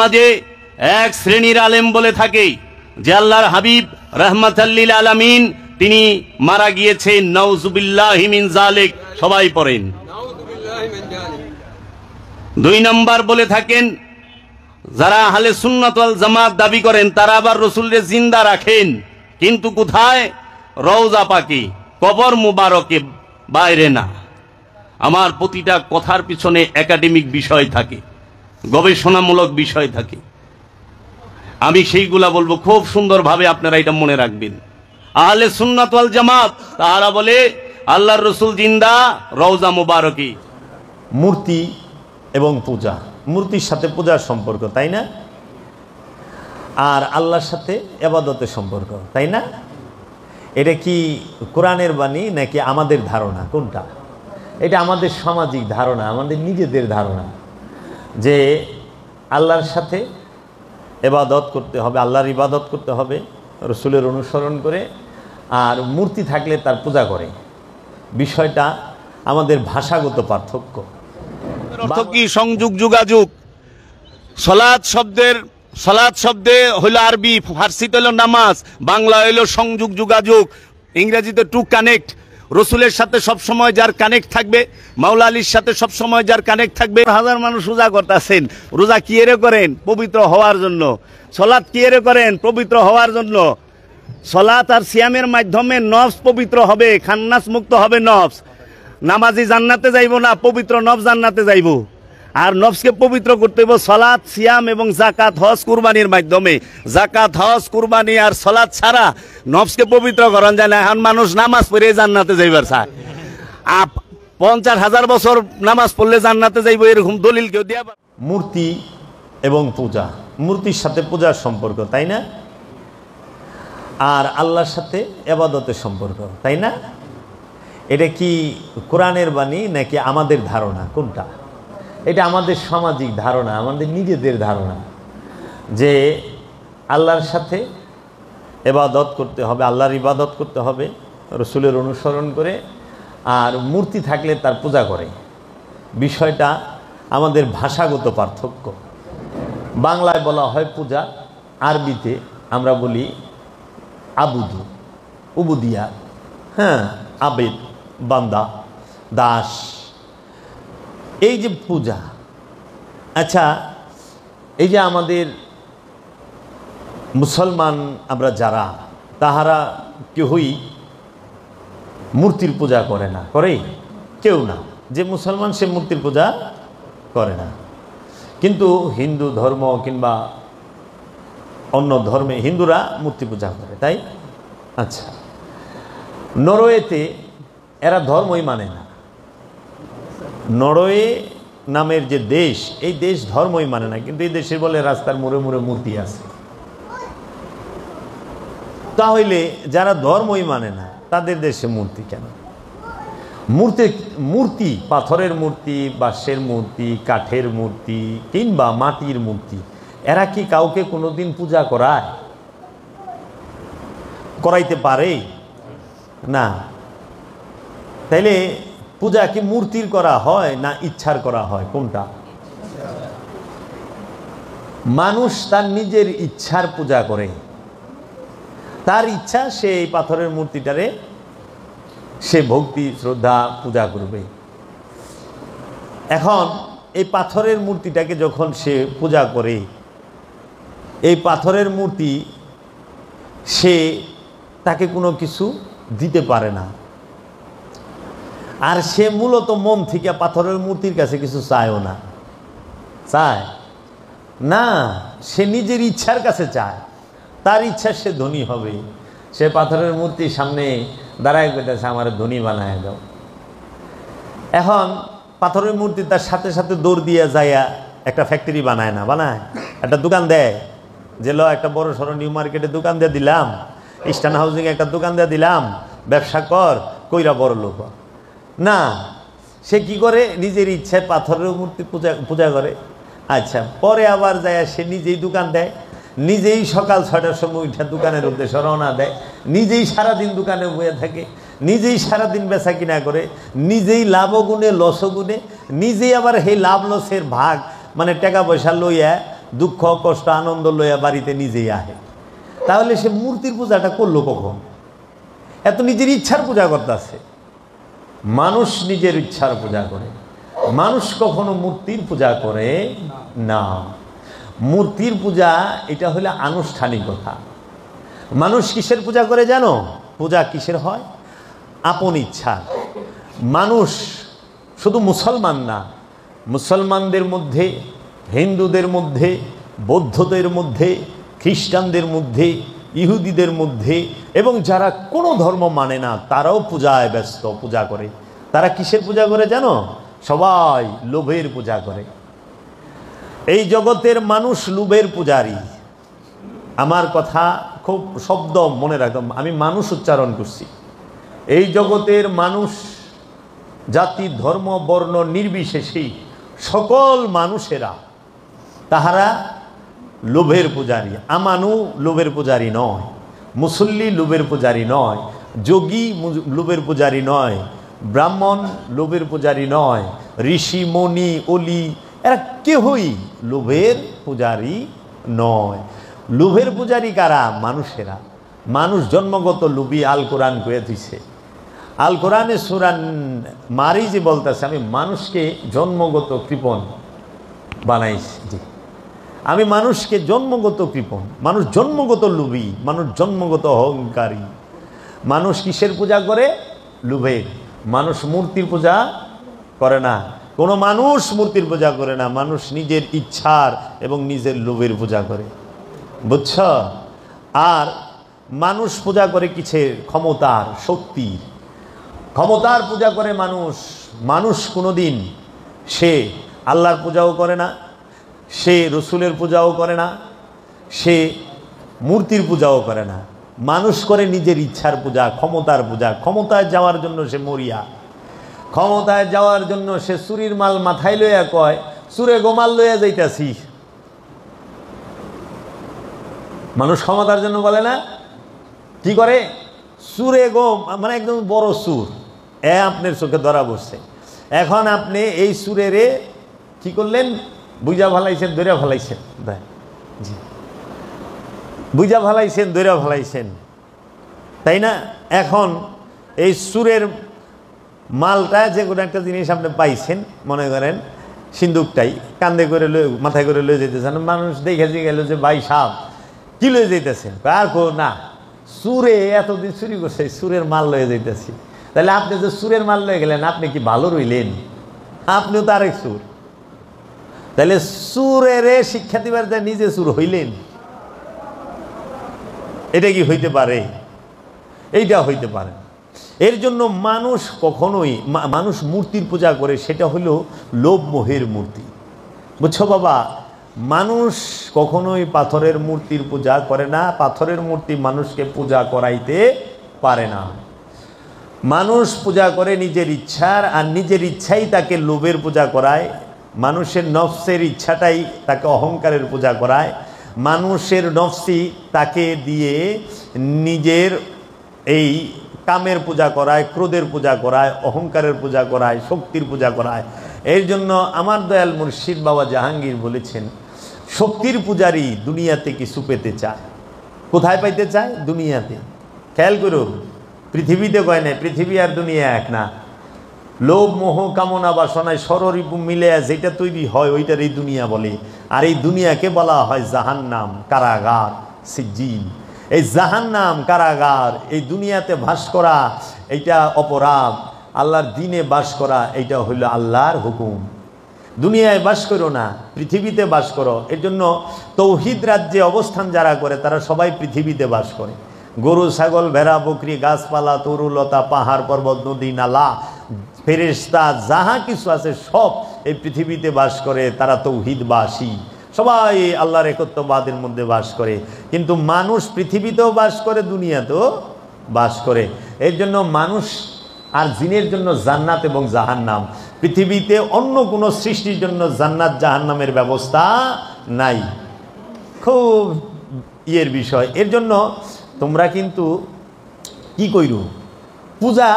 মাঝে এক শ্রেণীর আলেম বলে থাকে যে আল্লাহর হাবিব রাহমাতাল লিল আলামিন তিনি মারা গিয়েছেন, নাউযুবিল্লাহি মিন যালিক, সবাই পড়েন। দুই নাম্বার বলে থাকেন যারা আহলে সুন্নাত ওয়াল জামাত দাবি করেন তারা আবার রাসূলকে জিন্দা রাখেন, কিন্তু কোথায়? রওজা পাকে, কবর মুবারকে, বাইরে না। আমার প্রতিটা কথার পিছনে একাডেমিক বিষয় থাকে, গবেষণামূলক বিষয় থাকে। আমি সেইগুলা বলবো খুব সুন্দরভাবে, আপনারা এটা মনে রাখবেন। আহলে সুন্নাত ওয়াল জামাত তারা বলে আল্লাহর রাসূল জিন্দা, রওজা মুবারকে। মূর্তি এবং পূজা, মূর্তির সাথে পূজার সম্পর্ক, তাই না? আর আল্লাহর সাথে ইবাদতের সম্পর্ক, তাই না? এটা কি কোরআনের বাণী নাকি আমাদের ধারণা? কোনটা? এটা আমাদের সামাজিক ধারণা, আমাদের নিজেদের ধারণা যে আল্লাহর সাথে ইবাদত করতে হবে, আল্লাহর ইবাদত করতে হবে রাসূলের অনুসরণ করে, আর মূর্তি থাকলে তার পূজা করে। বিষয়টা আমাদের ভাষাগত পার্থক্য। অর্থ কি? সংযোগ, যোগাযোগ। সালাত শব্দে হইল আরবি, ফার্সিতে হইল নামাজ, বাংলা হইল সংযোগ, যোগাযোগ, ইংরেজিতে টু কানেক্ট। রসুলের সাথে সবসময় যার কানেক্ট থাকবে, মাওলা আলীর সাথে সবসময় যার কানেক্ট থাকবে। হাজার মানুষ রোজা করতেছেন, রোজা কি এরে করেন? পবিত্র হওয়ার জন্য। সালাত কি এরে করেন? পবিত্র হওয়ার জন্য। সালাত আর সিয়ামের মাধ্যমে নফস পবিত্র হবে, খান্নাস মুক্ত হবে নফস। নামাজি জান্নাতে যাইব না, পবিত্র নফস জান্নাতে যাইব। আর নফসকে পবিত্র করতে হবে সালাত, সিয়াম এবং জাকাত, হজ, কুরবানির মাধ্যমে। জাকাত, হজ, কুরবানি আর সালাত ছাড়া নফসকে পবিত্র করান যায় না। এখন মানুষ নামাজ পড়ে জান্নাতে যাইবার চায়। 50,000 বছর নামাজ পড়লে জান্নাতে যাইব, এরকম দলিল কেউ দিয়া। মূর্তি এবং পূজা, মূর্তির সাথে পূজার সম্পর্ক, তাই না? আর আল্লাহর সাথে ইবাদতের সম্পর্ক, তাই না? এটা কি কোরআনের বাণী নাকি আমাদের ধারণা? কোনটা? এটা আমাদের সামাজিক ধারণা, আমাদের নিজেদের ধারণা যে আল্লাহর সাথে ইবাদত করতে হবে, আল্লাহর ইবাদত করতে হবে রাসূলের অনুসরণ করে, আর মূর্তি থাকলে তার পূজা করে। বিষয়টা আমাদের ভাষাগত পার্থক্য। বাংলায় বলা হয় পূজা, আরবিতে আমরা বলি আবুদু, উবুদিয়া, হ্যাঁ, আবেদ, বান্দা, দাস। এই যে পূজা, আচ্ছা, এই যে আমাদের মুসলমান আমরা যারা, তাহারা কেউই মূর্তির পূজা করে না, করে কেউ না। যে মুসলমান সে মূর্তির পূজা করে না, কিন্তু হিন্দু ধর্ম কিংবা অন্য ধর্মে হিন্দুরা মূর্তি পূজা করে, তাই? আচ্ছা, নরওয়েতে এরা ধর্মই মানে না। নরওয়ে নামের যে দেশ, এই দেশ ধর্মই মানে না, কিন্তু এই দেশের বলে রাস্তার মোড়ে মোড়ে মূর্তি আছে। তাহলে যারা ধর্মই মানে না তাদের দেশে মূর্তি কেন? মূর্তি পাথরের মূর্তি, বাঁশের মূর্তি, কাঠের মূর্তি কিংবা মাটির মূর্তি, এরা কি কাউকে কোনোদিন পূজা করায়? করাইতে পারে না। তাইলে পূজা কি মূর্তির করা হয় না ইচ্ছার করা হয়? কোনটা? মানুষ তার নিজের ইচ্ছার পূজা করে। তার ইচ্ছা সে এই পাথরের মূর্তিটারে সে ভক্তি, শ্রদ্ধা, পূজা করবে। এখন এই পাথরের মূর্তিটাকে যখন সে পূজা করে, এই পাথরের মূর্তি সে তাকে কোনো কিছু দিতে পারে না, আর সে মূলত মন থেকে পাথরের মূর্তির কাছে কিছু চায়ও না। চায় না, সে নিজের ইচ্ছার কাছে চায়। তার ইচ্ছা সে ধনী হবে, সে পাথরের মূর্তির সামনে দাঁড়ায় পেতেছে আমার ধনী বানায় দাও। এখন পাথরের মূর্তি তার সাথে সাথে দৌড় দিয়ে যাইয়া একটা ফ্যাক্টরি বানায় না, বানায় একটা দোকান দেয়, যে ল একটা বড় সড়ো নিউ মার্কেটে দোকান দিয়ে দিলাম, ইস্টার্ন হাউজিং একটা দোকান দিয়ে দিলাম, ব্যবসা কর, কইরা বড় লোক। না, সে কি করে? নিজের ইচ্ছায় পাথরের মূর্তি পূজা করে। আচ্ছা, পরে আবার যায় সে নিজেই দোকান দেয়, নিজেই সকাল 6টার সময় উঠে দোকানের উদ্দেশ্যে রওনা দেয়, নিজেই সারাদিন দোকানে বসে থাকে, নিজেই সারাদিন বেচা কিনা করে, নিজেই লাভও গুনে লসও গুনে, নিজেই আবার সেই লাভ লসের ভাগ মানে টাকা পয়সা লইয়া দুঃখ কষ্ট আনন্দ লইয়া বাড়িতে নিজেই আহে, তাহলে সে মূর্তির পূজাটা করলো কখন? এত নিজের ইচ্ছার পূজা করতেছে। মানুষ নিজের ইচ্ছার পূজা করে, মানুষ কখনো মূর্তির পূজা করে না। মূর্তির পূজা এটা হলো আনুষ্ঠানিকতা। মানুষ কিসের পূজা করে জানো? পূজা কিসের হয়? আপন ইচ্ছা। মানুষ শুধু মুসলমান না, মুসলমানদের মধ্যে, হিন্দুদের মধ্যে, বৌদ্ধদের মধ্যে, খ্রিস্টানদের মধ্যে, ইহুদিদের মধ্যে এবং যারা কোনো ধর্ম মানে না তারাও পূজায় ব্যস্ত, পূজা করে। তারা কিসের পূজা করে জানো? সবাই লোভের পূজা করে। এই জগতের মানুষ লোভের পূজারী। আমার কথা খুব শব্দ মনে রাখতাম, আমি মানুষ উচ্চারণ করছি। এই জগতের মানুষ জাতি ধর্ম বর্ণ নির্বিশেষে সকল মানুষেরা তাহারা লোভের পূজারী। আমানু লোভের পূজারী নয়, মুসল্লি লোভের পূজারী নয়, যোগী লোভের পূজারী নয়, ব্রাহ্মণ লোভের পূজারী নয়, ঋষি মণি অলি এরা কেহই লোভের পূজারী নয়। লোভের পূজারী কারা? মানুষেরা। মানুষ জন্মগত লোভী। আল কোরআন কয়ে দিছে, আল কোরআনে সূরা মারিজে বলতেছে আমি মানুষকে জন্মগত কৃপণ বানাইছি। আমি মানুষকে জন্মগত কৃপণ, মানুষ জন্মগত লোভী, মানুষ জন্মগত অহংকারী। মানুষ কিসের পূজা করে? লোভের। মানুষ মূর্তির পূজা করে না, কোনো মানুষ মূর্তির পূজা করে না। মানুষ নিজের ইচ্ছার এবং নিজের লোভের পূজা করে, বুঝছ? আর মানুষ পূজা করে কিসের? ক্ষমতার, শক্তির। ক্ষমতার পূজা করে মানুষ। মানুষ কোনোদিন সে আল্লাহর পূজাও করে না, সে রসুলের পূজাও করে না, সে মূর্তির পূজাও করে না। মানুষ করে নিজের ইচ্ছার পূজা, ক্ষমতার পূজা। ক্ষমতায় যাওয়ার জন্য সে মরিয়া, ক্ষমতায় যাওয়ার জন্য সে চুরির মাল মাথায় লইয়া কয় চুরে গোমাল লইয়া যাইতাছি। মানুষ ক্ষমতার জন্য বলে না, কি করে? চুরে গো, মানে একদম বড় চুর, আপনার চোখে ধরা বসছে। এখন আপনি এই চুরেরে কি করলেন? বুঝা ভালাইছেন, দৈরা ভালাইছেন, জি বুঝা ভালাইছেন, দৈরা ভালাইছেন, তাই না? এখন এই চুরের মালটা যে কোনো একটা জিনিস আপনি পাইছেন, মনে করেন সিন্দুকটাই, কান্দে করে মাথায় করে লয়ে যেতেছেন। মানুষ দেখে যে গেল যে ভাই সাহ কি লয়ে যেতেছেন? আর কো না, চুরে এতদিন চুরি করছে, চুরের মাল লয়ে যেতেছি। তাহলে আপনি যে চুরের মাল লয়ে গেলেন, আপনি কি ভালো রইলেন? আপনিও তো আরেক চুর। তাহলে চুরের শিক্ষা দিবার যা নিজে চুর হইলেন, এটা কি হইতে পারে? এইটা হইতে পারে। এর জন্য মানুষ কখনোই, মানুষ মূর্তির পূজা করে, সেটা হলো লোভ মোহের মূর্তি, বুঝছো বাবা? মানুষ কখনোই পাথরের মূর্তির পূজা করে না। পাথরের মূর্তি মানুষকে পূজা করাইতে পারে না। মানুষ পূজা করে নিজের ইচ্ছার, আর নিজের ইচ্ছাই তাকে লোভের পূজা করায়। মানুষের নফসের ইচ্ছাটাই তাকে অহংকারের পূজা করায়। মানুষের নফসি তাকে দিয়ে নিজের এই কামের পূজা করায়, ক্রোধের পূজা করায়, অহংকারের পূজা করায়, শক্তির পূজা করায়। এর জন্য আমার দয়াল মুর্শিদ বাবা জাহাঙ্গীর বলেছেন, শক্তির পূজারী দুনিয়াতে কিছু পেতে চায়। কোথায় পাইতে চায়? দুনিয়াতে। খেয়াল করুন, পৃথিবীতে কয় নাই, পৃথিবী আর দুনিয়া এক না। লোভ মোহ কামনা বাসনায় সররিপু মিলে যেটা তৈরি হয় ওইটার এই দুনিয়া বলে। আর এই দুনিয়াকে বলা হয় জাহান্নাম, কারাগার, সিজ্জিন। এই জাহান্নাম, কারাগার, এই দুনিয়াতে বাস করা এইটা অপরাধ। আল্লাহর দিনে বাস করা এইটা হইল আল্লাহর হুকুম। দুনিয়ায় বাস করো না, পৃথিবীতে বাস করো। এর জন্য তৌহিদ রাজ্যে অবস্থান যারা করে তারা সবাই পৃথিবীতে বাস করে। গরু ছাগল ভেড়া বকরি গাছপালা তরুলতা পাহাড় পর্বত নদী নালা ফেরেশতা যাহা কিছু আছে সব এই পৃথিবীতে বাস করে। তারা তৌহিদবাসী, সবাই আল্লাহর একত্ববাদের মধ্যে বাস করে। কিন্তু মানুষ পৃথিবীতেও বাস করে, দুনিয়াতেও বাস করে। এর জন্য মানুষ আর জিনের জন্য জান্নাত এবং জাহান্নাম। পৃথিবীতে অন্য কোনো সৃষ্টির জন্য জান্নাত জাহান্নামের ব্যবস্থা নাই। খুব ইয়ের বিষয়। এর জন্য তোমরা কিন্তু কি কইরো? পূজা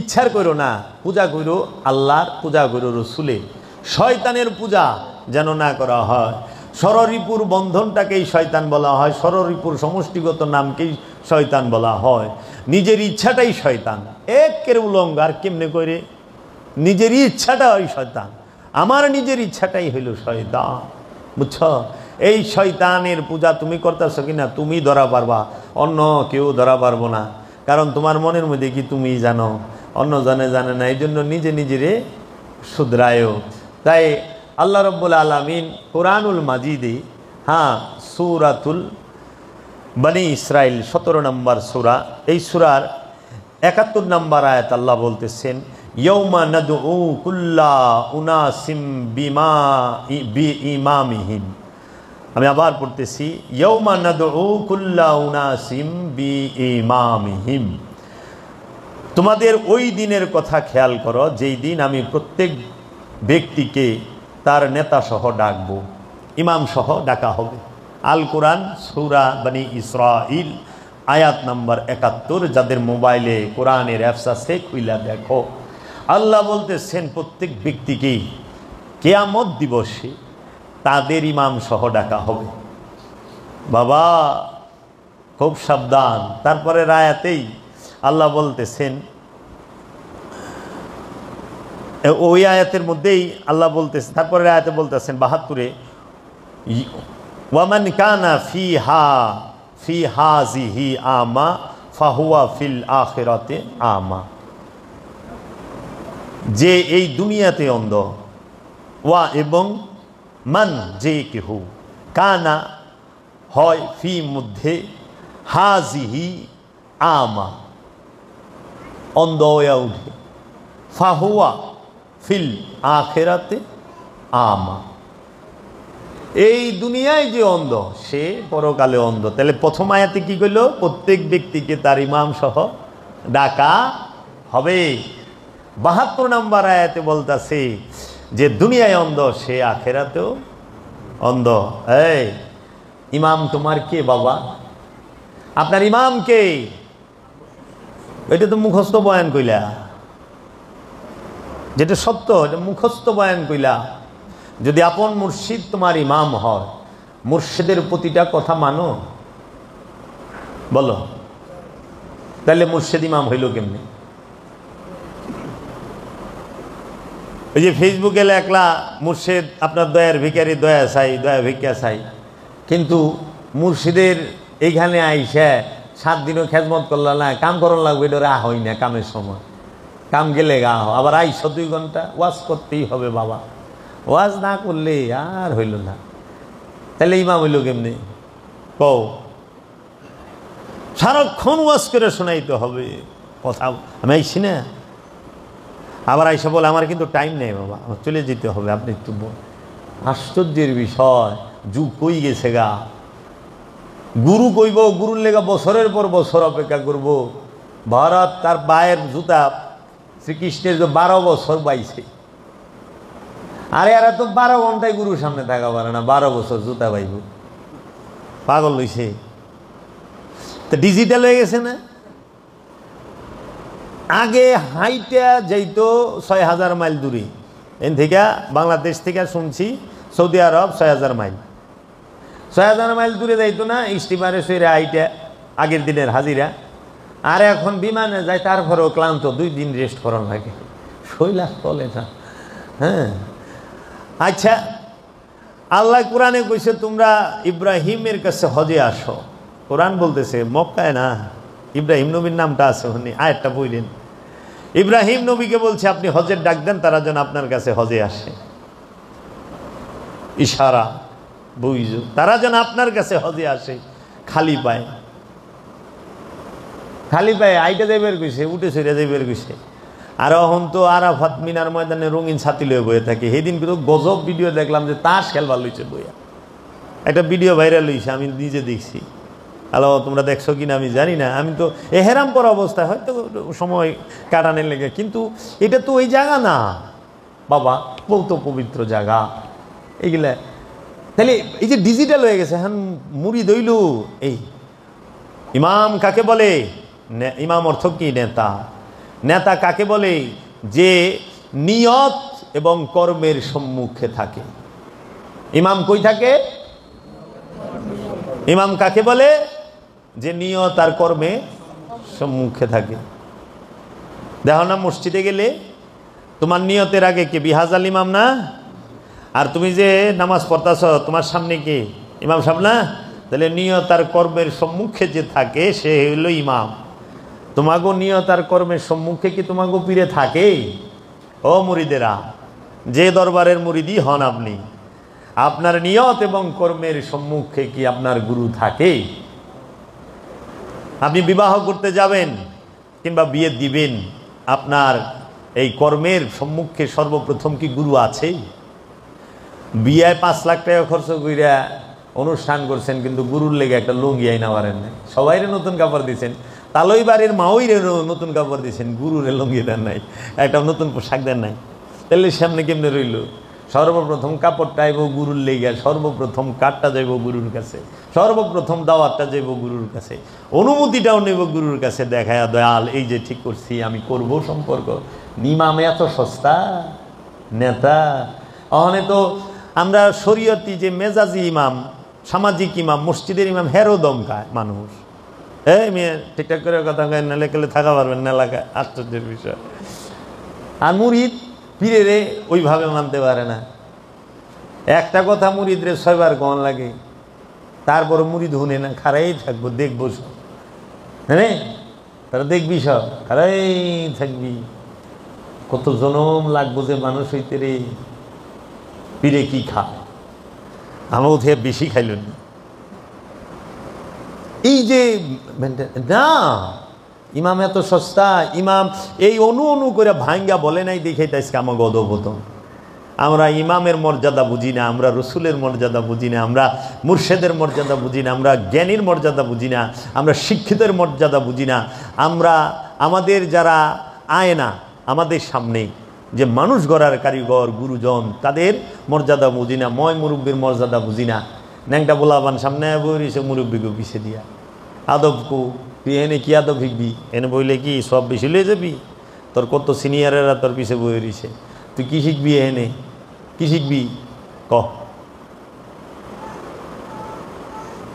ইচ্ছার করো না, পূজা করো আল্লাহর, পূজা করো রসুলের। শয়তানের পূজা যেন না করা হয়। ষড়রিপুর বন্ধনটাকেই শয়তান বলা হয়, ষড়রিপুর সমষ্টিগত নামকেই শয়তান বলা হয়। নিজের ইচ্ছাটাই শয়তান, একের উলঙ্গ। আর কেমনে করে নিজের ইচ্ছাটা ওই শয়তান, আমার নিজের ইচ্ছাটাই হইল শয়তান, বুঝছ? এই শয়তানের পূজা তুমি করতেছো কিনা তুমি ধরা পারবা, অন্য কেউ ধরা পারবো না। কারণ তোমার মনের মধ্যে কি তুমি জানো, অন্য জনে জানে না। এই জন্য নিজে নিজেরে শুধরায়। তাই আল্লাহ রব্বুল আলামিন কোরআনুল মাজিদে, হ্যাঁ, সূরাতুল বনি ইসরাইল 17 নম্বর সূরা, এই সূরার 71 নম্বর আয়াত আল্লাহ বলতেছেন, ইয়াউমা নাদউ কুল্লা উনাসিম বিইমামিহিম। আমি আবার পড়তেছি, ইয়াউমা নাদউ কুল্লা উনাসিম বিইমামিহিম। তোমাদের ওই দিনের কথা খেয়াল করো যেই দিন আমি প্রত্যেক ব্যক্তিকে তার নেতা সহ ডাকবো, ইমাম সহ ডাকা হবে। আল কোরআন সূরা বনি ইসরাইল আয়াত নম্বর 71। যাদের মোবাইলে কোরআনের অ্যাপস আছে খুইলা দেখো। আল্লাহ বলতেছেন প্রত্যেক ব্যক্তিকে কিয়ামত দিবসে তাদের ইমাম সহ ডাকা হবে। বাবা খুব সাবধান। তারপরে আয়াতেই আল্লাহ বলতেছেন, ওই আয়াতের মধ্যেই আল্লাহ বলতেছেন, তারপরে আয়াতে বলতেছেন 72-এ, ওয়ামান কানা ফি হাযিহি আমা ফাহুয়া ফিল আখিরাতে আমা। যে এই দুনিয়াতে অন্ধ, ওয়া এবং মান যে কেহু, কানা হয় ফি মধ্যে, হাযিহি আমা অন্ধ হয়ে উঠে, ফাহুয়া ফিল আখিরাতে আমা। এই দুনিয়ায় যে অন্ধ সে পরকালে অন্ধ। তাহলে প্রথম আয়াতে কি কইল? প্রত্যেক ব্যক্তিকে তার ইমাম সহ ডাকা হবে। 72 নম্বর আয়াতে বলতাছে যে দুনিয়ায় অন্ধ সে আখিরাতেও অন্ধ। এই ইমাম তোমার কে বাবা? আপনার ইমাম কে? এটা তো মুখস্থ বয়ান কইলা, যেটা সত্য এটা মুখস্থ বয়ান কইলা। যদি আপন মুর্শিদ তোমার ইমাম হয়, মুর্শিদের প্রতিটা কথা মানো, বলো, তাহলে মুর্শিদ ইমাম হইল কেমনি? ওই যে ফেসবুকে লেখলা মুর্শিদ আপনার দয়ার ভিখারি, দয়া চাই, দয়া ভিক্ষা চাই, কিন্তু মুর্শিদের এইখানে আইসা 7 দিনও খেজমত করলা না, কাম করার লাগবে, এটা রা হয় না কামের সময়, কাম গেলে গা আবার আইসো 2 ঘন্টা, ওয়াজ করতেই হবে বাবা, ওয়াজ না করলে আর হইল না। তাহলে ইমাম হইল কেমনি কও? সারাক্ষণ ওয়াজ করে শোনাইতে হবে কথা। আমি আইসি না, আবার আইসা বলে আমার কিন্তু টাইম নেই বাবা, আমার চলে যেতে হবে, আপনি একটু। আশ্চর্যের বিষয়, যুগ কই গেছে গা। গুরু কইব, গুরুর লেগা বছরের পর বছর অপেক্ষা করব। ভারত তার পায়ের জুতা শ্রীকৃষ্ণের 12 বছর বাইছে, আরে এরা তো 12 ঘন্টায় গুরুর সামনে থাকা পারে না, 12 বছর জুতা বাইব, পাগল হইছে। তো ডিজিটাল হয়ে গেছে না? আগে হাইটা যাইতো 6000 মাইল দূরে, এন থেকে বাংলাদেশ থেকে শুনছি সৌদি আরব 6000 মাইল, 6000 মাইল দূরে যাইতো না স্টিমারে সইরে হাইটা, আগের দিনের হাজিরা। আর এখন বিমানে যায়, তারপরেও ক্লান্ত, 2 দিন রেস্ট করার লাগে, শৈলা চলে না। হ্যাঁ, আচ্ছা, আল্লাহ কোরআনে কইছে তোমরা ইব্রাহিমের কাছে হজে আসো। কোরআন বলতেছে মক্কায় না, ইব্রাহিম নবীর নামটা আছে উনি, আয়াতটা বললেন। ইব্রাহিম নবীকে বলছে আপনি হজের ডাক দেন, তারা যেন আপনার কাছে হজে আসে। ইশারা বুঝো, তারা যেন আপনার কাছে হজে আসে খালি পায়। খালি পায়ে আইটা যাইবার কইছে, উঠে সইরা যাইবার কইছে। আর এখন তো আরাফাত মিনার ময়দানে রঙিন ছাতি লয়ে বয়ে থাকে। সেদিন কিন্তু গজব ভিডিও দেখলাম যে তাস খেলবার লইছে বইয়া, একটা ভিডিও ভাইরাল হইছে, আমি নিজে দেখছি। হ্যালো, তোমরা দেখছো কিনা আমি জানি না, আমি তো এহেরাম করা অবস্থায় হয়তো সময় কাটানোর লেগে, কিন্তু এটা তো ওই জায়গা না বাবা, বহুত পবিত্র জায়গা এইগুলা। তাহলে এই যে ডিজিটাল হয়ে গেছে, হ্যাঁ, মুড়ি দইল। এই ইমাম কাকে বলে? ইমাম অর্থ কি? নেতা। নেতা কাকে বলে? যে নিয়ত এবং কর্মের সম্মুখে থাকে। ইমাম কই থাকে? ইমাম কাকে বলে? যে নিয়ত আর কর্মে সম্মুখে থাকে। দেখো না মসজিদে গেলে তোমার নিয়তের আগে কে? বিহাজাল ইমাম না? আর তুমি যে নামাজ পড়তাছ তোমার সামনে কে? ইমাম সাহেব না? তাহলে নিয়ত আর কর্মের সম্মুখে যে থাকে সে হইল ইমাম। তোমাগো নিয়ত আর কর্মের সম্মুখে কি তোমাগো পীরে থাকে? ও মুরিদেরা, যে দরবারের মুরিদি হন আপনি, আপনার নিয়ত এবং কর্মের সম্মুখে কি আপনার গুরু থাকে? আপনি বিবাহ করতে যাবেন কিংবা বিয়ে দিবেন, আপনার এই কর্মের সম্মুখে সর্বপ্রথম কি গুরু আছে? বিয়ায় 5 লাখ টাকা খরচ কইরা অনুষ্ঠান করছেন, কিন্তু গুরুর লেগে একটা লুঙ্গি আইনা পারেন নাই। সবাইরে নতুন কাপড় দিচ্ছেন, তালই বাড়ির মাওইরে নতুন কাপড় দিচ্ছেন, গুরুরে লুঙ্গি দেন নাই, একটা নতুন পোশাক দেন নাই। তাহলে সামনে কেমনে রইল? সর্বপ্রথম কাপড়টা আইব গুরুর লেগে, সর্বপ্রথম কাঠটা যাইব গুরুর কাছে, সর্বপ্রথম দাওয়াতটা যাইব গুরুর কাছে, অনুমতিটাও নেব গুরুর কাছে, দেখায় দয়াল এই যে ঠিক করছি আমি করব সম্পর্ক। ইমাম এত সস্তা নেতা? অহনে তো আমরা শরীয়তি যে মেজাজি ইমাম, সামাজিক ইমাম, মসজিদের ইমাম, হেরো দমকায় মানুষ। এই মেয়ে ঠিকঠাক করে কথা কয়, নালে কেলে থাকা পারবেন না এলাকায়, আশ্চর্যের বিষয়। আর মুরিদ পীরেরে ওইভাবে মানতে পারে না। একটা কথা মুরিদরে 6 বার কন লাগে, তারপর মুরিদ হুনে না, খারাই থাকবো, দেখবো সব। হ্যাঁ, তারা দেখবি সব, খারাই থাকবি। কত জনম লাগবো যে মানুষ হইতে রে। পীরে কি খায়? আমার উঠে বেশি খাইল না। এই যে না, ইমাম এত সস্তা, ইমাম এই অনু করে ভাঙ্গা বলে নাই দেখে তাইছে আমার গদবোধন। আমরা ইমামের মর্যাদা বুঝি না, আমরা রসুলের মর্যাদা বুঝি না, আমরা মুর্শেদের মর্যাদা বুঝি না, আমরা জ্ঞানীর মর্যাদা বুঝি না, আমরা শিক্ষিতের মর্যাদা বুঝি না, আমরা আমাদের যারা আয়না আমাদের সামনে যে মানুষ গড়ার কারিগর গুরুজন তাদের মর্যাদা বুঝি না, ময় মুরব্বীর মর্যাদা বুঝি না। ন্যাংটা বোলাবান সামনে বইছে মুরব্বীকে পিছে দিয়া, আদবকু তুই এনে কি আদব শিখবি? এনে বইলে কি সব বেশি লয়ে যাবি? তোর কত সিনিয়রেরা তোর পিছে বই রয়েছে, তুই কি শিখবি? এনে কি শিখবি ক?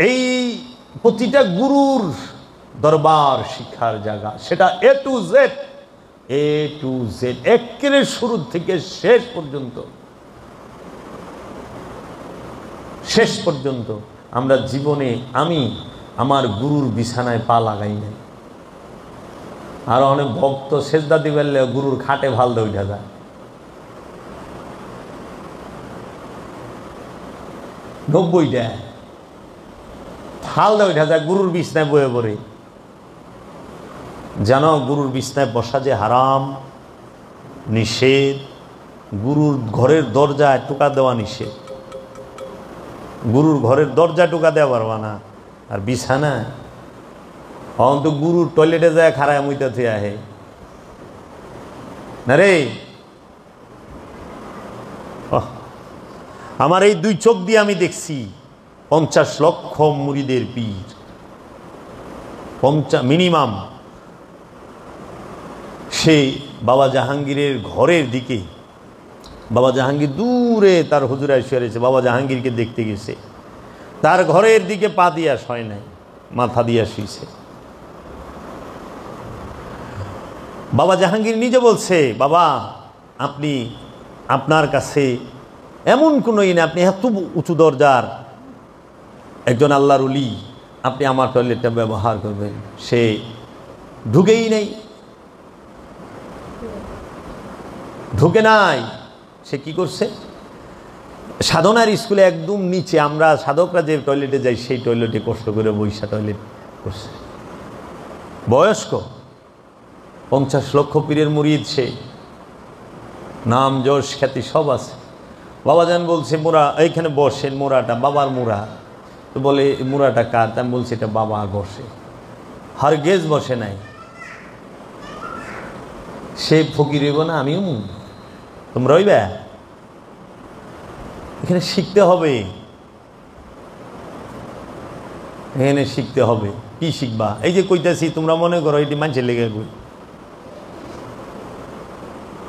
এই প্রতিটা গুরুর দরবার শিক্ষার জায়গা, সেটা এ টু জেড, একেবারে শুরু থেকে শেষ পর্যন্ত আমরা জীবনে আমি আমার গুরুর বিছানায় পা লাগাই নাই। আর অনেক ভক্ত সেজদা দিবেন গুরুর খাটে ভাল দে উঠা যায়। 90টা ফাল দে উঠা যায় গুরুর বিছনায় বয়ে পড়ে। জানো গুরুর বিছনায় বসা যে হারাম, নিষেধ। গুরুর ঘরের দরজায় টোকা দেওয়া নিষেধ। গুরুর ঘরের দরজা টোকা দেওয়া পারবা না। আর বিছানায় অন্ত গুরুর টয়লেটে যায় খারায় মুইতে থেকে আহে না রে। আমার এই 2 চোখ দিয়ে আমি দেখছি 50 লক্ষ মুরিদের পীর, 50 মিনিমাম। সে বাবা জাহাঙ্গীরের ঘরের দিকে, বাবা জাহাঙ্গীর দূরে তার হুজুরায় শুয়ে রয়েছে, বাবা জাহাঙ্গীরকে দেখতে গেছে, তার ঘরের দিকে পা দিয়া শয় নাই, মাথা দিয়া শুইছে। বাবা জাহাঙ্গীর নিজে বলছে, বাবা আপনি আপনার কাছে এমন কোনো না, আপনি এত উঁচু দরজার একজন আল্লাহর ওলি, আপনি আমার টয়লেটটা ব্যবহার করবেন। সে ঢুকেই নেই, ঢুকে নাই। সে কি করছে? সাধনার স্কুলে একদম নিচে আমরা সাধকরা যে টয়লেটে যাই সেই টয়লেটে কষ্ট করে বৈশা টয়লেট করছে। বয়স্ক 50 লক্ষ পীরের মুরিদ, সে নাম যশ খ্যাতি সব আছে। বাবাজান বলছে মোরা এইখানে বসেন, মোরাটা বাবার মোরা। তো বলে মোরাটা কার? আমি বলছি এটা বাবা বসে, হারগেজ বসে নাই। সে ফকির হইব না, আমিও তোমরা হইবা। এখানে শিখতে হবে, এখানে শিখতে হবে। কি শিখবা? এই যে কইতাছি তোমরা মনে করো এটি মানুষের লেগে কই,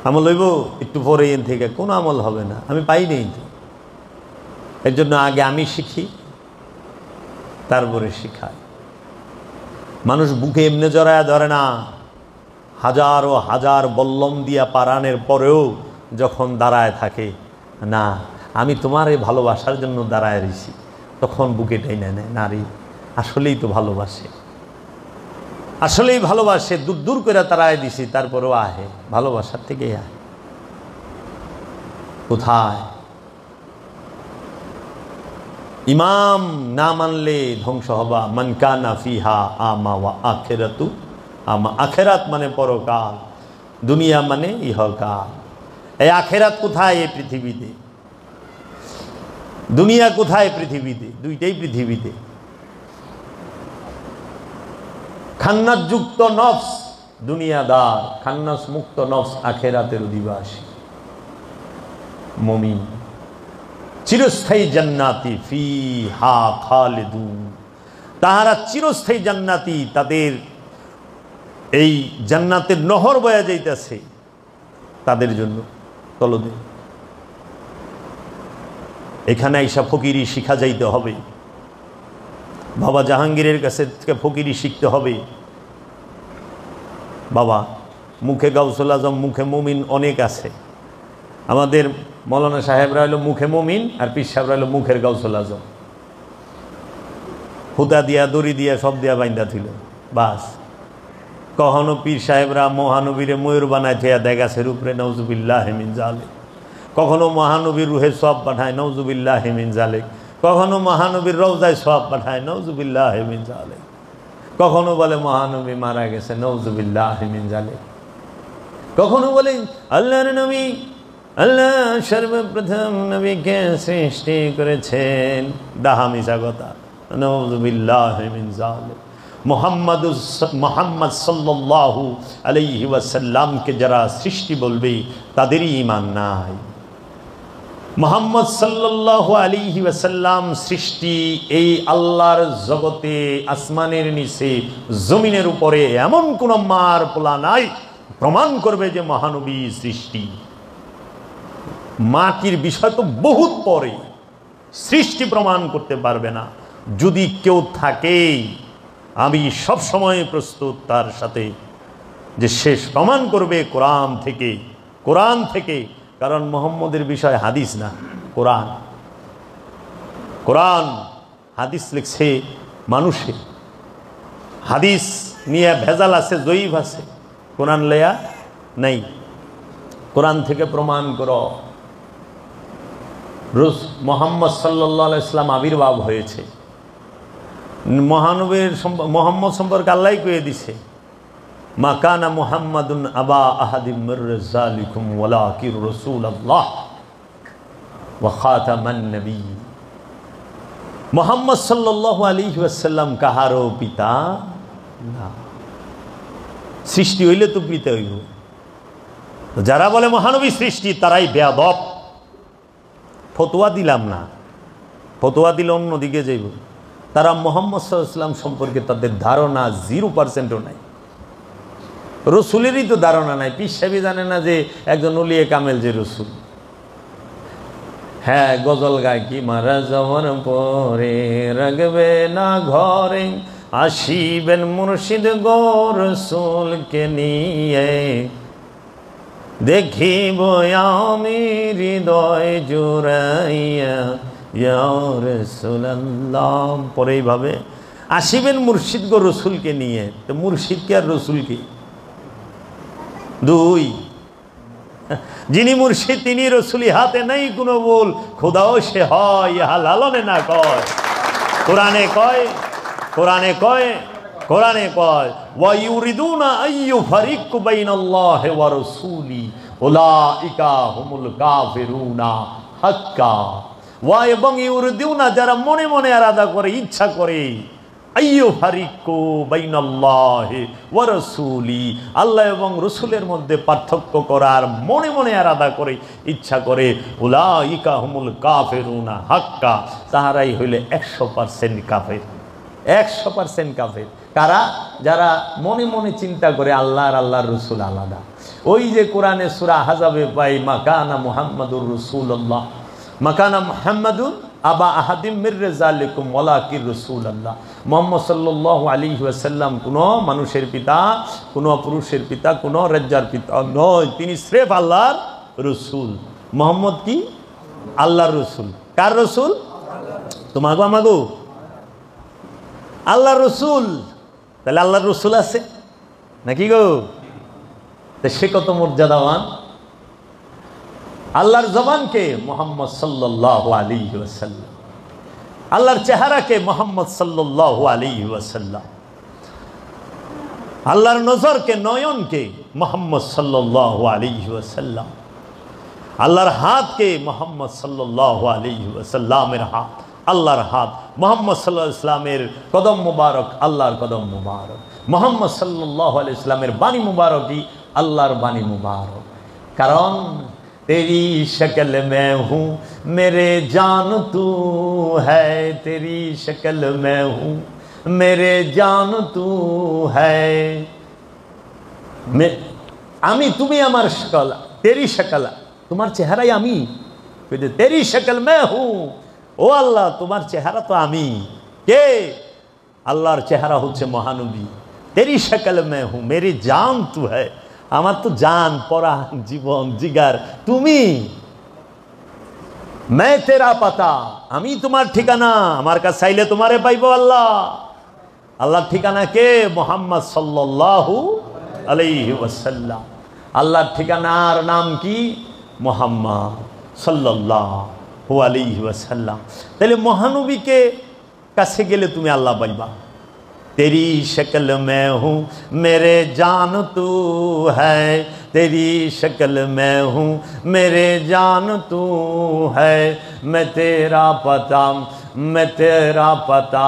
আমল হইব একটু পরে এন থেকে, কোনো আমল হবে না। আমি পাই নেই, এর জন্য আগে আমি শিখি, তারপরে শিখায়। মানুষ বুকে এমনি জড়ায়া ধরে না, হাজার ও হাজার বল্লম দিয়া পারানের পরেও যখন দাঁড়ায় থাকে, না আমি তোমার এই ভালোবাসার জন্য দাঁড়ায় রয়েছি, তখন বুকে টেনে নেয় নারী। আসলেই তো ভালোবাসে, আসলেই ভালোবাসে। দূর দূর করে তাড়ায় দিছি, তারপরেও আহে, ভালোবাসার থেকেই আহে। কোথায়? ইমাম না মানলে ধ্বংস হবা। মান কানা ফিহা আমা ওয়া আখিরাতু আমা। আখিরাত মানে পরকাল, দুনিয়া মানে ইহকাল। এই আখিরাত কোথায় এই পৃথিবীতে? দুনিয়া কোথায় পৃথিবীতে? দুইটাই পৃথিবীতে। খান্নাস যুক্ত নফস দুনিয়াদার, খান্নাস মুক্ত নফস আখিরাতের অধিবাসী মুমিন। চিরস্থায়ী জান্নাতি ফিহা খালিদুন, তাহারা চিরস্থায়ী জান্নাতি, তাদের এই জান্নাতের নহর বয়া যাইতেছে তাদের জন্য তলদে। এখানে আইসা ফকিরি শিখা যাইতে হবে, বাবা জাহাঙ্গীরের কাছে থেকে ফকিরি শিখতে হবে। বাবা মুখে গাউসুল আজম, মুখে মুমিন অনেক আছে। আমাদের মৌলানা সাহেবরা হলো মুখে মুমিন, আর পীর সাহেবরা হলো মুখের গাউসুল আজম। হুতা দিয়া দড়ি দিয়া সব দিয়া বাইন্দা ছিল বাস। কখনো পীর সাহেবরা মহানবীরে ময়ূর বানায় থেয়া দেয় গাছের উপরে, নওজুবিল্লাহ মিন জালিক। কখনো মহানবীর রুহে সব পাঠায়, নওজুবিল্লাহ মিন জালিক। কখনো মহানবীর রওজায় সব পাঠায়, নওজুবিল্লাহ মিন জালিক। কখনো বলে মহানবী মারা গেছে, নওজুবিল্লাহ মিন জালিক। কখনো বলে আল্লাহর নবী, আল্লাহ সর্বপ্রথম নবীকে সৃষ্টি করেছেন, দাহামিসা কথা, নওজুবিল্লাহ মিন জালিক। মোহাম্মদ সাল্লাল্লাহু আলাইহি ওয়াসাল্লামকে যারা সৃষ্টি বলবে তাদেরই ঈমান নাই। মোহাম্মদ সাল্লাল্লাহু আলাইহি ওয়াসাল্লাম সৃষ্টি, এই আল্লাহর জগতে আসমানের নিচে জমিনের উপরে এমন কোন মার পোলা নাই প্রমাণ করবে যে মহানবী সৃষ্টি। মাটির বিষয় তো বহুত পরে, সৃষ্টি প্রমাণ করতে পারবে না। যদি কেউ থাকে, আমি সব সময় প্রস্তুত তার সাথে যে শেষ প্রমাণ করবে কোরআন থেকে, কোরআন থেকে। কারণ মুহাম্মদের বিষয় হাদিস না, কোরআন। কোরআন হাদিস লিখছে মানুষে, হাদিস নিয়ে ভেজাল আছে, জয়ীফ আছে, কোরআন লেয়া নাই। কোরআন থেকে প্রমাণ করো মোহাম্মদ সাল্লাল্লাহু আলাইহি ওয়াসাল্লাম আবির্ভাব হয়েছে। মহানবীর মোহাম্মদ সম্পর্কে আল্লাহই কয়ে দিছে, মা কানা মুহাম্মাদুন আবা আহাদিম মির রিজালিকুম ওয়ালাকির রাসূলুল্লাহ ওয়া খাতামান নবী। মুহাম্মদ সাল্লাল্লাহু আলাইহি ওয়াসাল্লাম কাহারও পিতা না। সৃষ্টি হইলে তো পিতা হইব। যারা বলে মহানবী সৃষ্টি তারাই বেয়াদব। ফতোয়া দিলাম না, ফতোয়া দিলে অন্যদিকে যাইব। তারা মুহাম্মদ সাল্লাল্লাহু আলাইহি ওয়াসাল্লাম সম্পর্কে তাদের ধারণা 0%ও নাই। রসুলেরই তো ধারণা নাই। পীর সাহেব জানে না যে একজন ওলিয়ে কামেল যে রসুল। হ্যাঁ, গজল গায় কি মারা যাওয়ার পরে রাখবে না ঘরে, আসিবেন মুর্শিদ গো রসুলকে নিয়ে, দেখিব আমি হৃদয় জুড়াইয়া ইয়া রাসূলুল্লাহ। পরে এইভাবে আসিবেন মুর্শিদ গো রসুলকে নিয়ে। তো মুর্শিদকে আর রসুলকে দুই। যিনি মুর্শিদ তিনি রসুলি, হাতে নেই কোনো ভুল, খোদাও সে হয়, ইহা লালনে না কয়। কোরআনে কয়, কোরআনে কয়, কোরআনে কয় ওয়া ইউরিদুনা আইয়ুফারিকু বাইনাল্লাহি ওয়া রাসূলি উলাইকা হুমুল কাফিরুনা হাক্কা। ওয়া এবং ইউরিদুনা যারা মনে মনে আলাদা করে, ইচ্ছা করে, আইয়ুফারিকু বাইনাল্লাহি ওয়া রাসূলি, আল্লাহ এবং রাসূলের মধ্যে পার্থক্য করার মনে মনে আলাদা করে, ইচ্ছা করে, উলাইকা হুমুল কাফিরুনা হাক্কা, তাহারাই হইলে 100% কাফের। 100% কাফের কারা? যারা মনে মনে চিন্তা করে আল্লাহ আর আল্লাহর রাসূল আলাদা। ওই যে কোরআনে সূরা আহজাবে পাই, মাকানা মুহাম্মাদুর রাসূলুল্লাহ, মাকানা মুহাম্মাদুর আবা আহাদিম মির রিজালিকুম ওয়ালাকির রাসূলুল্লাহ। মুহাম্মদ সাল্লাল্লাহু আলাইহি ওয়াসাল্লাম কোনো মানুষের পিতা, কোনো পুরুষের পিতা, কোনো রাজ্জার পিতা নয়, তিনি স্রেফ আল্লাহর রাসূল। মুহাম্মদ কি? আল্লাহর রাসূল। কার রাসূল? তোমাগো আমাগো আল্লাহর রাসূল। তাহলে আল্লাহর রাসূল আছে নাকি গো? তা সে কত মর্যাদাবান। আল্লাহর জবানকে মুহাম্মদ সাল্লাল্লাহু আলাইহি ওয়াসাল্লাম, আল্লাহর চেহারাকে মুহাম্মদ সাল্লাল্লাহু আলাইহি ওয়াসাল্লাম, আল্লাহর নজরকে, নয়নকে মুহাম্মদ সাল্লাল্লাহু আলাইহি ওয়াসাল্লাম, আল্লাহর হাতকে মুহাম্মদ সাল্লাল্লাহু আলাইহি ওয়াসাল্লামের হাত, আল্লাহর হাত, মুহাম্মদ সাল্লাল্লাহু আলাইহি ওয়াসাল্লামের কদম মুবারক, আল্লাহর কদম মুবারক, মুহাম্মদ সাল্লাল্লাহু আলাইহি ওয়াসাল্লামের বাণী মুবারকই আল্লাহর বাণী মুবারক। কারণ तेरी शक्ल में हूँ मेरे जान तू है, तेरी शक्ल में हूँ मेरे जान तू है। আমি তুমি আমার शकल, तेरी शकल, তোমার চেহারাই আমি। तेरी शक्ल में हूँ, ও আল্লাহ তোমার চেহারা তো আমি। কে? আল্লাহর চেহারা হচ্ছে মহানবী। तेरी शक्ल में हूँ मेरी जान तू है, আমার তো জান, পরাণ, জীবন, জিগার তুমি। मैं तेरा पता, আমি তোমার ঠিকানা, আমার কাছে চাইলে তোমারে পাইবো আল্লাহ। আল্লাহর ঠিকানা কে? মুহাম্মদ সাল্লাল্লাহু আলাইহি ওয়াসাল্লাম। আল্লাহর ঠিকানার নাম কি? মুহাম্মদ সাল্লাল্লাহু আলাইহি ওয়াসাল্লাম। তাহলে মহানবীকে কাছে গেলে তুমি আল্লাহ পাইবা। तेरी शक्ल में हूँ मेरे जान तू है, तेरी शक्ल में हूँ मेरे जान तू है। मैं तेरा पता, मैं तेरा पता,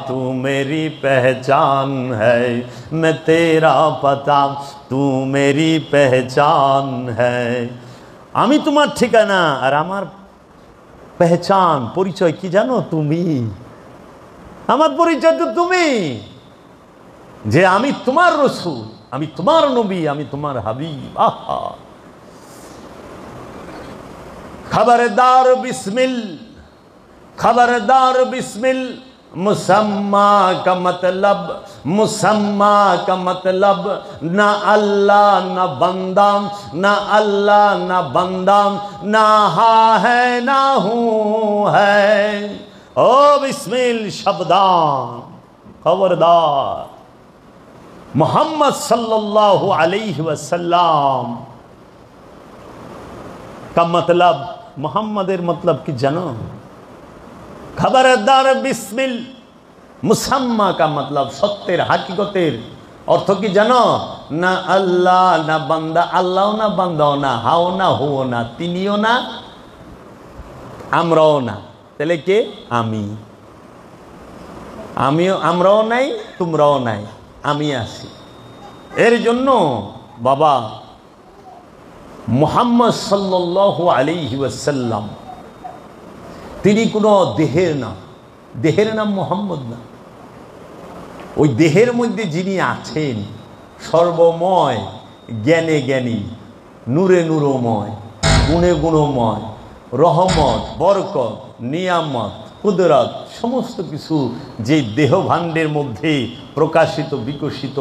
तू मेरी पहचान है। मैं तेरा पता, तू मेरी पहचान है। আমি তোমার ঠিকানা আর আমার পেহচান, পরিচয় কি জানো? তুমি। আমার পরিচয় তো তুমি, যে আমি তোমার রাসূল, আমি তোমার নবী, আমি তোমার হাবিব। আহা, খবরদার বিসমিল, খবরদার বিসমিল, মুসাম্মা কা মতलब, মুসাম্মা কা মতलब না আল্লাহ না বান্দা, না আল্লাহ না বান্দা, না হা है না हूँ है। ও বিসমিল শব্দান, খবরদার। মুহাম্মদ সাল্লাল্লাহু আলাইহি ওয়াসাল্লাম का मतलब, মুহাম্মাদের मतलब কি জানো? খবরদার বিসমিল, মুসাম্মা का मतलब সত্যের, হাকিকতের অর্থ কি জানো? না আল্লাহ না বান্দা, আল্লাহও না বান্দাও না, হাও না হুও না, তিনিও না আমরাও না। তাহলে কে? আমি। আমিও, আমরাও নাই, তোমরাও নাই, আমি আছি। এর জন্য বাবা মুহাম্মদ সাল্লাল্লাহু আলাইহি ওয়াসাল্লাম তিনি কোনো দেহের নাম, দেহের নাম মুহাম্মদ না। ওই দেহের মধ্যে যিনি আছেন সর্বময়, জ্ঞানে জ্ঞানী, নূরে নূরময়, গুণে গুণময়, রহমত, বরকত, নিয়ামত, কুদরত, সমস্ত কিছু যে দেহ ভাণ্ডের মধ্যে প্রকাশিত, বিকশিত,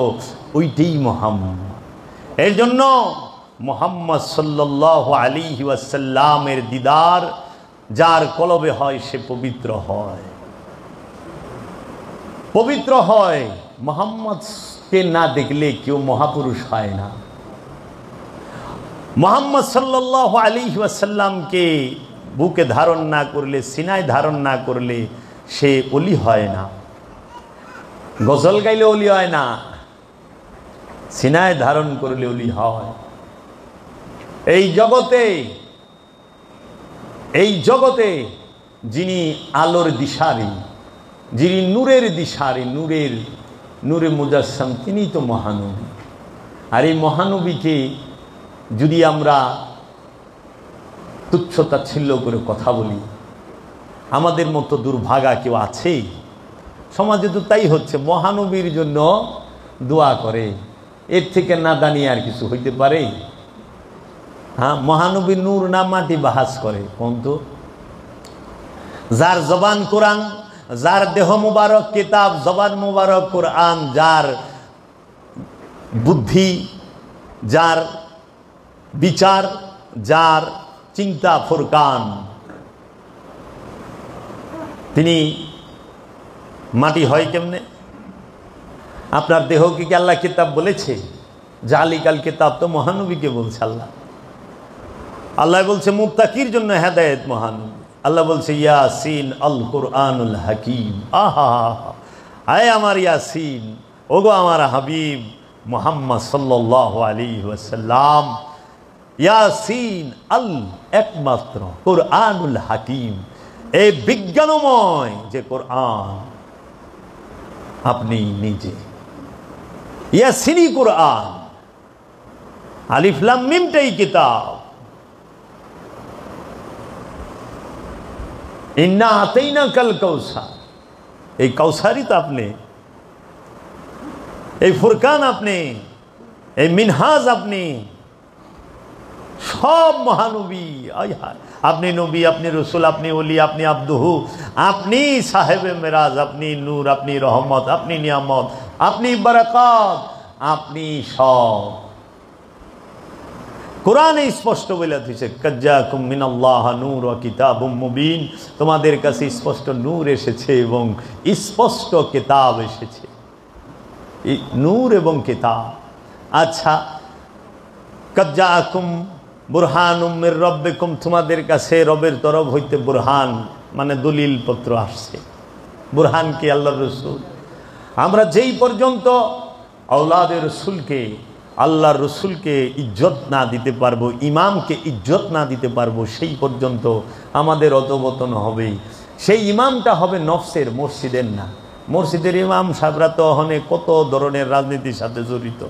ওইটাই মুহাম্মদ। এর জন্য মুহাম্মদ সাল্লাল্লাহু আলাইহি ওয়াসাল্লামের দিদার যার কলবে হয় সে পবিত্র হয়, পবিত্র হয়। মুহাম্মদকে না দেখলে কেউ মহাপুরুষ হয় না। মুহাম্মদ সাল্লাল্লাহু আলাইহি ওয়াসাল্লামকে বুকে ধারণ না করলে, সিনায় ধারণ না করলে সে ওলি হয় না। গজল গাইলে ওলি হয় না, সিনায় ধারণ করলে ওলি হয়। এই জগতে, এই জগতে যিনি আলোর দিশারি, যিনি নূরের দিশারি, নূরের নূরে মুজাসসাম, তিনি তো মহানবী। আর এই মহানবীকে যদি আমরা তুচ্ছ তাচ্ছিল্য করে কথা বলি, আমাদের মতো দুর্ভাগা কেউ আছে? সমাজে তো তাই হচ্ছে, মহানবীর জন্য দোয়া করে, এর থেকে নাদানি আর কিছু হইতে পারে? হ্যাঁ, মহানবী নূর না মাটি বাহাস করে কোন তো? যার জবান কোরআন, যার দেহ মুবারক কিতাব, জবান মুবারক কোরআন, যার বুদ্ধি, যার বিচার, যার চিন্তা ফুরকান, তিনি মাটি হয় কেমনে? আপনার দেহকে কি আল্লাহ কিতাব বলেছে? জালিকাল কিতাব তো মহানবীকে বলছে আল্লাহ। আল্লাহ বলছে মুত্তাকির জন্য হেদায়েত মহানবী। আল্লাহ বলছে ইয়াসিন আল কুরআনুল হাকিম। আহা আয় আমার ইয়াসিন, ওগো আমার হাবিব মুহাম্মদ সাল্লাল্লাহু আলাইহি ওয়াসাল্লাম। ইয়াসিন আল, একমাত্র কুরআনুল হাকিম, এই বিজ্ঞানময় যে কোরআন, আপনি নিজে ইয়াসিনী কোরআন, আলিফ লাম মিমটাই কিতাব। ইন্না আতাইনাকাল কাউসার, এই কাউসারই তো আপনি, এই ফুরকান আপনি, এই মিনহাজ আপনি, সব মহানবী। আপনি নবী, আপনি রসুল, আপনি ওলি, আপনি আব্দুহু, আপনি সাহেবে মেরাজ, আপনি নূর, আপনি রহমত, আপনি নিয়ামত, আপনি বারাকাত, আপনি সব। কোরআনে স্পষ্ট বলে দিয়েছে কাজ্জাকুম মিনাল্লাহ নূর ওয়া কিতাবুম মুবিন, তোমাদের কাছে স্পষ্ট নূর এসেছে এবং স্পষ্ট কিতাব এসেছে। নূর এবং কিতাব। আচ্ছা, কাজ্জাকুম বুরহানুম মির রাব্বিকুম, তোমাদের কাছে রবের তরফ হইতে বুরহান মানে দলিল পত্র আসছে। বুরহান কি? আল্লাহর রসুল। আমরা যেই পর্যন্ত আওলাদের রসুলকে, আল্লাহর রসুলকে ইজ্জত না দিতে পারবো, ইমামকে ইজ্জত না দিতে পারবো, সেই পর্যন্ত আমাদের অধঃপতন হবেই। সেই ইমামটা হবে নফসের, মসজিদের না। মসজিদের ইমাম সাহেবরা তো অনেক কত ধরনের রাজনীতির সাথে জড়িত।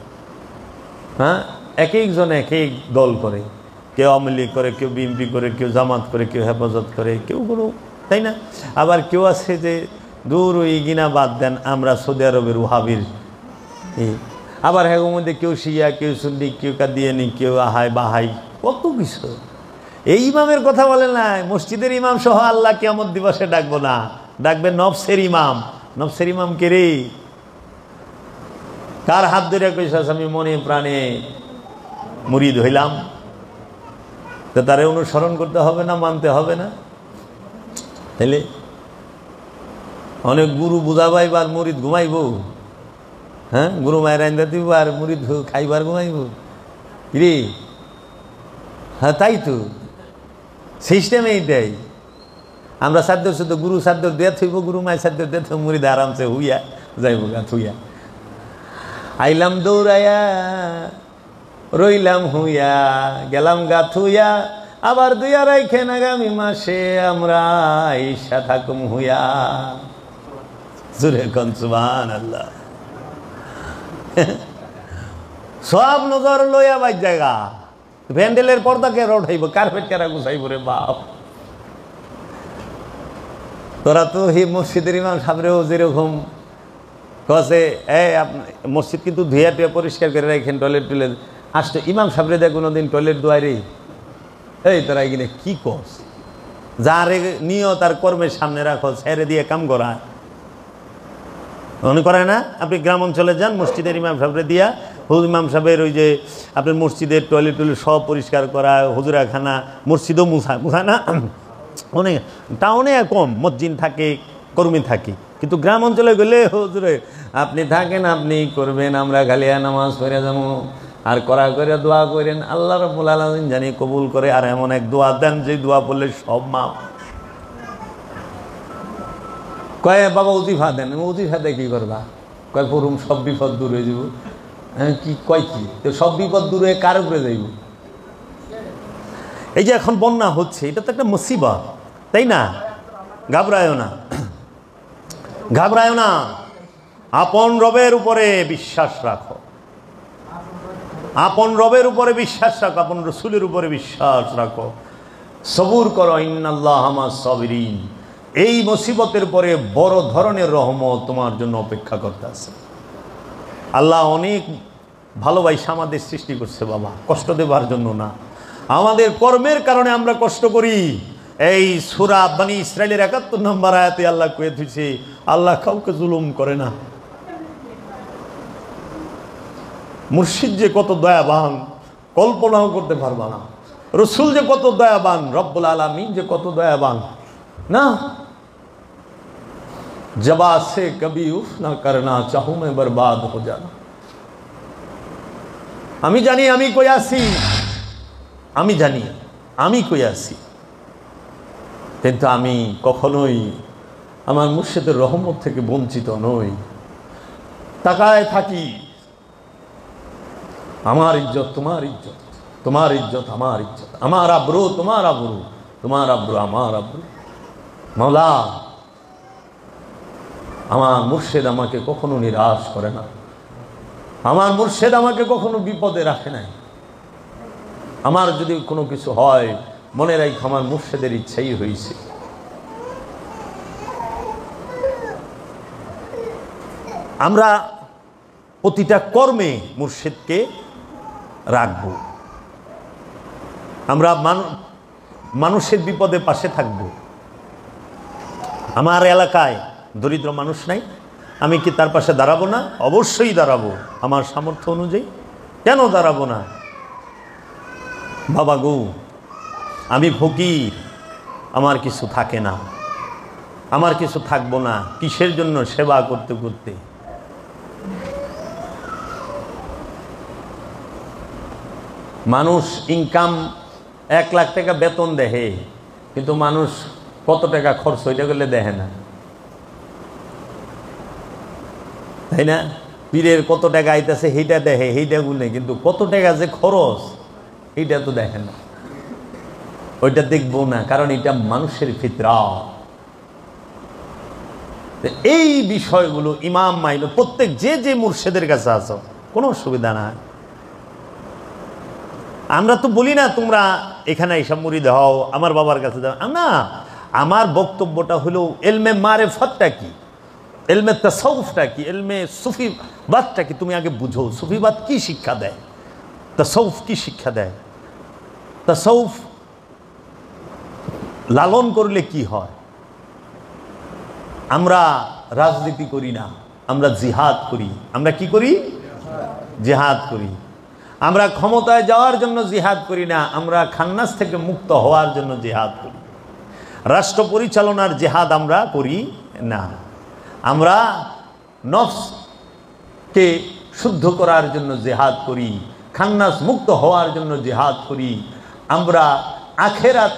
হ্যাঁ, এক একজন এক এক দল করে, কেউ আওয়ামী লীগ করে, কেউ বিএনপি করে, কেউ জামাত করে, কেউ হেফাজত করে, কেউ কোনো, তাই না? আবার কেউ আছে যে দূর ওই গিনা বাদ দেন, আমরা সৌদি আরবের ওহাবির। আবার হ্যাঁ মধ্যে কেউ শিয়া, কেউ সুন্নি, কেউ কাদিয়ানি, কেউ আহাই বাহাই, কত কিছু। এই ইমামের কথা বলে নাই, মসজিদের ইমাম সহ আল্লাহ কিয়ামত দিবসে ডাকবো না, ডাকবে নফসের ইমাম। নফসের ইমাম কে রে? কার হাত ধরে কইসাস আমি মনে প্রাণে মুরিদ হইলাম? তো তারে অনুসরণ করতে হবে না, মানতে হবে না? তাইলে অনেক গুরু বুঝাবাইব আর মুরিদ ঘুমাইব। হ্যাঁ, গুরু মায়ের আইন্দা দিব আর মুরিদ খাইবার ঘুমাইব রে। হ্যাঁ, তাই তো সিস্টেম এইটাই। আমরা সাদ্য শুধু গুরু সাদ্য দিয়ে থইব, গুরু মায়ের সাদ্য দিয়ে থইব, মুরিদ আরামসে হুইয়া যাইব গা থুইয়া। আইলাম দৌড়াইয়া, রইলাম হুইয়া, গেলাম গা থুইয়া, আবার 2 আড়াই আগামী মাসে আমরা ঈশা থাকুম হুইয়া। জোরে কোন সুবহানাল্লাহ। সব নজর লইয়া বাই জায়গা, ভ্যান্ডেলের পর্দা কে উঠাইব, কার্পেট কেরা গুছাইব রে বাপ। তোরা তো হি মসজিদের ইমাম সাহেবরেও যেরকম কসে, মসজিদ কিন্তু ধুয়া টুয়া পরিষ্কার করে রাখেন, টয়লেট টয়লেট আসতো। ইমাম সাহেবরে দেখ কোনোদিন টয়লেট ধোয়াই রে? এই তোরা এখানে কি কস? যারে নিয়ত আর কর্মের সামনে রাখো, ছেড়ে দিয়ে কাম করা মনে করে না? আপনি গ্রাম অঞ্চলে যান, মসজিদের ইমাম সাহেবরে দিয়া, হুজুর ইমাম সাহেবের ওই যে আপনার মসজিদের টয়লেট টয়লেট সব পরিষ্কার করা, হুজুরাখানা, মসজিদও মুছায় না। অনেক টাউনে কম মসজিদ থাকে, কর্মী থাকে, কিন্তু গ্রাম অঞ্চলে গেলে হুজুরে আপনি থাকেন, আপনি করবেন, আমরা গালিয়া নামাজ পড়ে যাবো আর করা করে দোয়া করেন, আল্লাহ রাব্বুল আলামিন জানি কবুল করে। আর এমন এক দোয়া দেন যে দোয়া পড়লে সব মাপ। কয়ে বাবা উজিফা দেন। উজিফা দিয়ে কি করবা? কয় পড়ুম, সব বিপদ দূর হয়ে যাব। কি কয় কি? তো সব বিপদ দূর হয়ে কার উপরে যাইব? এই যে এখন বন্যা হচ্ছে, এটা তো একটা মুসিবত, তাই না? ঘাবড়ায়ও না, ঘাবড়ায়ও না। আপন রবের উপরে বিশ্বাস রাখো, আপন রবের উপরে বিশ্বাস রাখো, আপন রসুলের উপরে বিশ্বাস রাখো, সবুর করো। ইন্নাল্লাহা মা'আস সাবিরিন। এই মুসিবতের পরে বড় ধরনের রহমত তোমার জন্য অপেক্ষা করতে আছে। আল্লাহ অনেক ভালোবাসা আমাদের সৃষ্টি করছে বাবা, কষ্ট দেবার জন্য না। আমাদের কর্মের কারণে আমরা কষ্ট করি, এই সূরা বনী ইসরাইলের ৭১ নম্বর আয়াতে আল্লাহ কয়ে দিয়েছে, আল্লাহ কাউকে জুলুম করে না। মুর্শিদ যে কত দয়াবান কল্পনাও করতে পারবা না। রসুল যে কত দয়াবান, রব্বুল আলামিন যে কত দয়াবান না। জবা সে কবি উফ না করনা চাহু মে বরবাদ হো জানা। আমি জানি আমি কই আছি, আমি জানি আমি কই আছি, কিন্তু আমি কখনোই আমার মুর্শিদের রহমত থেকে বঞ্চিত নই। তাকায় থাকি, আমার ইজ্জত তোমার ইজ্জত, তোমার ইজ্জত আমার ইজ্জত, আমার আব্রু তোমার আব্রু, তোমার আব্রু আমার আব্রু। মাওলা, আমার মুর্শিদ আমাকে কখনো নিরাশ করে না, আমার মুর্শিদ আমাকে কখনো বিপদে রাখে নাই। আমার যদি কোনো কিছু হয় মনে রাখ, আমার মুর্শিদের ইচ্ছাই হয়েছে। আমরা প্রতিটা কর্মে মুর্শিদকে রাখব, আমরা মানুষের বিপদে পাশে থাকব। আমার এলাকায় দরিদ্র মানুষ নাই, আমি কি তার পাশে দাঁড়াবো না? অবশ্যই দাঁড়াবো, আমার সামর্থ্য অনুযায়ী। কেন দাঁড়াবো না? বাবা গো, আমি ফকির, আমার কিছু থাকে না, আমার কিছু থাকবো না, কিসের জন্য? সেবা করতে করতে। মানুষ ইনকাম 1 লাখ টাকা বেতন দেহে, কিন্তু মানুষ কত টাকা খরচ ওইটা করলে দেখে না, তাই না? পীরের কত টাকা আইতেছে সেইটা দেখে, সেইটা গুনে, কিন্তু কত টাকা যে খরচ এইটা তো দেখে না, ওইটা দেখবো না, কারণ এটা মানুষের ফিতরাত। এই বিষয়গুলো ইমাম মাইল প্রত্যেক যে মুর্শিদের কাছে আছো কোনো অসুবিধা নাই। আমরা তো বলি না তোমরা এখানে এসব মুরিদ হও, আমার বাবার কাছে যাও না। আমার বক্তব্যটা হলো ইলমে মারিফাতটা কি, ইলমে তাসাউফটা কি, ইলমে সুফিবাদটা কি, তুমি আগে বুঝো। সুফিবাদ কি শিক্ষা দেয়, তাসাউফ কি শিক্ষা দেয়, তাসাউফ লালন করলে কি হয়। আমরা রাজনীতি করি না, আমরা জিহাদ করি। আমরা কি করি? জিহাদ করি। আমরা ক্ষমতায় যাওয়ার জন্য জিহাদ করি না, আমরা খান্নাস থেকে মুক্ত হওয়ার জন্য জিহাদ করি। রাষ্ট্র পরিচালনার জিহাদ আমরা করি না, আমরা নফসকে শুদ্ধ করার জন্য জিহাদ করি, খান্নাস মুক্ত হওয়ার জন্য জিহাদ করি, আমরা আখেরাত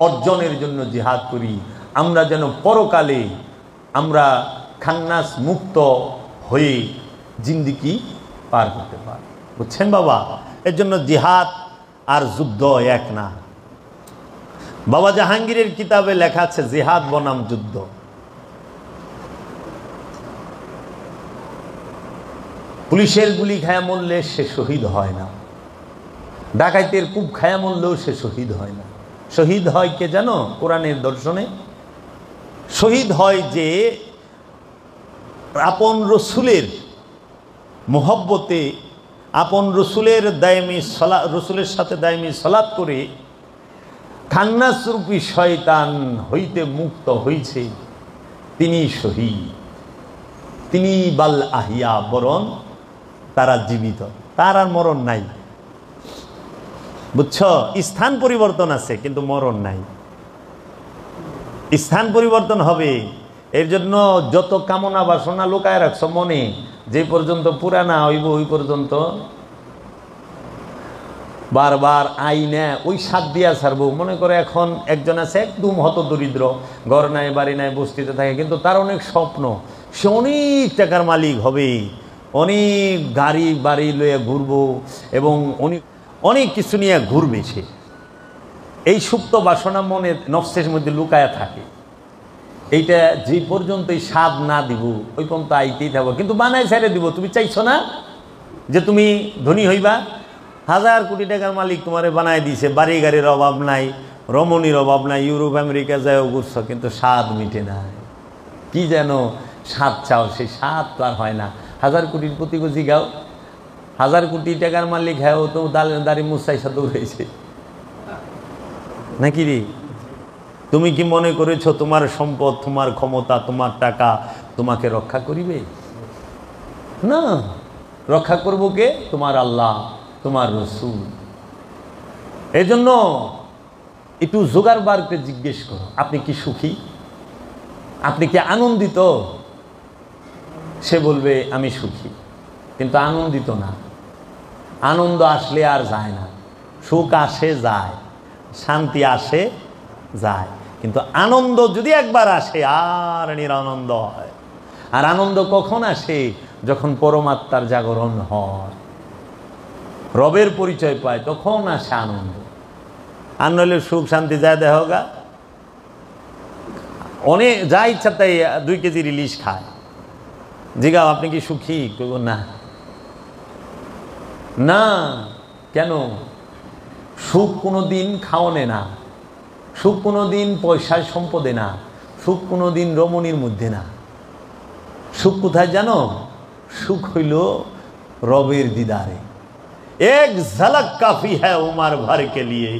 অর্জনের জন্য জিহাদ করি, আমরা যেন পরকালে আমরা খান্নাস মুক্ত হয়ে জিন্দিগি পার করতে পারি। বুঝছেন বাবা? এর জন্য জিহাদ আর যুদ্ধ এক না। বাবা জাহাঙ্গীরের কিতাবে লেখা আছে জিহাদ বনাম যুদ্ধ। পুলিশের গুলি খায়া মরলে সে শহীদ হয় না, ডাকাইতের কূপ খায়া মরলেও সে শহীদ হয় না। শহীদ হয় কে জানো? কোরআনের দর্শনে শহীদ হয় যে আপন রসুলের মোহব্বতে, আপন রসুলের দায়মি সালাত, রসুলের সাথে দায়মি সালাত করে খান্নাস রূপী শয়তান হইতে মুক্ত হয়েছে, তিনি শহীদ। তিনি বাল আহিয়া, বরং তারা জীবিত, তার আর মরণ নাই। বুঝছ? স্থান পরিবর্তন আছে কিন্তু মরণ নাই। স্থান পরিবর্তন হবে, এর জন্য যত কামনা বাসনা লুকায় রাখছো মনে, যে পর্যন্ত পুরানা হইব ওই পর্যন্ত বারবার আইনে ওই সাত দিয়া ছাড়বো। মনে করে এখন একজন আছে একদম হত দরিদ্র, ঘর নাই বাড়ি নাই, বস্তিতে থাকে, কিন্তু তার অনেক স্বপ্ন, সে অনেক টাকার মালিক হবে, অনেক গাড়ি বাড়ি লইয়া ঘুরবো এবং অনেক কিছু নিয়ে ঘুরবে সে। এই সুপ্ত বাসনা মনে নফসের মধ্যে লুকায়া থাকে। এইটা যে পর্যন্ত এই স্বাদ না দিব ওই পর্যন্ত আইতেই থাকবো, কিন্তু বানায় ছেড়ে দিব। তুমি চাইছো না যে তুমি ধনী হইবা? 1000 কোটি টাকার মালিক তোমারে বানায় দিছে, বাড়ি গাড়ির অভাব নাই, রমণীর অভাব নাই, ইউরোপ আমেরিকা যায়ও ঘুরছ, কিন্তু স্বাদ মিটে নাই। কি যেন স্বাদ চাও, সেই স্বাদ তো আর হয় না। 1000 কোটির প্রতি গজি গাও, 1000 কোটি টাকার মালিক হ্যাঁ, তো দাড়ি মুসাইসা দৌড়াইছে নাকি রে? তুমি কি মনে করেছো তোমার সম্পদ, তোমার ক্ষমতা, তোমার টাকা তোমাকে রক্ষা করিবে? না, রক্ষা করবো কে? তোমার আল্লাহ, তোমার রসুল। এই জন্য একটু জোগাড়বারকে জিজ্ঞেস করো, আপনি কি সুখী? আপনি কি আনন্দিত? সে বলবে আমি সুখী, কিন্তু আনন্দিত না। আনন্দ আসলে আর যায় না, সুখ আসে যায়, শান্তি আসে যায়, কিন্তু আনন্দ যদি একবার আসে আর নিরানন্দ হয়। আর আনন্দ কখন আসে? যখন পরমাত্মার জাগরণ হয়, রবের পরিচয় পায়, তখন আসে আনন্দ। আর নইলে সুখ শান্তি যায় দেহগা, অনেক যা ইচ্ছা তাই 2 কেজি ইলিশ খায়। জিগাও আপনি কি সুখী? কইব না। না, কেন? সুখ কোনোদিন খাওয়ানে না, সুখ কোনোদিন পয়সায় সম্পদে না, সুখ কোনোদিন রমণীর মধ্যে না। সুখ কোথায় জানো? সুখ হইল রবের দিদারে। এক ঝলক কাফি হ্যায় উমার ভর কে লিয়ে,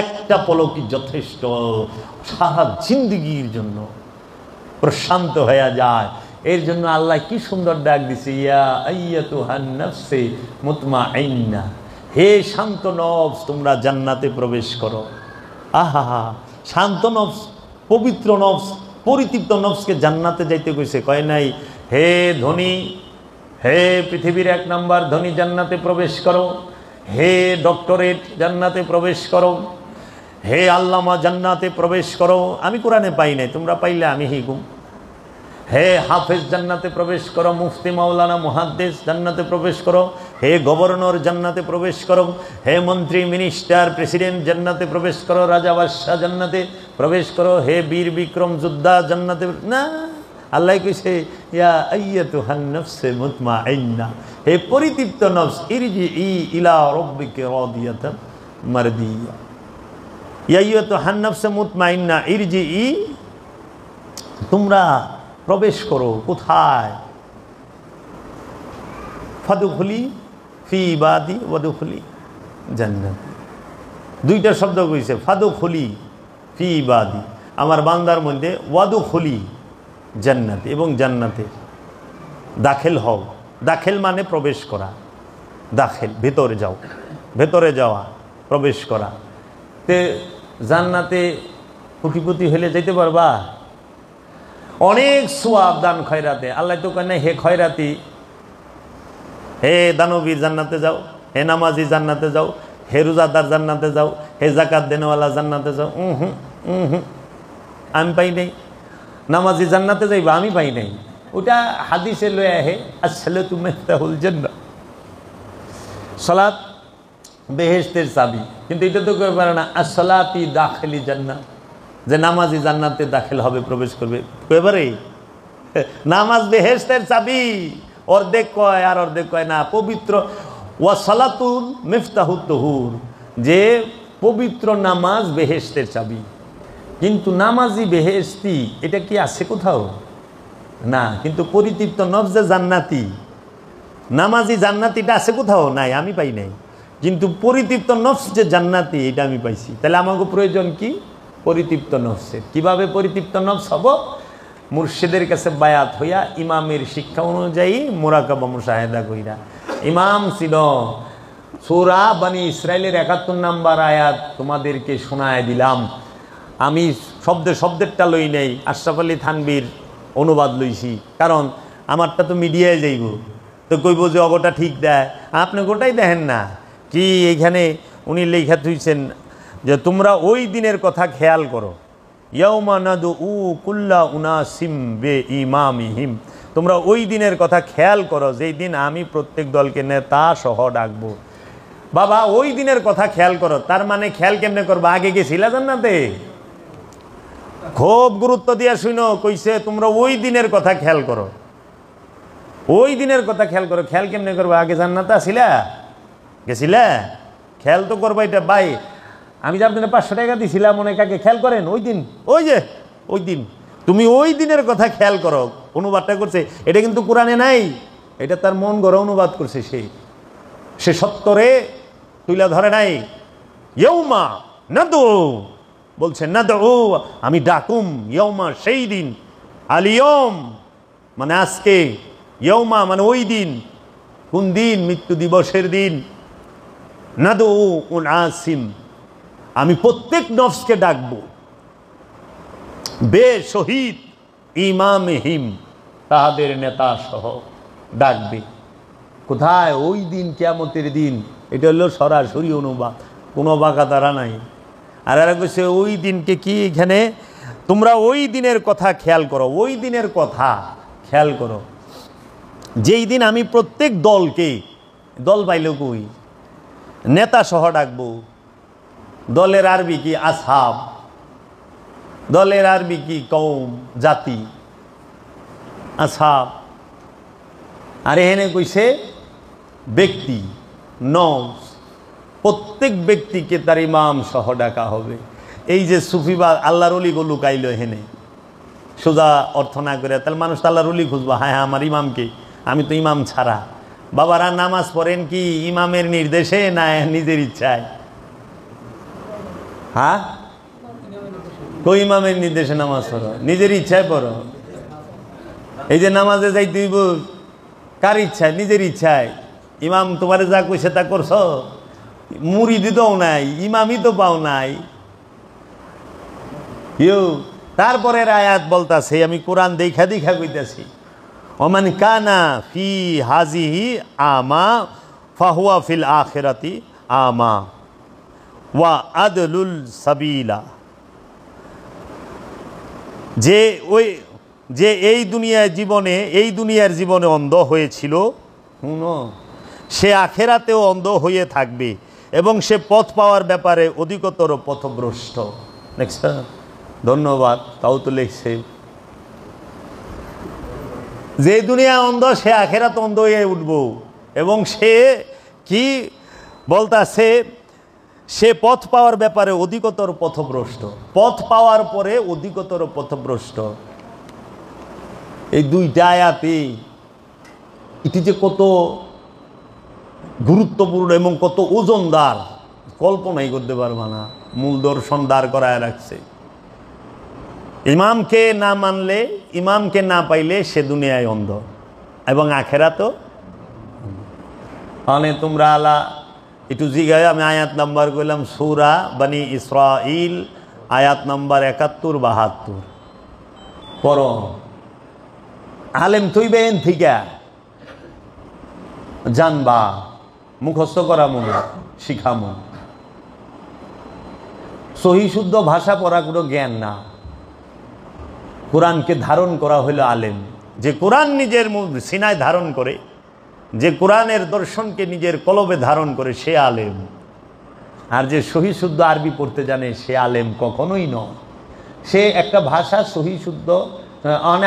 একটা পলকই যথেষ্ট সারা জিন্দগির জন্য, প্রশান্ত হয়ে যায়। এর জন্য আল্লাহ কি সুন্দর ডাক দিছে, ইয়া আইয়াতুহান নাফসে মুতমাইন্না, হে শান্ত নফস তোমরা জান্নাতে প্রবেশ করো। আহা, শান্ত নফস, পবিত্র নফস, পরিতৃপ্ত নফসকে জান্নাতে যাইতে কইছে, কয় নাই হে ধনী, হে পৃথিবীর 1 নম্বর ধনী জান্নাতে প্রবেশ করো, হে ডক্টরেট জান্নাতে প্রবেশ করো, হে আল্লামা জান্নাতে প্রবেশ করো। আমি কোরআনে পাই নাই, তোমরা পাইলে আমি হিগুম। হে হাফেজ জান্নাতে প্রবেশ করো, মুফতি মাওলানা মুহাদ্দিস জান্নাতে প্রবেশ করো, হে গভর্নর জান্নাতে প্রবেশ করো, হে মন্ত্রী মিনিস্টার প্রেসিডেন্ট জান্নাতে প্রবেশ করো, রাজা বাদশাহ জান্নাতে প্রবেশ করো, হে বীর বিক্রম যোদ্ধা জান্নাতে। না, আল্লাহ কইছে ইয়া আইয়াতুহান নাফসে মুতমাইন্না, হে পরিতৃপ্ত নফস, ইরজিই ইলা রাব্বিকি রাদিয়াতাম মারদিয়া। ইয়া আইয়াতুহান নাফসে মুতমাইন্না ইরজিই, তোমরা প্রবেশ করো কোথায়? ফাদুখুলি ফি ইবাদি ওয়াদুখুলি জান্নাত। 2টা শব্দ কইছে, ফাদুখুলি ফি ইবাদি, আমার বান্দার মধ্যে, ওয়াদুখুলি জান্নাতে, এবং জান্নাতে দাখিল হও। দাখিল মানে প্রবেশ করা, দাখিল ভেতরে যাও, ভেতরে যাওয়া, প্রবেশ করা। তে জান্নাতে কোটিপতি হলে যাইতে পারবা? অনেক সোয়াব দান খয়রাতে। আল্লাহ তো কেন হে খয়রাতি, হে দানবীর জান্নাতে যাও, হে নামাজি জান্নাতে যাও, হে রোজাদার জান্নাতে যাও, হে জাকাত দেনওয়ালা জান্নাতে যাও। আমি পাই নাই। নামাজি জান্নাতে যাইবা, আমি পাই নাই। ওটা হাদিসে লয়ে আহে, আসসালাতু মিফতাহুল জান্নাহ, সালাত বেহেশতের চাবি। কিন্তু এটা তো কই পারে না আসসালাতি দাখিলি জান্নাহ, যে নামাজি জান্নাতে দাখিল হবে, প্রবেশ করবে। কইবারে নামাজ বেহেশতের চাবি, অর্ধেক কয় আর অর্ধেক কয় না। পবিত্র ওয়া সালাতুল মিফতাহুত তুহুর, যে পবিত্র নামাজ বেহেশতের চাবি। কিন্তু নামাজি বেহেশতি, এটা কি আছে কোথাও? না। কিন্তু পরিতৃপ্ত নফস যে জান্নাতি, নামাজি জান্নাতিটা আছে কোথাও? নাই, আমি পাই নাই। কিন্তু পরিতৃপ্ত নফস যে জান্নাতি, এটা আমি পাইছি। তাহলে আমাকে প্রয়োজন কি? পরিতৃপ্ত নফসের। কিভাবে পরিতৃপ্ত নফস হব? মুর্শিদের কাছে বায়াত হইয়া, ইমামের শিক্ষা অনুযায়ী মুরাকাবা মুশাহেদা কইরা। ইমাম ছিল, সূরা বনি ইসরাইলের 71 নম্বর আয়াত তোমাদেরকে শোনায় দিলাম। আমি শব্দেরটা লই নাই, আশরাফ আলী থানবীর অনুবাদ লইছি, কারণ আমারটা তো মিডিয়ায় যাইব, তো কইব যে অগোটা ঠিক দেয়, আপনি গোটাই দেখেন না কি। এইখানে উনি লেখা থুইছেন যে তোমরা ওই দিনের কথা খেয়াল করো, ইয়াউমা নাদউ কুল্লা উনাসিম বিইমামিহিম, তোমরা ওই দিনের কথা খেয়াল করো যেই দিন আমি প্রত্যেক দলকে নেতা সহ ডাকবো। বাবা, ওই দিনের কথা খেয়াল করো, তার মানে খেয়াল কেমনে করবো? আগে গেছিলা জান্নাতে? খুব গুরুত্ব দিয়া শুনো, কইছে তোমরা ওই দিনের কথা খেয়াল করো, ওই দিনের কথা খেয়াল করো। খেয়াল কেমনে করবো? আগে জান্নাতে আসিলা, গেছিলা, খেয়াল তো করবো। এটা ভাই, আমি যে আপনার 500 টাকা দিছিলাম, অনেক আগে, খেয়াল করেন ওই দিন, ওই যে ওই দিন, তুমি ওই দিনের কথা খেয়াল করো। অনুবাদটা করছে, এটা কিন্তু কোরআনে নাই, এটা তার মন গড়া অনুবাদ করছে। সে সত্তরে তুইলা ধরে নাই। ইয়াউমা নাদউ বলছেন না তো ও আমি ডাকুম ইয়ৌমা সেই দিন, আলিয়ম মানে আজকে, ইয়ৌমা মানে ওই দিন। কোন দিন? মৃত্যু দিবসের দিন। না তো উন আসিম, আমি প্রত্যেক নফসকে ডাকবো, বে শহীদ ইমামহিম, তাহাদের নেতা সহ ডাকবে। কোথায়? ওই দিন, কিয়ামতের দিন। এটা হলো সরাসরি অনুবাদ, কোনো বাঁকা তারা নাই। আর এরা কইছে ওই দিনকে কি, এখানে তোমরা ওই দিনের কথা খেয়াল করো, ওই দিনের কথা খেয়াল করো যেই দিন আমি প্রত্যেক দলকে, দল পাইল কই, নেতা সহ ডাকবো। দলের আরবি কি? আসহাব। দলের আরবি কি? কওম, জাতি, আসহাব। আর এখানে কইছে ব্যক্তি, নফস, প্রত্যেক ব্যক্তিকে তার ইমাম সহ ডাকা হবে। এই যে সুফিবাদ আল্লাহর ওলি গুলো লুকাইল এখানে, সোজা অর্থ না করে, তাহলে মানুষ তো আল্লাহর ওলি খুঁজবা, হ্যাঁ হ্যাঁ আমার ইমামকে, আমি তো ইমাম ছাড়া। বাবারা নামাজ পড়েন কি ইমামের নির্দেশে না নিজের ইচ্ছায়? হ্যাঁ, কই ইমামের নির্দেশে নামাজ পড়ো? নিজের ইচ্ছায় পড়ো। এই যে নামাজে যাই দিব কার ইচ্ছায়? নিজের ইচ্ছায়। ইমাম তোমারে যা কইছে তা করছো? মুরিদি তো নাই, ইমামই তো পাও নাই। তারপরে আয়াত বলতাছে, আমি কোরআন দেখা দেখা কইতাছি, ওমান কানা ফি হাজিহি আমা ফাহুয়া ফিল আখিরাতি আমা ওয়া আদলুল সাবিলা। যে এই দুনিয়ার জীবনে অন্ধ হয়েছিল, সে আখেরাতেও অন্ধ হয়ে থাকবে এবং সে পথ পাওয়ার ব্যাপারে অধিকতর পথভ্রষ্ট। ধন্যবাদ। তাও তো লিখছে যে দুনিয়া অন্ধ সে আখেরাত অন্ধ হয়ে উঠব, এবং সে কি বলতাছে, সে পথ পাওয়ার ব্যাপারে অধিকতর পথভ্রষ্ট। পথ পাওয়ার পরে অধিকতর পথভ্রষ্ট। এই দুইটা আয়াতে এটি যে কত গুরুত্বপূর্ণ এবং কত ওজনদার কল্পনাই করতে পারবা না। মূল দর্শন দাঁড় করায় রাখছে। ইমামকে না মানলে, ইমামকে না পাইলে সে দুনিয়ায় অন্ধ এবং আখেরাতও। মানে তোমরা আলা একটু জিগায়, আমি আয়াত নাম্বার কইলাম সূরা বনি ইসরাইল আয়াত নাম্বার 71-72 পড়ো। আলেম থইবে এন থিকা জানবা, মুখস্থ করা মনে শিখামো। সহি শুদ্ধ ভাষা পড়া কোনো জ্ঞান না। কোরআনকে ধারণ করা হইল আলেম। যে কোরআন নিজের সিনায় ধারণ করে, যে কোরআনের দর্শনকে নিজের কলবে ধারণ করে, সে আলেম। আর যে সহি শুদ্ধ আরবি পড়তে জানে সে আলেম কখনোই নয়। সে একটা ভাষা সহি শুদ্ধ,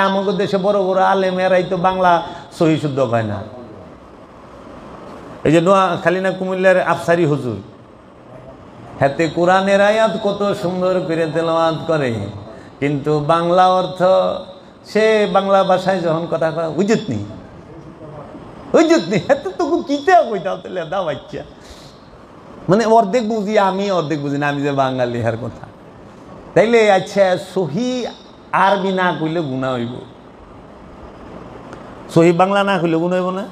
আমাদের দেশে বড় বড় আলেম এরাই তো বাংলা সহি শুদ্ধ হয় না। এই যে নোয়াখালী না কুমিল্লার আফসারি হুজুর, হাতে কোরআনের আয়াত কত সুন্দর করে তেলাওয়াত করে, কিন্তু বাংলা অর্থ সে বাংলা ভাষায় যখন কথা কয় বুঝতনি হাতে তো কিতা কইতাও তাহলে দা বাচ্চা, মানে অর্ধেক বুঝি আমি, অর্ধেক বুঝি না আমি যে বাঙালি হার কথা। তাইলে আচ্ছা সহি আরবি না কইলে গুনাহ হইব, সহি বাংলা না কইলে গুনাহ হইব না?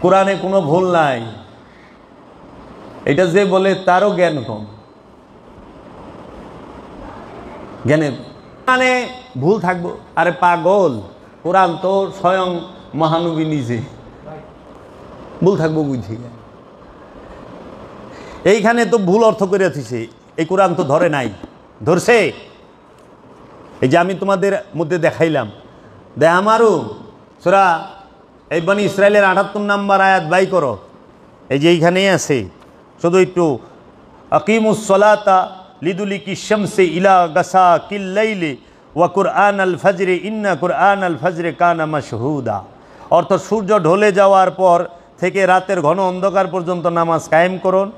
কোরআনে কোনো ভুল নাই, এটা যে বলে তারও জ্ঞান কম। জ্ঞানে মানে ভুল থাকবো। আরে পাগল, কোরআন তো স্বয়ং মহানবী নিজে, ভুল থাকবো বুঝি। এইখানে তো ভুল অর্থ করে দিছে, এই কোরআন তো ধরে নাই, ধরছে। এই যে আমি তোমাদের মধ্যে দেখাইলাম, আমারও সূরা এই বনি ইসরাইলের ৭৮ নম্বর আয়াত বাই করো। এই যে এইখানেই আছে, শুধু একটু আকিমুস সালাতা লিদুলিকি শামসি ইলা গাসাকিল লাইলি ওয়া কুরআন আল ফজরে ইন্না কুরআন আল ফজরে কানা মাশহুদা। অর্থ সূর্য ঢলে যাওয়ার পর থেকে রাতের ঘন অন্ধকার পর্যন্ত নামাজ কায়েম করুন,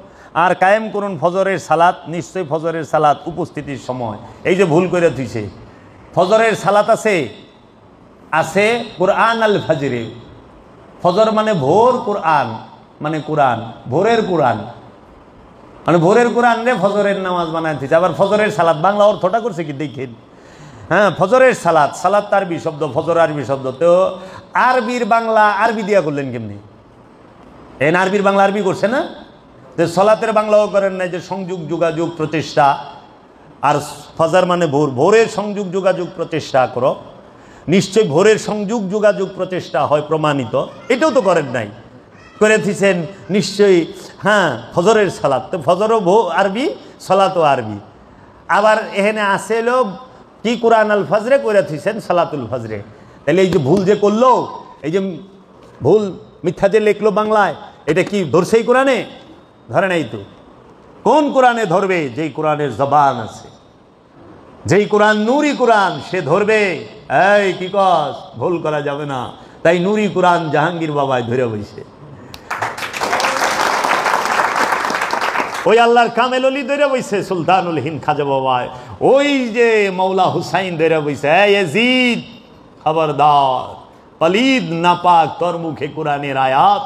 আর কায়েম করুন ফজরের সালাত, নিশ্চয়ই ফজরের সালাত উপস্থিতির সময়। এই যে ভুল করে দিছে, ফজরের সালাত আছে কুরআন আল ফজরে, ফজর মানে ভোর, কুরআন মানে কোরআন, ভোরের কোরআন, মানে ভোরের কোরআন রে ফজরের নামাজ বানায় দিচ্ছে। আবার ফজরের সালাত বাংলা অর্থটা করছে কি দেখেন। হ্যাঁ, ফজরের সালাত, সালাত আরবি শব্দ, ফজর আরবি শব্দ, তো আরবির বাংলা আরবি দিয়া করলেন কেমনি? আরবির বাংলা আরবি করছে না, যে সলাতের বাংলাও করেন নাই, যে সংযোগ যোগাযোগ প্রচেষ্টা, আর ফজর মানে ভোর, ভোরের সংযোগ যোগাযোগ প্রচেষ্টা করো, নিশ্চয় ভোরের সংযোগ যোগাযোগ প্রচেষ্টা হয় প্রমাণিত, এটাও তো করেন নাই, করে দিচ্ছেন নিশ্চয়ই হ্যাঁ ফজরের সালাত, তো ফজরও আরবি, সালাতও আরবি। আবার এখানে আসে এলো কি কোরআন আল ফজরে করে দিচ্ছেন সালাতুল ফজরে। তাহলে এই যে ভুল যে করলো, এই যে ভুল মিথ্যা যে লিখলো বাংলায়, এটা কি ধরছেই কোরআনে? ধরে নাই তো। কোন কোরআনে ধরবে? যেই কোরআনের জবান আছে, যেই কোরআন নূরি কোরআন, সে ধরবে। এই কি কস, ভুল করা যাবে না। তাই নূরি কোরআন জাহাঙ্গীর বাবায় ধরে বইছে, ওই আল্লাহর কামেল অলি ধরে বইছে, সুলতানুল হিন্দ খাজা বাবায়, ওই যে মৌলা হুসাইন ধরে বইছে, ইয়াজিদ খবরদার, পলিদ নাপাক তোর মুখে কোরআনের আয়াত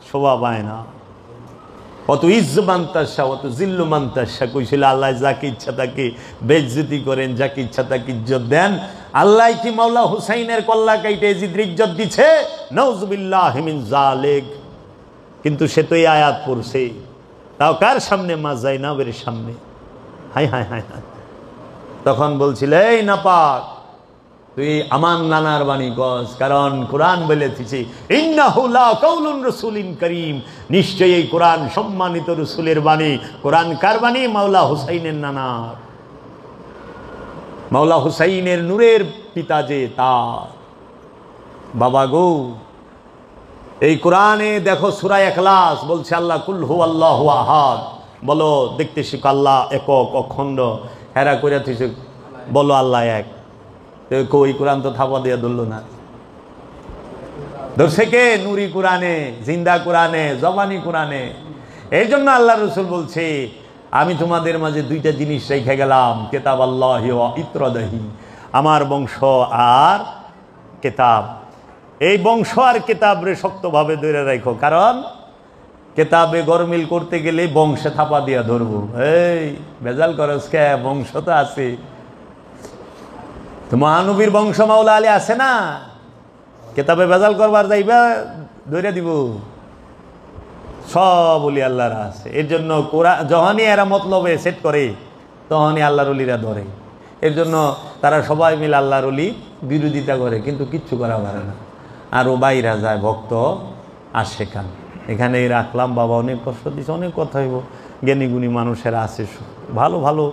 শোভা পায় না। অত ইজ্জ মান্তাসা, অত জিল্লু মান্তাসা, কইছিল আল্লাহ যাকে ইচ্ছা তাকে বেইজ্জতি করেন, যাকে ইচ্ছা তাকে ইজ্জত দেন। আল্লাহ কি মাওলা হুসাইনের কল্লা কাইটে ইয়াজিদের ইজ্জত দিছে? নাউজুবিল্লাহি মিন যালিক। কিন্তু সে তো এই আয়াত পড়ছে, তাও কার সামনে? মা যায়নাবের সামনে। High high high high. তখন বলছিল, এই নাপাক, তুই আমার নানার বাণী গস, কারণ কোরআন বলেছে ইন্নাহু লা কাউলুন রাসূলিন কারীম, নিশ্চয়ই এই কোরআন সম্মানিত রাসূলের বাণী। কোরআন কার বাণী? মাওলা হুসাইনের নানার, মাওলা হুসাইনের নূরের পিতা যে, তার বাবা গো। এই কোরআনে দেখো সূরা ইখলাস বলছে আল্লাহ কুল হু আল্লাহু আহাদ, বলো দেখতে শিখো আল্লাহ একক অখণ্ড। হেরা কইরা থিছে বলো আল্লাহ এক। ওই কোরআন তো থাপা দিয়ে ধরলো না, ধরছে কে? নূরি কোরআনে, জিন্দা কোরআনে, জবানি কোরআনে। এই জন্য আল্লাহ রসুল বলছে, আমি তোমাদের মাঝে দুইটা জিনিস রেখে গেলাম, কিতাব আল্লাহি ওয়া ইত্রাদাহি, আমার বংশ আর কিতাব। এই বংশ আর কিতাব রে শক্তভাবে ধরে রাখো, কারণ কিতাবে গরমিল করতে গেলে বংশে থাপা দিয়া ধরবো। এই বেজাল করস কে? বংশ তো আছে, তো মহানবীর বংশ মাওলা আলী আছে না, কেতাবে বেজাল করবার যাইবা ধরে দিব। সব অলি আল্লাহরা আছে। এর জন্য কোরআন যখনই এরা মতলবে সেট করে, তখনই আল্লাহর অলিরা ধরে। এর জন্য তারা সবাই মিলে আল্লাহর অলি বিরোধিতা করে, কিন্তু কিচ্ছু করা পারে না। আর ও বাইরা যায় ভক্ত আর শেখান। এখানেই রাখলাম, বাবা অনেক কষ্ট দিচ্ছে, অনেক কথা হইব। জ্ঞানী গুণী মানুষেরা আছে, ভালো ভালো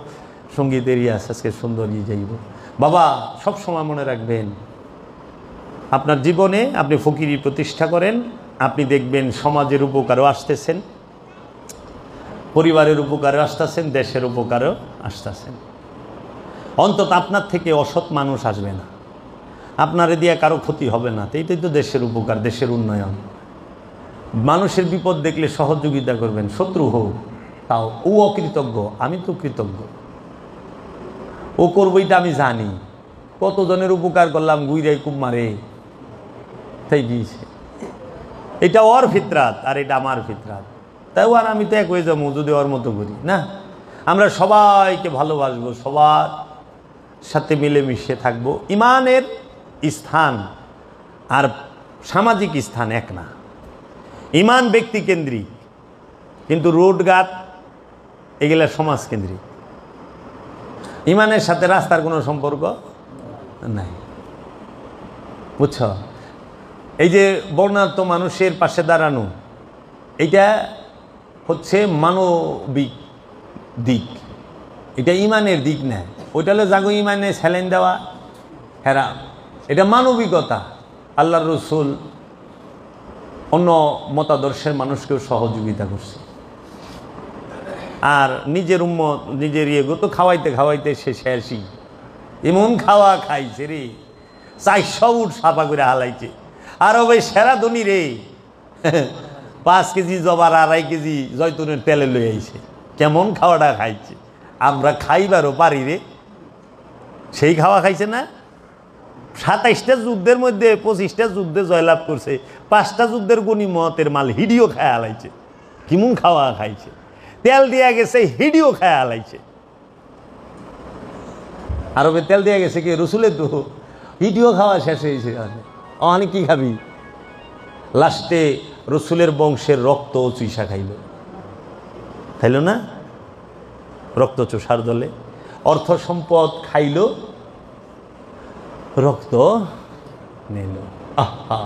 সঙ্গীতেরই আছে, আজকে সুন্দরী যাইব। বাবা সব সময় মনে রাখবেন, আপনার জীবনে আপনি ফকিরি প্রতিষ্ঠা করেন, আপনি দেখবেন সমাজের উপকারও আসতেছেন, পরিবারের উপকারও আসতেছেন, দেশের উপকারও আসতেছেন। অন্তত আপনার থেকে অসৎ মানুষ আসবে না, আপনারে দিয়ে কারো ক্ষতি হবে না। এইটাই তো দেশের উপকার, দেশের উন্নয়ন। মানুষের বিপদ দেখলে সহযোগিতা করবেন, শত্রু হোক তাও। ও অকৃতজ্ঞ, আমি তো কৃতজ্ঞ। ও করবো এটা আমি জানি, কতজনের উপকার করলাম, গুইরাই খুব মারে তাই গিয়েছে। এটা ওর ফিতরাত আর এটা আমার ফিতরাত, তাই আর আমি তো এক হয়ে যাবো যদি ওর মতো করি না। আমরা সবাইকে ভালোবাসবো, সবার সাথে মিলেমিশে থাকবো। ইমানের স্থান আর সামাজিক স্থান এক না। ইমান ব্যক্তি কেন্দ্রিক, কিন্তু রোডঘাট এগুলা সমাজ কেন্দ্রিক। ইমানের সাথে রাস্তার কোনো সম্পর্ক নাই, বুঝছ? এই যে বর্ণাঢ্য মানুষের পাশে দাঁড়ানো, এটা হচ্ছে মানবিক দিক, এটা ইমানের দিক না। ওইটা হলো জাগো ইমানে স্যালাইন দেওয়া, হেরা, এটা মানবিকতা। আল্লাহর রসুল অন্য মতাদর্শের মানুষকেও সহযোগিতা করছে। আর নিজের উম্মত, নিজের ইয়েগো তো খাওয়াইতে খাওয়াইতে সে শেষই এমন খাওয়া খাইছে রে, 400 উট সাফা করে হালাইছে। আর ওই সেরা ধনী রে 5 কেজি জবার 2.5 কেজি জয়তুনের তেলে লই আইছে। কেমন খাওয়াটা খাইছে, আমরা খাইবারও পারি রে। সেই খাওয়া খাইছে না? 27টা যুদ্ধের মধ্যে 25টা যুদ্ধে জয়লাভ করছে, 5টা যুদ্ধের গনিমতের মাল হিডিও খায়া লাইছে। কিমুন খাওয়া খাইছে, তেল দিয়া গেছে, হিডিও খায়া লাইছে। আরবে তেল দিয়া গেছে কি রসুলের তো হিডিও খাওয়া শেষ হয়েছে। অনেক কি খাবি? লাস্টে রসুলের বংশের রক্ত চুইসা খাইল, খাইল না? রক্ত চোষার দলে অর্থ সম্পদ খাইল, রক্ত নিল। আহা,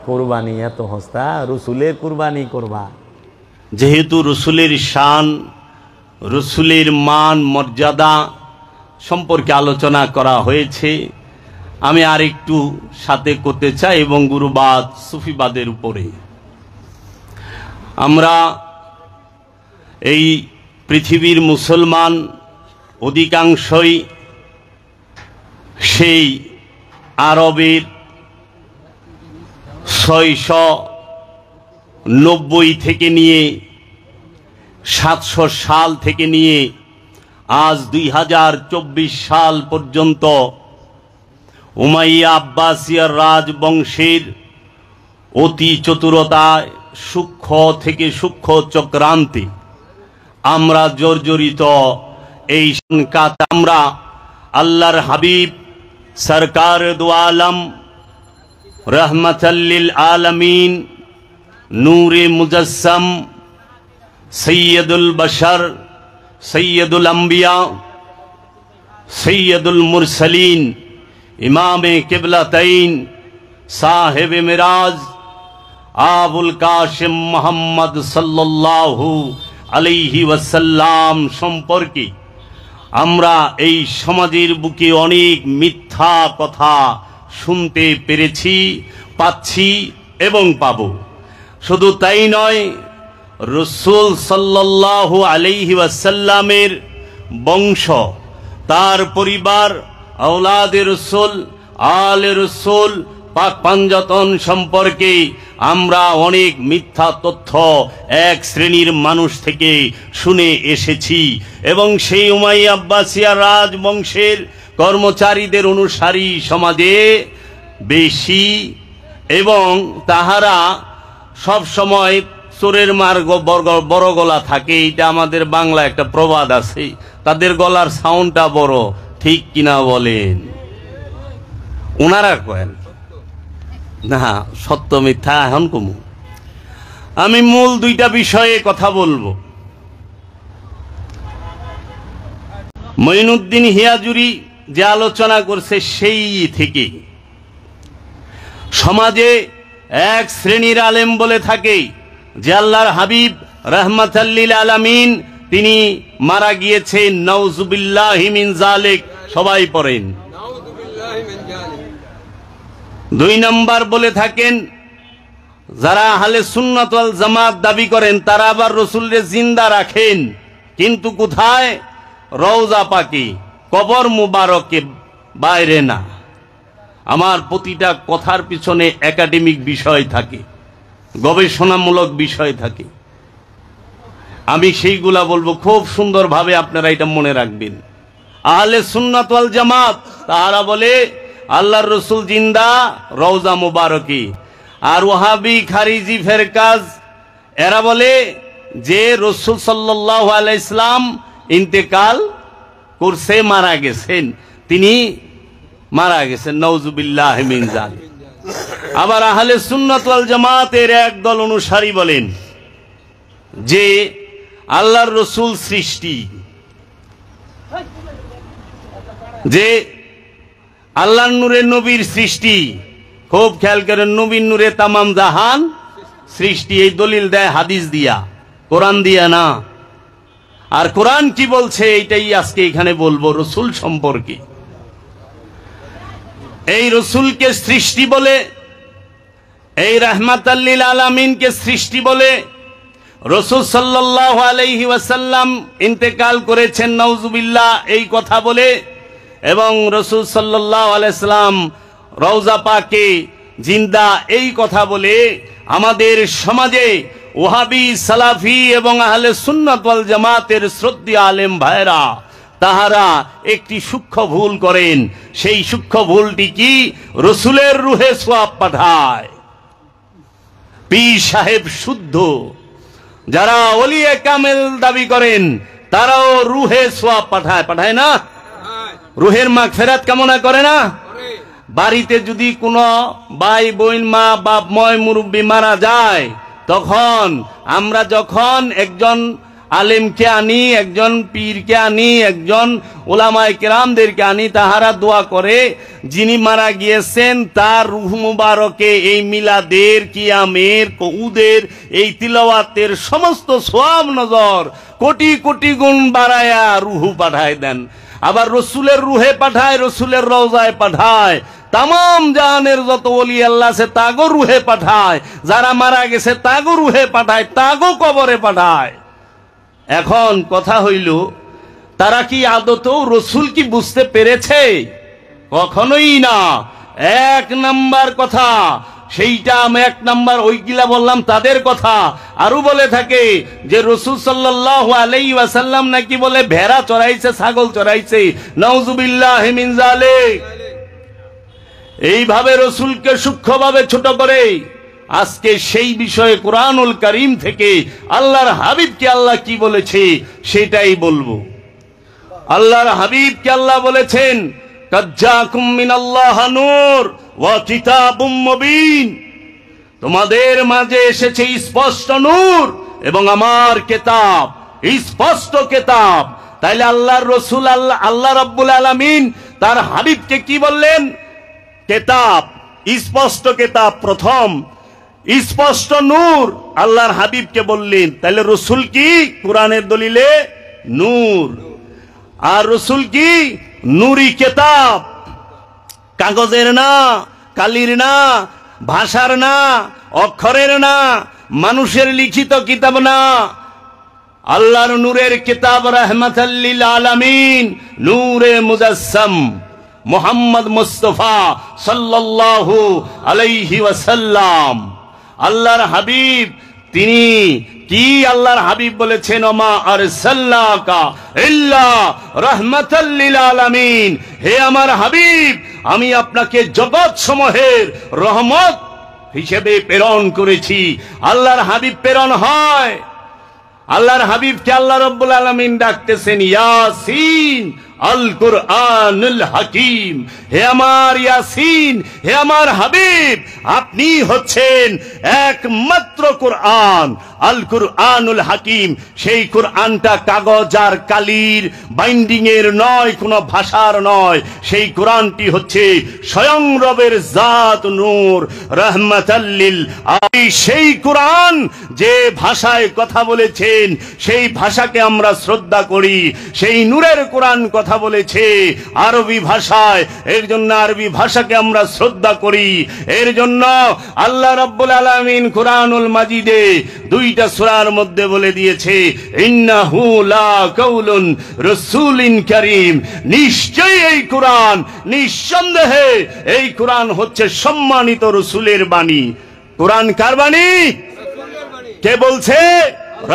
কোরবানি এত হস্তা, রসুলের কোরবানি করবা। যেহেতু রসুলের শান, রসুলের মান মর্যাদা সম্পর্কে আলোচনা করা হয়েছে, আমি আরেকটু সাথে করতে চাই এবং গুরুবাদ সুফিবাদের উপরে। আমরা এই পৃথিবীর মুসলমান অধিকাংশই সেই আরবের 690 থেকে নিয়ে 700 সাল থেকে নিয়ে আজ 2024 সাল পর্যন্ত উমাইয়া আব্বাসিয়ার রাজবংশের অতি চতুরতায় সূক্ষ্ম থেকে সূক্ষ্ম চক্রান্তে আমরা জর্জরিত। এই সংকাতে আমরা আল্লাহর হাবিব সরকার দু আলম রহমতুল্লিল আলমিন নূরে মুজস্সম সৈয়দুল বশর সৈয়দুল আম্বিয়া সৈয়দুল মুরসলিন ইমামে কিবলাতাইন সাহেব মিরাজ আবুল কাশিম মোহাম্মদ সাল্লাল্লাহু আলাইহি ওয়াসাল্লাম সম্পর্কে আমরা এই সমাজের বুকে অনেক মিথ্যা কথা শুনতে পেরেছি, পাচ্ছি এবং পাব। শুধু তাই নয়, রাসূল সাল্লাল্লাহু আলাইহি ওয়াসাল্লামের বংশ, তার পরিবার, আওলাদে রাসূল, আলে রাসূল, পাক পাঞ্জাতন সম্পর্কে আমরা অনেক মিথ্যা তথ্য এক শ্রেণীর মানুষ থেকে শুনে এসেছি এবং সেই উমাইয়া আব্বাসিয়া রাজবংশের কর্মচারীদের অনুসারী সমাজে বেশি এবং তাহারা সব সময় চোরের মার্গ বড় গলা থাকে। এটা আমাদের বাংলা একটা প্রবাদ আছে, তাদের গলার সাউন্ডটা বড়, ঠিক কিনা বলেন? ওনারা কয়েন না, সত্য মিথ্যা এখন কমু। আমি মূল দুইটা বিষয়ে কথা বলবো। মঈনুদ্দিন হিয়াজুরি যে আলোচনা করছে সেই থেকে সমাজে এক শ্রেণীর আলেম বলে থাকে যে আল্লাহর হাবিব রাহমাতাল্লিল আলামিন তিনি মারা গিয়েছেন, নাউজুবিল্লাহি মিন যালিক, সবাই পড়েন। 2 নম্বর বলে থাকেন যারা আহলে সুন্নাত ওয়াল জামাত দাবি করেন তারা আবার রাসূলকে জিন্দা রাখেন, কিন্তু কোথায়? রওজা পাকে, কবর মুবারকে, বাইরে না। আমার প্রতিটা কথার পিছনে একাডেমিক বিষয় থাকে, গবেষণামূলক বিষয় থাকে, আমি সেইগুলা বলবো খুব সুন্দরভাবে, আপনারা এটা মনে রাখবেন। আহলে সুন্নাত ওয়াল জামাত তারা বলে আল্লাহর রাসূল জিন্দা, রওজা মুবারকে। আর ওয়াহাবি খারিজি ফেরকাজ এরা বলে যে রাসূল সাল্লাল্লাহু আলাইহি সাল্লাম ইন্তেকাল করছে, মারা গেছেন, তিনি মারা গেছেন, নাউজুবিল্লাহি মিন যালিক। আবার আহলে সুন্নাত ওয়াল জামাতের একদল অনুসারী বলেন যে আল্লাহর রাসূল সৃষ্টি, যে আল্লাহর নূরে নবীর সৃষ্টি। খুব খেয়াল করেন, নবীর নূরে তামাম জাহান সৃষ্টি। এই দলিল দেয় হাদিস দিয়া, কোরআন দিয়া না। আর কোরআন কি বলছে এইটাই আজকে এখানে বলবো রাসূল সম্পর্কে। এই রাসূলকে সৃষ্টি বলে, এই রাহমাতাল লিল আলামিনকে সৃষ্টি বলে, রাসূল সাল্লাল্লাহু আলাইহি ওয়াসাল্লাম ইন্তেকাল করেছেন, নাউজুবিল্লাহ, এই কথা বলে, এবং রাসূল সাল্লাল্লাহু আলাইহি সাল্লাম রওজা পাকে জিন্দা, এই কথা বলে আমাদের সমাজে ওয়াহাবি, সালাফি এবং আহলে সুন্নাত ওয়াল জামাতের শ্রদ্ধেয় আলেম ভাইরা তাহারা একটি সূক্ষ্ম ভুল করেন। সেই সূক্ষ্ম ভুলটি কি? রসুলের রুহে সোয়াব পাঠায়। পীর সাহেব শুদ্ধ, যারা ওলিয়ে কামেল দাবি করেন, তারাও রুহে সোয়াব পাঠায়, পাঠায় না? রুহের মাগফিরাত কামনা করে না? বাড়িতে যদি কোনো ভাই বোন মা বাপ ময় মুরব্বী মারা যায়, তখন আমরা যখন একজন আলেমকে আনি, একজন পীরকে আনি, একজন ওলামায়ে কেরামদেরকে আনি, তাহারা দোয়া করে যিনি মারা গিয়েছেন তার রূহ মুবারকে এই মিলাদের, কিয়ামের, কউদের, এই তিলাওয়াতের সমস্ত সওয়াব নজর কোটি কোটি গুণ বাড়ায়া রূহ পাঠায় দেন। আবার রসুলের রুহে পাঠায়, রসুলের রওজায় পাঠায়, তামাম জাহানের যত ওলি আল্লাহ আছে তাগো রুহে পাঠায়, যারা মারা গেছে তাগো রুহে পাঠায়, তাগো কবরে পাঠায়। এখন কথা হইল, তারা কি আদতেও রসুল কি বুঝতে পেরেছে? কখনোই না। এক নাম্বার কথা সেইটা, আমি এক নাম্বার ওইগুলা বললাম তাদের কথা। আরো বলে থাকে যে রসুল সাল্লাল্লাহু আলাইহি ওয়াসাল্লাম নাকি বলে ভেড়া চড়াইছে, ছাগল চড়াইছে। নাউজুবিল্লাহি মিন যালিক। এইভাবে রসুলকে সূক্ষ্মভাবে ছোট করে আজকে সেই বিষয়ে কুরআনুল কারীম থেকে আল্লাহর হাবিবকে আল্লাহ কি বলেছে সেটাই বলবো। আল্লাহর হাবিবকে আল্লাহ বলেছেন, কাজ্জাকুম মিনাল্লাহি নূর ওয়া কিতাবুম মুবিন, তোমাদের মাঝে এসেছে স্পষ্ট নূর এবং আমার কিতাব, স্পষ্ট কিতাব। তাইলে আল্লাহর রাসূল আল্লাহ রাব্বুল আলামিন তার হাবিবকে কি বললেন? কিতাব, স্পষ্ট কিতাব। প্রথম স্পষ্ট নূর আল্লাহর হাবিবকে বললেন। তাহলে রসুল কি? কোরআনের দলিলে নূর। আর রসুল কি? নূরি কিতাব, কাগজের না, কালির না, ভাষার না, অক্ষরের না, মানুষের লিখিত কিতাব না, আল্লাহর নূরের কিতাব, রাহমাতাল লিল আলামিন, নূরে মুজাসসাম মুহাম্মদ মুস্তাফা সাল্লাল্লাহু আলাইহি ওয়াসাল্লাম। আল্লাহর হাবিব তিনি কি? আল্লাহর হাবিব বলেছেন, ওমা আরসালনাকা ইল্লা রাহমাতাল লিল আলামিন, হে আমার হাবিব, আমি আপনাকে জগৎ সমূহের রহমত হিসেবে প্রেরণ করেছি। আল্লাহর হাবিব প্রেরণ হয়। আল্লাহর হাবিবকে আল্লাহ রাব্বুল আলামিন ডাকতেছেন ইয়াসিন আল কুরআনুল হাকিম, হে আমার ইয়াসিন, হে আমার হাবিব, আপনি হচ্ছেন একমাত্র কুরআন, আল কুরআনুল হাকিম। সেই কুরআনটা কাগজ আর কালির বাইন্ডিং এর নয়, কোনো ভাষার নয়। সেই কুরআনটি হচ্ছে স্বয়ং রবের জাত নূর, রাহমাতাল লিল আলামিন। সেই কুরআন যে ভাষায় কথা বলেছেন সেই ভাষাকে আমরা শ্রদ্ধা করি। সেই নূরের কুরআন কথা বলেছে আরবি ভাষায়, এর জন্য আরবি ভাষাকে আমরা শ্রদ্ধা করি। এর জন্য আল্লাহ রাব্বুল আলামিন কুরআনুল মাজিদে দুইটা সূরার মধ্যে বলে দিয়েছে, ইন্নাহু লা কাউলুন রাসূলিন কারীম, নিশ্চয়ই এই কুরআন, নিঃসন্দেহে এই কুরআন হচ্ছে সম্মানিত রাসূলের বাণী। কুরআন কার বাণী? কে বলছে?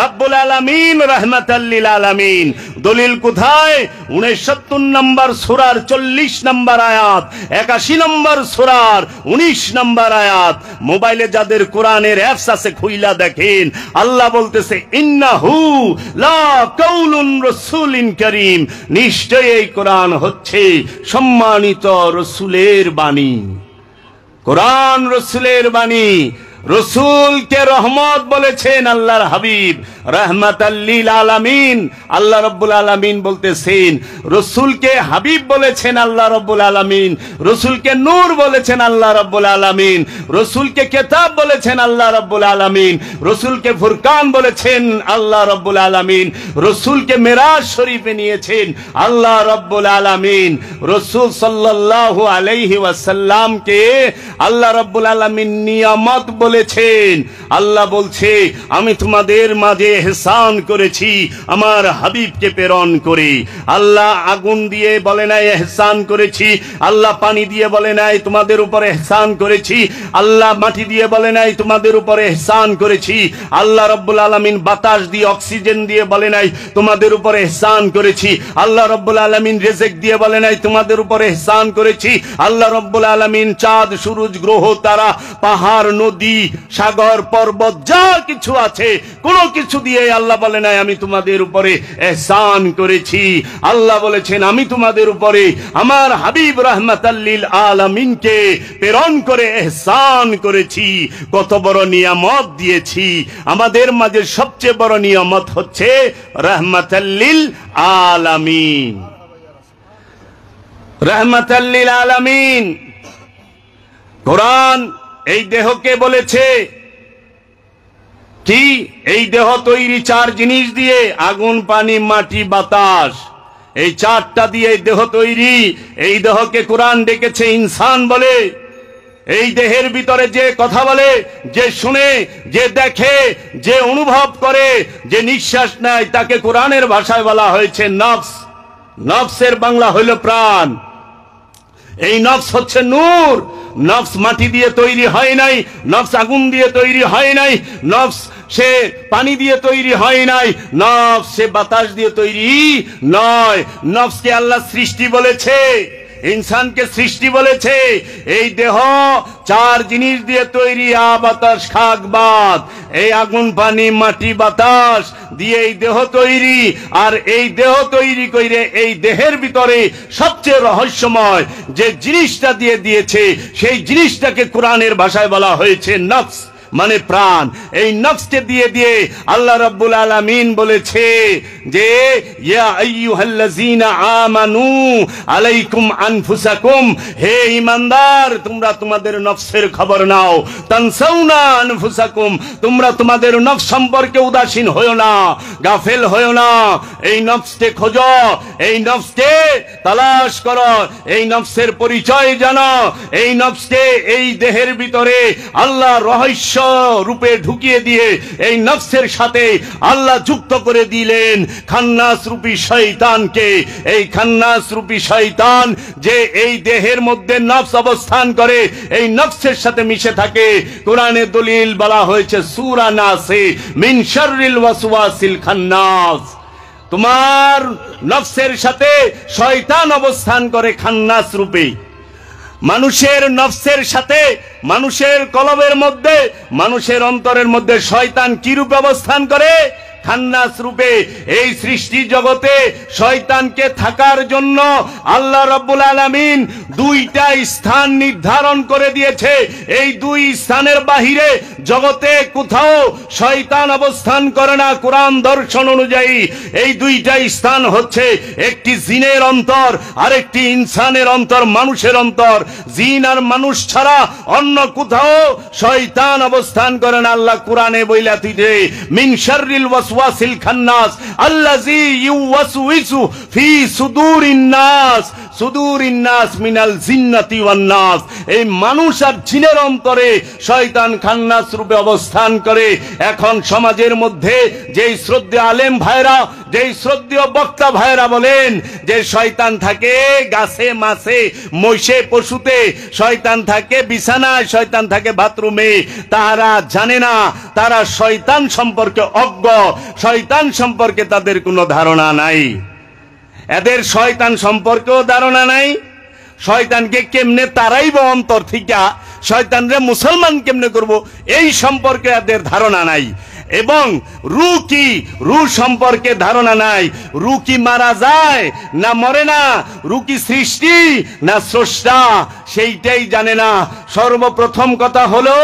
রব্বুল আলামিন, রাহমাতাল লিল আলামিন। দলিল কোথায়? 69 নম্বর সূরার 40 নম্বর আয়াত, 81 নম্বর সূরার 19 নম্বর আয়াত। মোবাইলে যাদের কোরআনের অ্যাপস আছে খুইলা দেখেন, আল্লাহ বলতেছে ইন্নাহু লা কাউলুন রাসূলিন কারীম, নিশ্চয়ই এই কোরআন হচ্ছে সম্মানিত রাসূলের বাণী। কোরআন রাসূলের বাণী। রসুলকে রহমত বলেছেন আল্লাহর হাবিব, রাহমাতাল লিল আলামিন। আল্লাহ রাব্বুল আলামিন বলতেছেন, রসুলকে হাবিব বলেছেন আল্লাহ রাব্বুল আলামিন, রসুলকে নূর বলেছেন আল্লাহ রাব্বুল আলামিন, রসুলকে কিতাব বলেছেন আল্লাহ রাব্বুল আলামিন, রসুলকে ফুরকান বলেছেন আল্লাহ রাব্বুল আলামিন, রসুলকে মিরাজ শরীফে নিয়েছেন আল্লাহ রাব্বুল আলামিন। রসুল সাল্লাল্লাহু আলাইহি ওয়াসাল্লামকে আল্লাহ রাব্বুল আলামিন নিয়ামত বলেছেন, আল্লাহ বলছে আমি তোমাদের মাঝে ইহসান করেছি আমার হাবিবকে প্রেরণ করে। আল্লাহ আগুন দিয়ে বলে নাই ইহসান করেছি, আল্লাহ পানি দিয়ে বলে নাই তোমাদের উপরে ইহসান করেছি, আল্লাহ মাটি দিয়ে বলে নাই তোমাদের উপরে ইহসান করেছি, আল্লাহ রব্বুল আলামিন বাতাস দিয়ে অক্সিজেন দিয়ে বলে নাই তোমাদের উপরে ইহসান করেছি, আল্লাহ রব্বুল আলামিন রিজিক দিয়ে বলে নাই তোমাদের উপরে ইহসান করেছি, আল্লাহ রব্বুল আলামিন চাঁদ সূরজ গ্রহ তারা পাহাড় নদী সাগর পর্বত যা কিছু আছে কোনো কিছু দিয়ে আল্লাহ বলে নাই আমি তোমাদের উপরে ইহসান করেছি। আল্লাহ বলেছেন আমি তোমাদের উপরে আমার হাবিব রাহমাতাল লিল আলামিনকে প্রেরণ করে ইহসান করেছি। কত বড় নিয়ামত দিয়েছি। আমাদের মাঝে সবচেয়ে বড় নিয়ামত হচ্ছে রাহমাতাল লিল আলামিন। রাহমাতাল লিল আলামিন। কোরআন এই দেহকে বলেছে কি? এই দেহ তৈরি চার জিনিস দিয়ে, আগুন পানি মাটি বাতাস, এই চারটা দিয়ে দেহ তৈরি। এই দেহকে কোরআন ডেকেছে ইনসান বলে। এই দেহের ভিতরে যে কথা বলে, যে শুনে, যে দেখে, যে অনুভব করে, যে নিঃশ্বাস নেয় তাকে কোরআনের ভাষায় বলা হয়েছে নফস। নফসের বাংলা হইল প্রাণ। এই নফস হচ্ছে নূর। নফস মাটি দিয়ে তৈরি হয় নাই, নফস আগুন দিয়ে তৈরি হয় নাই, নফস সে পানি দিয়ে তৈরি হয় নাই, নফস সে বাতাস দিয়ে তৈরি নয়। নফসকে আল্লাহ সৃষ্টি বলেছে, ইনসানকে সৃষ্টি বলেছে। এই দেহ চার জিনিস দিয়ে তৈরি, বাতাস খাক বাদ। এই আগুন পানি মাটি বাতাস দিয়ে এই দেহ তৈরি। আর এই দেহ তৈরি করে এই দেহের ভিতরে সবচেয়ে রহস্যময় যে জিনিসটা দিয়ে দিয়েছে সেই জিনিসটাকে কোরআনের ভাষায় বলা হয়েছে নফস, মানে প্রাণ। এই নফসকে দিয়ে দিয়ে আল্লাহ রাব্বুল আলামিন বলেছে যে ইয়া আইয়ুহাল্লাযীনা আমানু আলাইকুম আনফুসাকুম, হে ঈমানদার তোমরা তোমাদের নফসের খবর নাও। তানসাউনা আনফুসাকুম, তোমরা তোমাদের নফস সম্পর্কে উদাসীন হয়ো না, গাফেল হয়ো না। এই নফসকে খোঁজো, এই নফসকে তালাশ করো, এই নফসের পরিচয় জানো। এই নফসকে এই দেহের ভিতরে আল্লাহ রহস্য রূপে ঢুকিয়ে দিয়ে এই নফসের সাথে আল্লাহ যুক্ত করে দিলেন খান্নাস রূপী শয়তানকে। এই খান্নাস রূপী শয়তান যে এই দেহের মধ্যে নফস অবস্থান করে, এই নফসের সাথে মিশে থাকে। কোরআনে দলিল বলা হয়েছে সূরা নাসে মিন শাররিল ওয়াসওয়াসিল খান্নাস। তোমার নফসের সাথে শয়তান অবস্থান করে খান্নাস রূপে। মানুষের নফসের সাথে, মানুষের কলবের মধ্যে, মানুষের অন্তরের মধ্যে শয়তান কি রূপে অবস্থান করে? খান্নাস রূপে। এই সৃষ্টি জগতে শয়তানকে থাকার জন্য আল্লাহ রাব্বুল আলামিন দুইটা স্থান নির্ধারণ করে দিয়েছে। এই দুই স্থানের বাহিরে জগতে কোথাও শয়তান অবস্থান করে না কোরআন দর্শন অনুযায়ী। এই দুইটা স্থান হচ্ছে একটি জিনের অন্তর আর একটি ইনসানের অন্তর, মানুষের অন্তর। জিন আর মানুষ ছাড়া অন্য কোথাও শয়তান অবস্থান করে না। আল্লাহ কোরআনে বইলা দিতে মিন শাররিল ওয়াসওয়াসিল খান্নাস আল্লাযী ইউওয়াসউইসু ফি সুদুরিন নাস, সুদুরিন নাস মিনাল জিন্নাতি ওয়ান নাস। এই মানুষ আর জিনের অন্তরে শয়তান খান্নাস রূপে অবস্থান করে। এখন সমাজের মধ্যে যেই শ্রদ্ধেয় আলেম ভাইরা, যেই শ্রদ্ধেয় বক্তা ভাইরা বলেন যে শয়তান থাকে গাছে মাছে মহিষে পশুতে, শয়তান থাকে বিছানায়, শয়তান থাকে বাথরুমে, তারা জানে না, তারা শয়তান সম্পর্কে অজ্ঞ, শয়তান সম্পর্কে তাদের কোনো ধারণা নাই। এদের শয়তান সম্পর্কেও ধারণা নাই। শয়তানকে কেমনে তারাইব অন্তর থেকে, শয়তানরে মুসলমান কেমনে করব এই সম্পর্কে এদের ধারণা নাই। এবং রূহ কি, রূহ সম্পর্কে ধারণা নাই। রূহ কি মারা যায় না মরে না, রূহ কি সৃষ্টি না স্রষ্টা সেইটাই জানে না। সর্বপ্রথম কথা হলো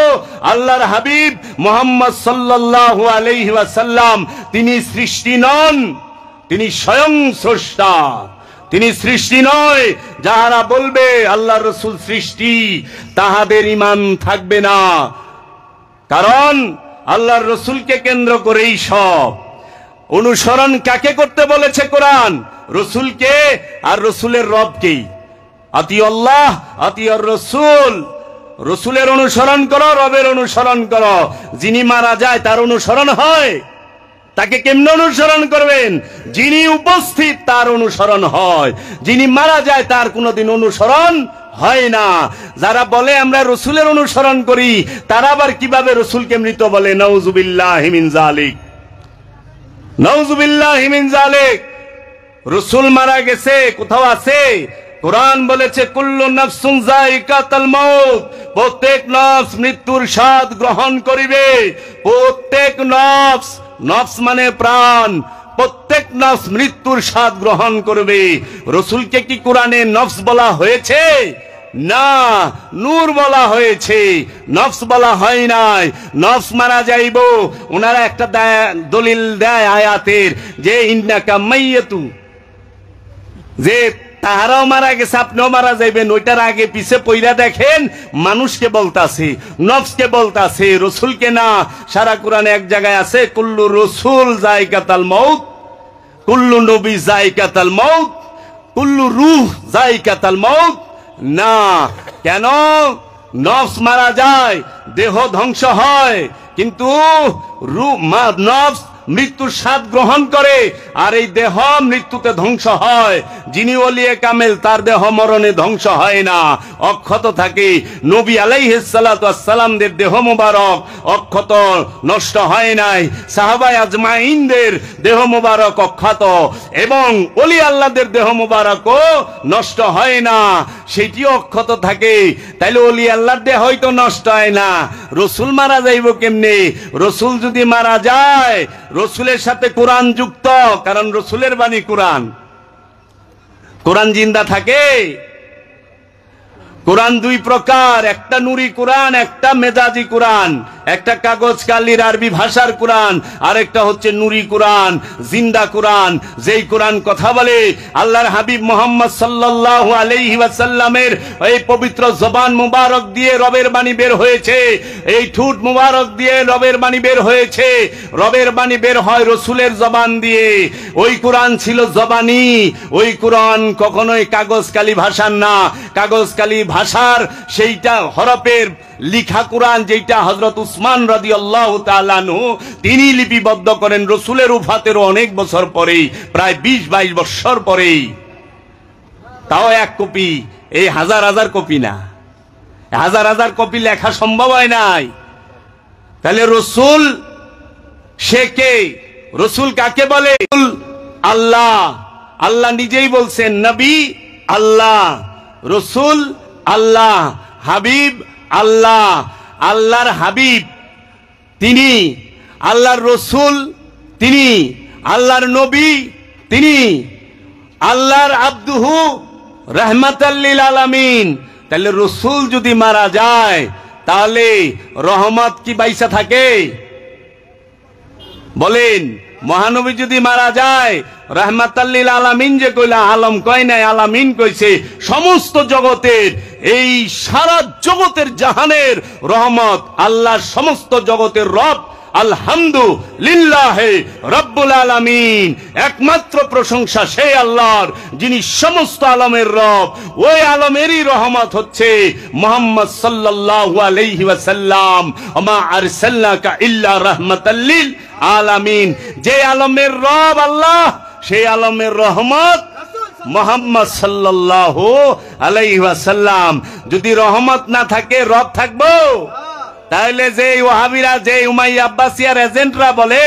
আল্লাহর হাবিব মুহাম্মদ সাল্লাল্লাহু আলাইহি ওয়াসাল্লাম তিনি সৃষ্টি নন, তিনি স্বয়ং স্রষ্টা, তিনি সৃষ্টি নয়। যাহারা বলবে আল্লাহর রাসূল সৃষ্টি তাহাদের ঈমান থাকবে না। কারণ আল্লাহর রাসূলকে কেন্দ্র করেই সব। অনুসরণ কাকে করতে বলেছে কোরআন? রাসূলকে আর রাসূলের রবকে। আতিউল্লাহ আতিউর রাসূল। রসুলের অনুসরণ করো, রবের অনুসরণ করো। যিনি মারা যায় তার অনুসরণ হয়? তাকে কেমনে অনুসরণ করবেন? যিনি উপস্থিত তার অনুসরণ হয়, যিনি মারা যায় তার কোনোদিন অনুসরণ হয় না। যারা বলে আমরা রসুলের অনুসরণ করি, তারা আবার কিভাবে রসুলকে মৃত বলে? নাউজুবিল্লাহি মিন যালিক, নাউজুবিল্লাহি মিন যালিক। রসুল মারা গেছে কোথাও আছে? কোরআন বলেছে কুল্লু নাফসুন যায়িকাতুল মাউত, প্রত্যেক নফস মৃত্যুর স্বাদ গ্রহণ করিবে। প্রত্যেক নফস, নফস মানে প্রাণ, প্রত্যেক নফস মৃত্যুর স্বাদ গ্রহণ করবে। রসুলকে কি কোরআনে নফস বলা হয়েছে? না, নূর বলা হয়েছে, নফস বলা হয় নাই। নফস মারা যাইব, ওনারা একটা দলিল দেয় আয়াতের যে ইন্নাকা মাইয়াতু, যে তাহারাও মারা গেছে আপনিও মারা যাইবেন। ওইটার আগে পিছে পইরা দেখেন মানুষকে বলতাছে, নফসকে বলতাছে, রসুলকে না। সারা কোরআনে এক জায়গায় আছে কুল্লু রসুল যায়িকাতুল মাউত, কুল্লু নবী যায়িকাতুল মাউত, কুল্লু রূহ যায়িকাতুল মাউত। না, কেন? নফস মারা যায়, দেহ ধ্বংস হয়, কিন্তু নফস মৃত্যুর স্বাদ গ্রহণ করে, আর এই দেহ মৃত্যুতে ধ্বংস হয়। যিনি ওলিয়ে কামেল তার দেহ মরণে ধ্বংস হয় না, অক্ষত থাকে। নবী আলাইহিস সালাতু ওয়াস সালামদের দেহ মোবারক অক্ষত, নষ্ট হয় নাই। সাহাবায়ে আজমাইনদের দেহ মোবারক অক্ষত, এবং ওলি আল্লাহদের দেহ মোবারকও নষ্ট হয় না, সেটিও অক্ষত থাকে। তাইলে ওলি আল্লাহর দেহ হয়তো নষ্ট হয় না, রসুল মারা যাইব কেমনে? রসুল যদি মারা যায়, রসুলের সাথে কোরআন যুক্ত, কারণ রসুলের বাণী কোরআন। কোরআন জিন্দা থাকে। কোরআন দুই প্রকার, একটা নুরি কোরআন, একটা মেজাজি কোরআন। একটা কাগজ কালির আরবি ভাষার কোরআন, আর একটা হচ্ছে নুরি কোরআন, জিন্দা কোরআন। যেই কোরআন কথা বলে আল্লাহর হাবিব মোহাম্মদ সাল্লাল্লাহু আলাইহি ওয়াসাল্লামের এই পবিত্র জবান মুবারক দিয়ে রবের বাণী বের হয়েছে, এই ঠোঁট মুবারক দিয়ে রবের বাণী বের হয়েছে। রবের বাণী বের হয় রসুলের জবান দিয়ে। ওই কোরআন ছিল জবানি, ওই কোরআন কখনোই কাগজ কালি ভাষার না। কাগজ কালি ভাষার সেইটা হরফের লিখা কোরআন, যেটা হযরত উসমান রাদিয়াল্লাহু তাআলা আনহু তিনি লিপিবদ্ধ করেন রসুলের উফাতেরও অনেক বছর পরেই, প্রায় 20-22 বছর পরেই। তাও এক কপি, এই হাজার হাজার কপি না, হাজার হাজার কপি লেখা সম্ভব হয় নাই। তাহলে রসুল সে কে? রসুল কাকে বলে? আল্লাহ, আল্লাহ নিজেই বলছেন নবী আল্লাহ, রসুল আল্লাহ, হাবিব আল্লাহ। আল্লাহর হাবিব তিনি, আল্লাহর রসুল তিনি, আল্লাহর নবী তিনি, আল্লাহর আব্দুহু রাহমাতাল লিল আলামিন। তাহলে রসুল যদি মারা যায়, তাহলে রহমত কি বাইসা থাকে? বলেন, মহানবী যদি মারা যায়, রাহমাতাল লিল আলামিন যে কইলা, আলম কয় নাই, আলামিন কইছে। সমস্ত জগতের, এই সারা জগতের জাহানের রহমত, আল্লাহ সমস্ত জগতের রব। আলহামদুলিল্লাহি রাব্বুল আলামিন, একমাত্র প্রশংসা সেই আল্লাহর যিনি সমস্ত আলমের রব। ওই আলমেরই রহমত হচ্ছে মুহাম্মদ সাল্লাল্লাহু আলাইহি ওয়াসাল্লাম, ওমা আরসালনাকা ইল্লা রাহমাতাল লিল আলামিন। যে আলমের রব আল্লাহ, সেই আলমের রহমত মুহাম্মদ সাল্লাল্লাহু আলাইহি ওয়াসাল্লাম। যদি রহমত না থাকে, রব থাকবো? তাহলে যে ওয়াহাবিরা, যে উমাইয়া আব্বাসিয়ার এজেন্টরা বলে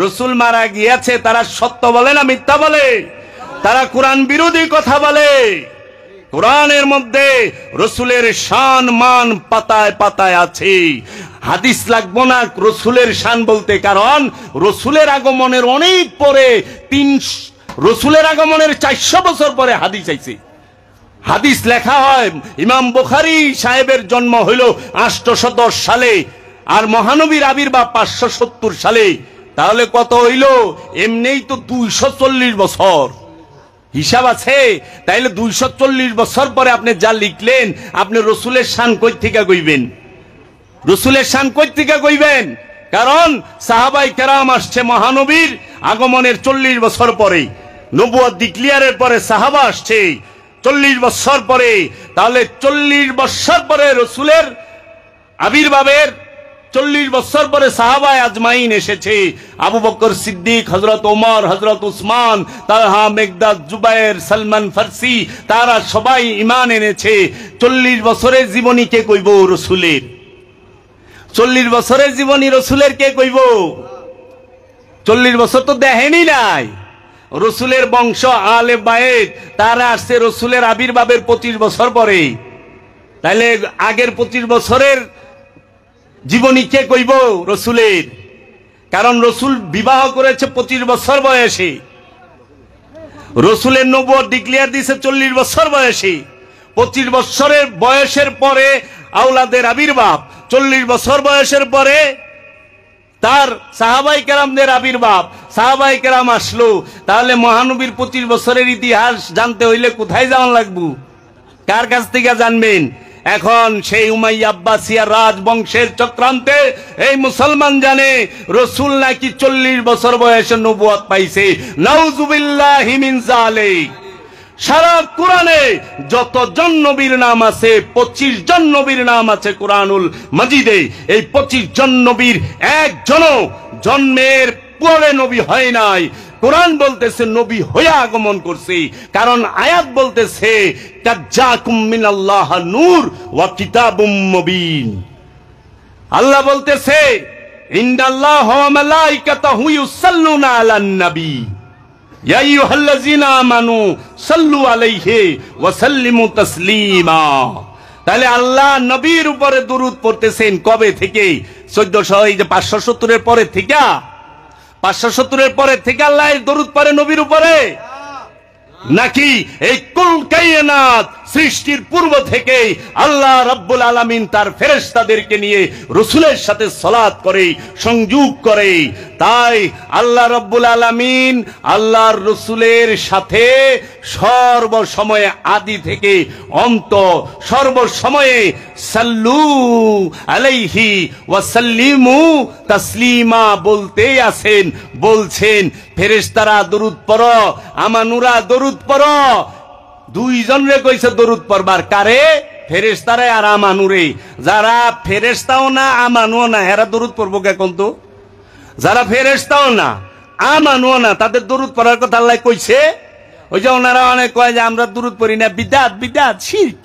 রসুল মারা গিয়েছে, তারা সত্য বলে না মিথ্যা বলে? তারা কোরআন বিরোধী কথা বলে। কোরআনের মধ্যে রসুলের শান মান পাতায় পাতায় আছে। হাদিস লাগবো না রসুলের শান বলতে, কারণ রসুলের আগমনের অনেক পরে, রসুলের আগমনের 400 বছর পরে হাদিস আইছে। হাদিস লেখা হয়, ইমাম বুখারী সাহেবের জন্ম হইল 810 সালে, আর মহানবীর আবির্ভাব 570 সালে। তাহলে কত হইল? এমনিই তো 240 বছর হিসাব আছে। তাইলে 240 বছর পরে আপনি যা লিখলেন, আপনি রসুলের শান কই থেকে কইবেন? রসুলের শান কই থেকে কইবেন? কারণ সাহাবায়ে কেরাম আসছে মহানবীর আগমনের 40 বছর পরে, নবুয়ত ডিক্লিয়ারের পরে সাহাবা আসছে 40 বছর পরে। তাহলে 40 বছর পরে রসুলের আবির্ভাবের 40 বছর পরে সাহাবায়ে আজমাইন এসেছে। আবু বকর সিদ্দিক, হযরত ওমর, হযরত উসমান, তালহা, মেকদাদ, জুবায়ের, সালমান ফারসি, তারা সবাই ঈমান এনেছে। 40 বছরের জীবনী কে কইব রাসূলের? 40 বছরের জীবনী রাসূলের কে কইব? 40 বছর তো দেখেনি নাই। রাসূলের বংশ আলে বায়েত, তারা আসছে রাসূলের আবির্ভাবের 25 বছর পরে। তাইলে আগের 25 বছরের জীবনী কে কইব রাসূলের? কারণ রাসূল বিবাহ করেছে 25 বছর বয়সে। রাসূলের নবুয়ত ডিক্লেয়ার দিয়েছে 40 বছর বয়সে। 25 বছরের বয়সের পরে আওলাদের আবির্ভাব, 40 বছর বয়সের পরে তার সাহাবায়ে কেরামদের আবির্ভাব, সাহাবায়ে কেরাম আসলো। তাহলে মহানবীর 25 বছরের ইতিহাস জানতে হইলে কোথায় যাওয়া লাগবে? কার কাছ থেকে জানবেন? এখন সেই উমাইয়া আব্বাসিয়া রাজবংশের চক্রান্তে এই মুসলমান জানে রাসূল নাকি 40 বছর বয়সে নবুয়ত পাইছে। নাউযুবিল্লাহি মিন যালিক। সারা কোরআনে যতজন নবীর নাম আছে, 25 জন নবীর নাম আছে কোরআনুল মাজিদে। এই 25 জন নবীর একজনও জন্মের পরে নবী হয় নাই। কোরআন বলতেছে নবী হয়ে আগমন করছে, কারণ আয়াত বলতেছে কাজ্জাকুম মিনাল্লাহ নূর ওয়া কিতাবুম মুবিন। আল্লাহ বলতেছে ইন্নাল্লাহা ওয়া মালাইকাতাহু ইউসাল্লুনা আলান নবী ইয়া আইয়ুহাল্লাযিনা আমানু সাল্লু আলাইহি ওয়া সাল্লিমু তাসলিমা। তাহলে আল্লাহ নবীর উপরে দুরূদ পড়তেছেন কবে থেকে? 570 এর পরে থেকে, 570 এর পরে থেকে আল্লাহ দরুদ পড়ে নবীর উপরে, নাকি এই কুল কায়নাত সৃষ্টির পূর্ব থেকে আল্লাহ রাব্বুল আলামিন তার ফেরেশতাদেরকে নিয়ে রাসূলের সাথে সালাত করে, সংযোগ করে? তাই আল্লাহ রাব্বুল আলামিন আল্লাহর রাসূলের সাথে সর্বসময়ে আদি থেকে অন্ত সর্বসময়ে সাল্লু আলাইহি ওয়া সাল্লিমু তাসলিমা বলতেই আছেন। বলছেন ফেরেশতারা দরুদ পড়ো, আমানুরা দরুদ পড়ো। দুইজনরে কইছে দরুদ পড়বার, কারে? ফেরেশতারে আর আমানুরে। যারা ফেরেশতাও না আমানুও না এরা দরুদ পড়বো কে কোন? তো যারা ফেরেশতাও না আমানুও না তাদের দরুদ পড়ার কথা আল্লাহ কইছে। ওই যে ওনারা অনেক কয় যে আমরা দরুদ পড়ি না, বিদআত বিদআত শিরক।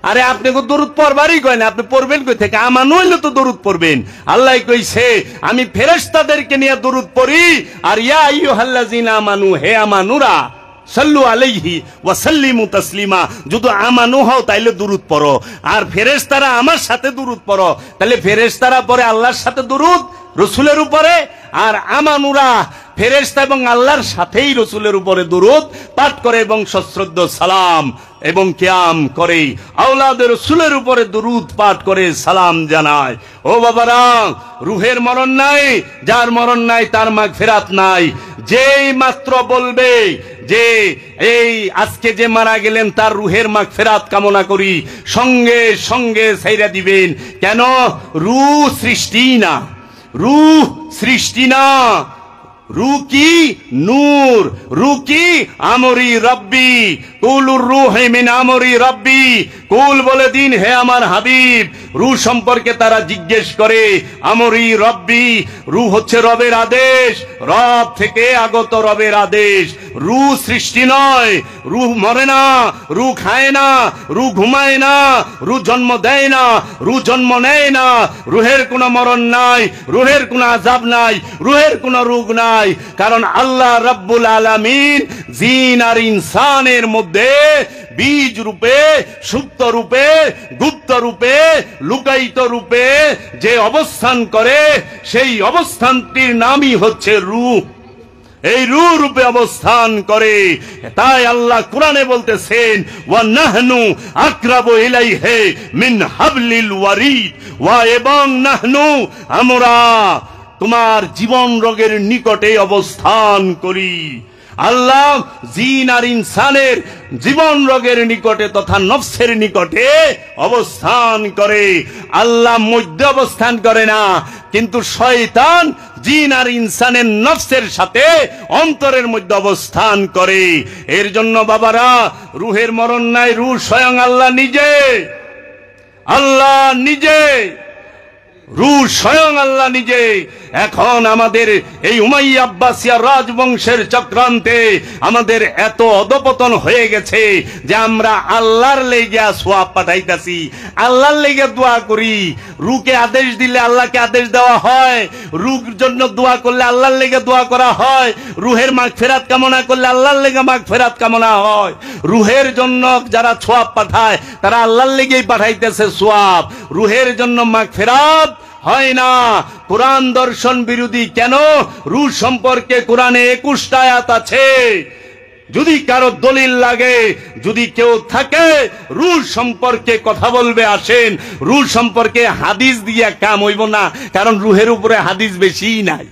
আরে আপনি কো দরুদ পড়বারই কয় না, আপনি পড়বেন কই থেকে? আমানু হইলে তো দরুদ পড়বেন। আল্লাহ কইছে আমি ফেরেশতাদেরকে নিয়ে দরুদ পড়ি, আর ইয়া আইয়ুহাল্লাযিনা আমানু, হে আমানুরা, সাল্লু আলাইহি ওয়া সাল্লিমু তাসলিমা। যদি আমানু হও তাইলে দুরূদ পড়ো, আর ফেরেশতারা আমার সাথে দুরূদ পড়ো। তাহলে ফেরেশতারা পড়ে আল্লাহর সাথে দুরূদ রাসূলের উপরে, আর আমানুরা ফেরেশতা এবং আল্লাহর সাথেই রাসূলের উপরে দুরূদ পাঠ করে এবং সশ্রদ্ধ সালাম এবং কিয়াম করে, আওলাদের রাসূলের উপরে দুরূদ পাঠ করে সালাম জানায়। ও বাবারা, রুহের মরণ নাই, যার মরণ নাই তার মাগফিরাত নাই। যেই মাত্র বলবে যে এই আজকে যে মারা গেলেন তার রুহের মাগফিরাত কামনা করি, সঙ্গে সঙ্গে ছাইরা দিবেন। কেন? রূহ সৃষ্টি না, রূহ সৃষ্টি না। রূহ কি? নূর। রূহ কি? আমরি রব্বি, কুলুর রূহি মিন আমরি রব্বি। কুল বলে দিন হে আমার হাবিব। রূহ সম্পর্কে তারা জিজ্ঞেস করে আমরি রব্বি, রূহ হচ্ছে রবের আদেশ, রব থেকে আগত রবের আদেশ। রূহ সৃষ্টি নয়, রূহ মরে না, রূহ খায় না, রূহ ঘুমায় না, রূহ জন্ম দেয় না, রূহ জন্ম নেয় না। রূহের কোনো মরণ নাই, রূহের কোনো আযাব নাই, রূহের কোনো রোগ নাই। কারণ আল্লাহ রাব্বুল আলামিন জিন আর ইনসানের মধ্যে বীজ রূপে, সুপ্ত রূপে, গুপ্ত রূপে, লুকায়িত রূপে যে অবস্থান করে সেই অবস্থানটির নামই হচ্ছে রূহ। এই রূহ রূপে অবস্থান করে। তাই আল্লাহ কোরআনে বলতেছেন ওয়া নাহনু আকরাবু ইলাইহি মিন হাবলিল ওয়ারিদ, ওয়া এবং নাহনু আমরা তোমার জীবন রোগের নিকটে অবস্থান করি। আল্লাহ জিন আর ইনসানের জীবন রোগের নিকটে তথা নফসের নিকটে অবস্থান করে। আল্লাহ মধ্যে অবস্থান করে না, কিন্তু শয়তান জিন আর ইনসানের নফসের সাথে অন্তরের মধ্যে অবস্থান করে। এর জন্য বাবারা, রুহের মরণ নাই, রূহ স্বয়ং আল্লাহ নিজে। আল্লাহ নিজে রূহ স্বয়ং আল্লাহ নিজে এখন আমাদের এই উমাইয়া আব্বাসিয়া রাজবংশের চক্রান্তে আমাদের এত অধপতন হয়ে গেছে যে আমরা আল্লাহর লেগে সোয়াব পাঠাইতাছি, আল্লাহর লেগে দোয়া করি। রূহকে আদেশ দিলে আল্লাহকে আদেশ দেওয়া হয়, রূহের জন্য দোয়া করলে আল্লাহর লেগে দোয়া করা হয়, রূহের মাগফিরাত কামনা করলে আল্লাহর লেগে মাগফিরাত কামনা হয়। রূহের জন্য যারা সোয়াব পাঠায় তারা আল্লাহর লেগেই পাঠাইতেছে সোয়াব, রূহের জন্য মাগফিরাত হয় না। কোরআন দর্শন বিরোধী কেন? রূহ সম্পর্কে কোরআনে 21টা আয়াত আছে। যদি কারো দলিল লাগে, যদি কেউ থাকে রূহ সম্পর্কে কথা বলবে, আসেন। রূহ সম্পর্কে হাদিস দিয়ে কাম হইব না, কারণ রূহের উপরে হাদিস বেশি নাই।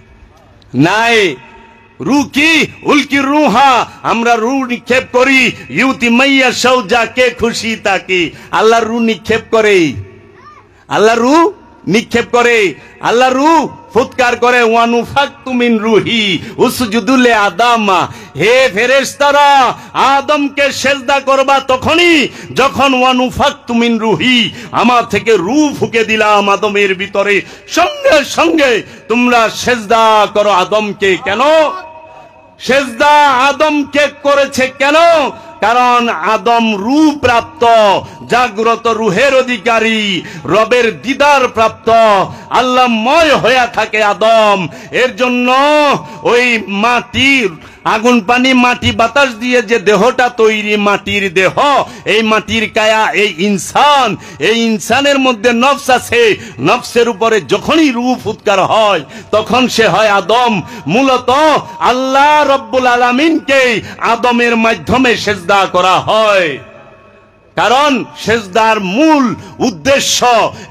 রূহ কি? উলকি রূহা, আমরা রূহ নিক্ষেপ করি। ইউতি মাইয়া শাও, যাকে খুশি তাকে। আল্লাহ রূহ নিক্ষেপ করে, আল্লাহ রূহ নিক্ষেপ করে, আল্লাহ রূহ ফুৎকার করে, ওয়ানুফাকতু মিন রূহি উসজুদু লি আদম। হে ফেরেশতারা, আদমকে সেজদা করবা তখনই যখন ওয়ানুফাকতু মিন রূহি, আমার থেকে রূহ ফুঁকে দিলাম আদমের ভিতরে, সঙ্গে সঙ্গে তোমরা সেজদা করো আদমকে। কেন সেজদা আদমকে করেছে? কেন? কারণ আদম রূহ প্রাপ্ত, জাগ্রত রূহের অধিকারী, রবের দিদার প্রাপ্ত, আল্লাহময় হয়ে থাকে আদম। এর জন্য ওই মাটির আগুন পানি মাটি বাতাস দিয়ে যে দেহটা তৈরি, মাটির দেহ, এই মাটির কায়া, এই ইনসান, এই ইনসানের মধ্যে নফস আছে। নফসের উপরে যখনই রূহ ফুৎকার হয় তখন সে হয় আদম। মূলত আল্লাহ রব্বুল আলামিনকে আদমের মাধ্যমে সেজদা করা হয়, কারণ সেজদার মূল উদ্দেশ্য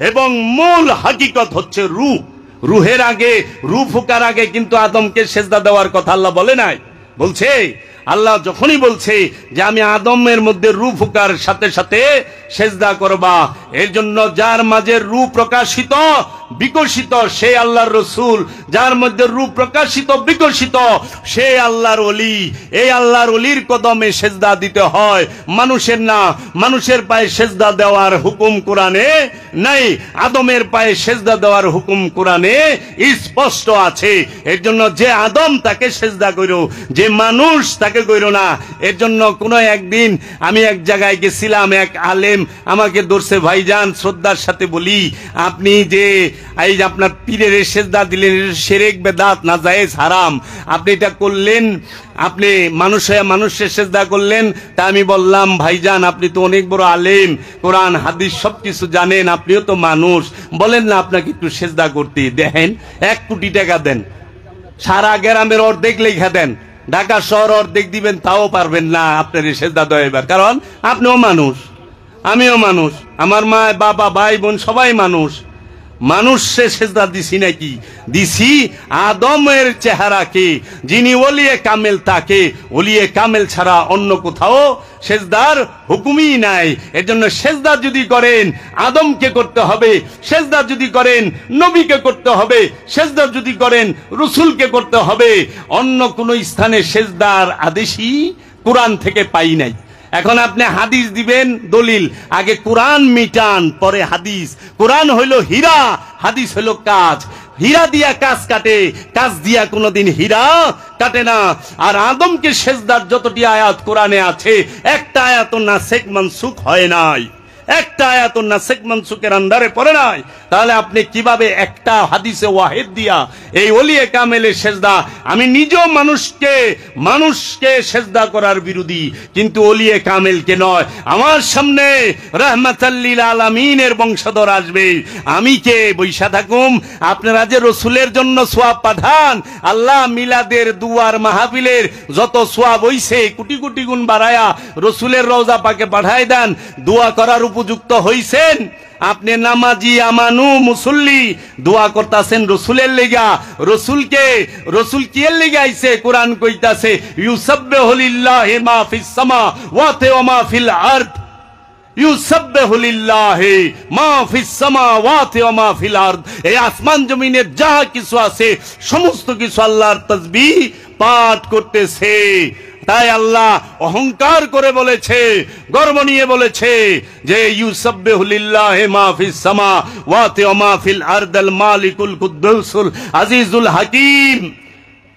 এবং মূল হাকিকত হচ্ছে রূহ। রূহের আগে, রূহ ফুকার আগে কিন্তু আদমকে সেজদা দেওয়ার কথা আল্লাহ বলে নাই। বলছে আল্লাহ যখনই বলছে যে আমি আদমের মধ্যে রূহ ফুকার সাথে সাথে সেজদা করবা, এর জন্য যার মাঝে রূহ প্রকাশিত বিকশিত সে আল্লাহর রসুল, যার মধ্যে রূহ প্রকাশিত বিকশিত সে আল্লাহর ওলি। এই আল্লাহর ওলির কদমে সেজদা দিতে হয়, মানুষের না। মানুষের পায়ে সেজদা দেওয়ার হুকুম কোরআনে নাই, আদমের পায়ে সেজদা দেওয়ার হুকুম কোরআনে স্পষ্ট আছে। এর জন্য যে আদম তাকে সেজদা করো, যে মানুষ তাকে করো না। এর জন্য কোন একদিন আমি এক জায়গায় গেছিলাম, এক আলেম আমাকে ধরছে, ভাইজান শ্রদ্ধার সাথে বলি, আপনি যে এই যে আপনার পীরের সেজদা দিলেন, শিরক বেদাত নাজায়েজ হারাম, আপনি এটা করলেন, আপনি মানুষ হয়ে মানুষের সেজদা করলেন। তা আমি বললাম, ভাইজান আপনি তো অনেক বড় আলেম, কোরআন হাদিস সবকিছু জানেন, আপনিও তো মানুষ, বলেন না আপনাকে একটু সেজদা করতে। দেখেন 1 কোটি টাকা দেন, সারা গ্রামের অর্ধেক লেখা দেন, ঢাকা শহর অর্ধেক দিবেন, তাও পারবেন না আপনার সেজদা দেওয়ার। কারণ আপনিও মানুষ, আমিও মানুষ, আমার মা বাবা ভাই বোন সবাই মানুষ। মানুষে সেজদা দিছি নাকি? দিছি আদমের চেহারাকে, যিনি ওলিয়ে কামেল, তাকে। ওলিয়ে কামেল ছাড়া অন্য কোথাও সেজদার হুকুমই নাই। এর জন্য সেজদা যদি করেন আদমকে করতে হবে, সেজদা যদি করেন নবীকে করতে হবে, সেজদা যদি করেন রসুলকে করতে হবে। অন্য কোন স্থানে সেজদার আদেশই কোরআন থেকে পাই নাই। এখন আপনি হাদিস দিবেন দলিল, আগে কোরআন মিটান পরে হাদিস। কোরআন হইল হীরা, হাদিস হইল কাজ। হীরা দিয়া কাজ কাটে, কাজ দিয়া কোনোদিন হীরা কাটে না। আর আদমকে সেজদার যতটি আয়াত কোরআনে আছে, একটা আয়াত নাসেখ মানসুখ হয় নাই, একটা আয়াত নাসেখ মানসুখের আন্ডারে পড়ে নাই। তাহলে আপনি কিভাবে একটা হাদিসে ওয়াহিদ দিয়া এই ওলিয়ে কামেলের সেজদা? আমি নিজেও মানুষকে সেজদা করার বিরোধী, কিন্তু ওলিয়ে কামেলকে নয়। আমার সামনে রাহমাতাল লিল আলামিনের বংশধর আসবে, আমি কে বৈশা থাকুম? আপনারা যে রসুলের জন্য সোয়াব পাঠান, আল্লাহ মিলাদের দুয়ার মাহফিলের যত সোয়াব হইছে কোটি কোটি গুণ বাড়ায়া রসুলের রওজা পাকে পাঠায় দেন। দোয়া করার উপযুক্ত হইছেন আপনি, নামাজি আমানু মুসল্লি, দোয়া করতেছেন রসুলের লেগা। রসুল কি এর লেগা আইছে? কোরআন কইতাছে ইউসাব্বিহু লিল্লাহি মা ফিস সামাওয়াতি ওয়া মা ফিল আরদ, ইউসাব্বিহু লিল্লাহি মা ফিস সামাওয়াতি ওয়া মা ফিল আরদ। এই আসমান জমিনের যা কিছু আছে সমস্ত কিছু আল্লাহর তাসবিহ পাঠ করতেছে। তাই আল্লাহ অহংকার করে বলেছে, গর্ব নিয়ে বলেছে যে ইউসাব্বিহু লিল্লাহি মা ফিস সামাওয়াতি ওয়া মা ফিল আরদিল মালিকুল কুদ্দুসুল আজিজুল হাকিম।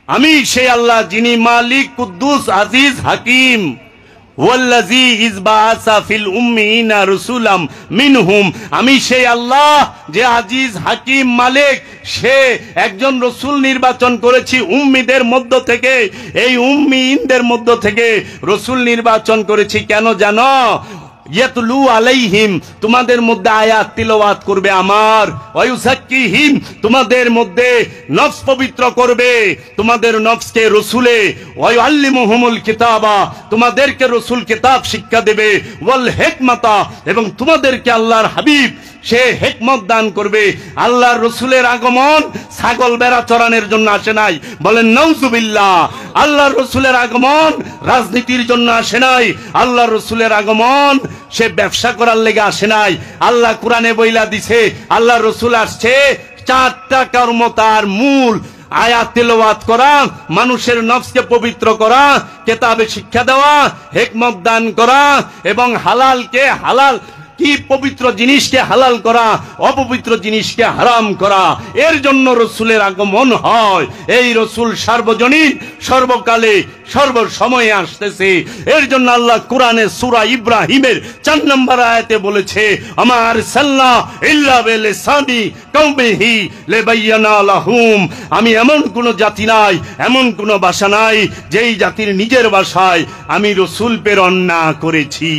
আমি সেই আল্লাহ যিনি মালিক, কুদ্দুস, আজিজ, হাকিম। ওয়াল্লাযী ইযবাআসা ফিল উম্মিয়িনা রাসূলাম মিনহুম, আমি সেই আল্লাহ যে আজিজ, হাকিম, মালিক, সে একজন রসুল নির্বাচন করেছি উম্মিদের মধ্য থেকে। এই উম্মিয়িনদের মধ্য থেকে রসুল নির্বাচন করেছি কেন জানো? ইয়াতলু আলাইহিম, তোমাদের মধ্যে আয়াত তিলাওয়াত করবে আমার, ওয়া ইউযাক্কিহিম, তোমাদের মধ্যে নফস পবিত্র করবে, তোমাদের নফসকে রসুলে, ওয়া ইউআল্লিমুহুমুল কিতাবা, তোমাদেরকে রসুল কিতাব শিক্ষা দেবে, ওয়াল হিকমাতা, এবং তোমাদেরকে আল্লাহর হাবিব সে হিকমত দান করবে। আল্লাহর রসুলের আগমন ছাগল বেড়া চরানোর জন্য আসে নাই, বলেন নাউজুবিল্লাহ। আল্লাহর রসুলের আগমন রাজনীতির জন্য আসে নাই, আল্লাহর রসুলের আগমন সে ব্যবসা করার লেগে আসে নাই। আল্লাহ কোরআনে বইলা দিছে আল্লাহর রসুল আসছে 4টা কর্ম তার মূল: আয়াত তিলাওয়াত করা, মানুষের নফসকে পবিত্র করা, কিতাবে শিক্ষা দেওয়া, হিকমত দান করা, এবং হালালকে হালাল কি পবিত্র জিনিসকে হালাল করা, অপবিত্র জিনিসকে হারাম করা। এর জন্য রসুলের আগমন হয়। এই রসুল সার্বজনীন, সর্বকালে, সর্বসময়ে আসতেছে। এর জন্য আল্লাহ কোরআনে সূরা ইব্রাহিমের 4 নম্বর আয়াতে বলেছে, আমার সাল্লাহ ইল্লা বিলিসানি কওমিহি লিবাইয়ানা লাহুম, আমি এমন কোন জাতি নাই, এমন কোন ভাষা নাই যেই জাতির নিজের ভাষায় আমি রসুল প্রেরণ না করেছি।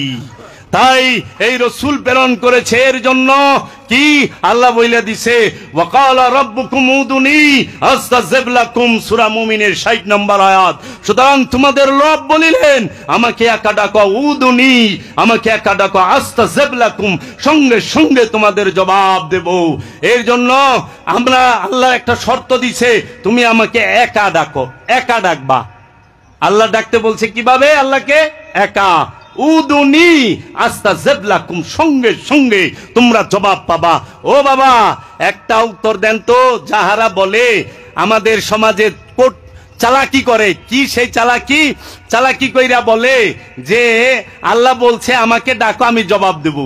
তাই এই রসুল প্রেরণ করেছে এর জন্য কি আল্লাহ বইলা দিছে, ওয়াকালা রাব্বুকুম উদুনি আস্তাজিব লাকুম, সূরা মুমিনের 60 নম্বর আয়াত। সুতরাং তোমাদের রব বলিলেন আমাকে একা ডাকো, উদুনি, আমাকে একা ডাকো, আস্তাজিব লাকুম, সঙ্গে সঙ্গে তোমাদের জবাব দেব। এর জন্য আমরা আল্লাহ একটা শর্ত দিছে, তুমি আমাকে একা ডাকো, একা ডাকবা। আল্লাহ ডাকতে বলছে কিভাবে? আল্লাহকে একা, উদুনি আস্তাজিব লাকুম, সঙ্গে সঙ্গে তোমরা জবাব পাবা। ও বাবা, একটা উত্তর দেন তো। যাহারা বলে আমাদের সমাজে চালাকি করে, কি সেই চালাকি? চালাকি কইরা বলে যে আল্লাহ বলছে আমাকে ডাকো, আমি জবাব দেব।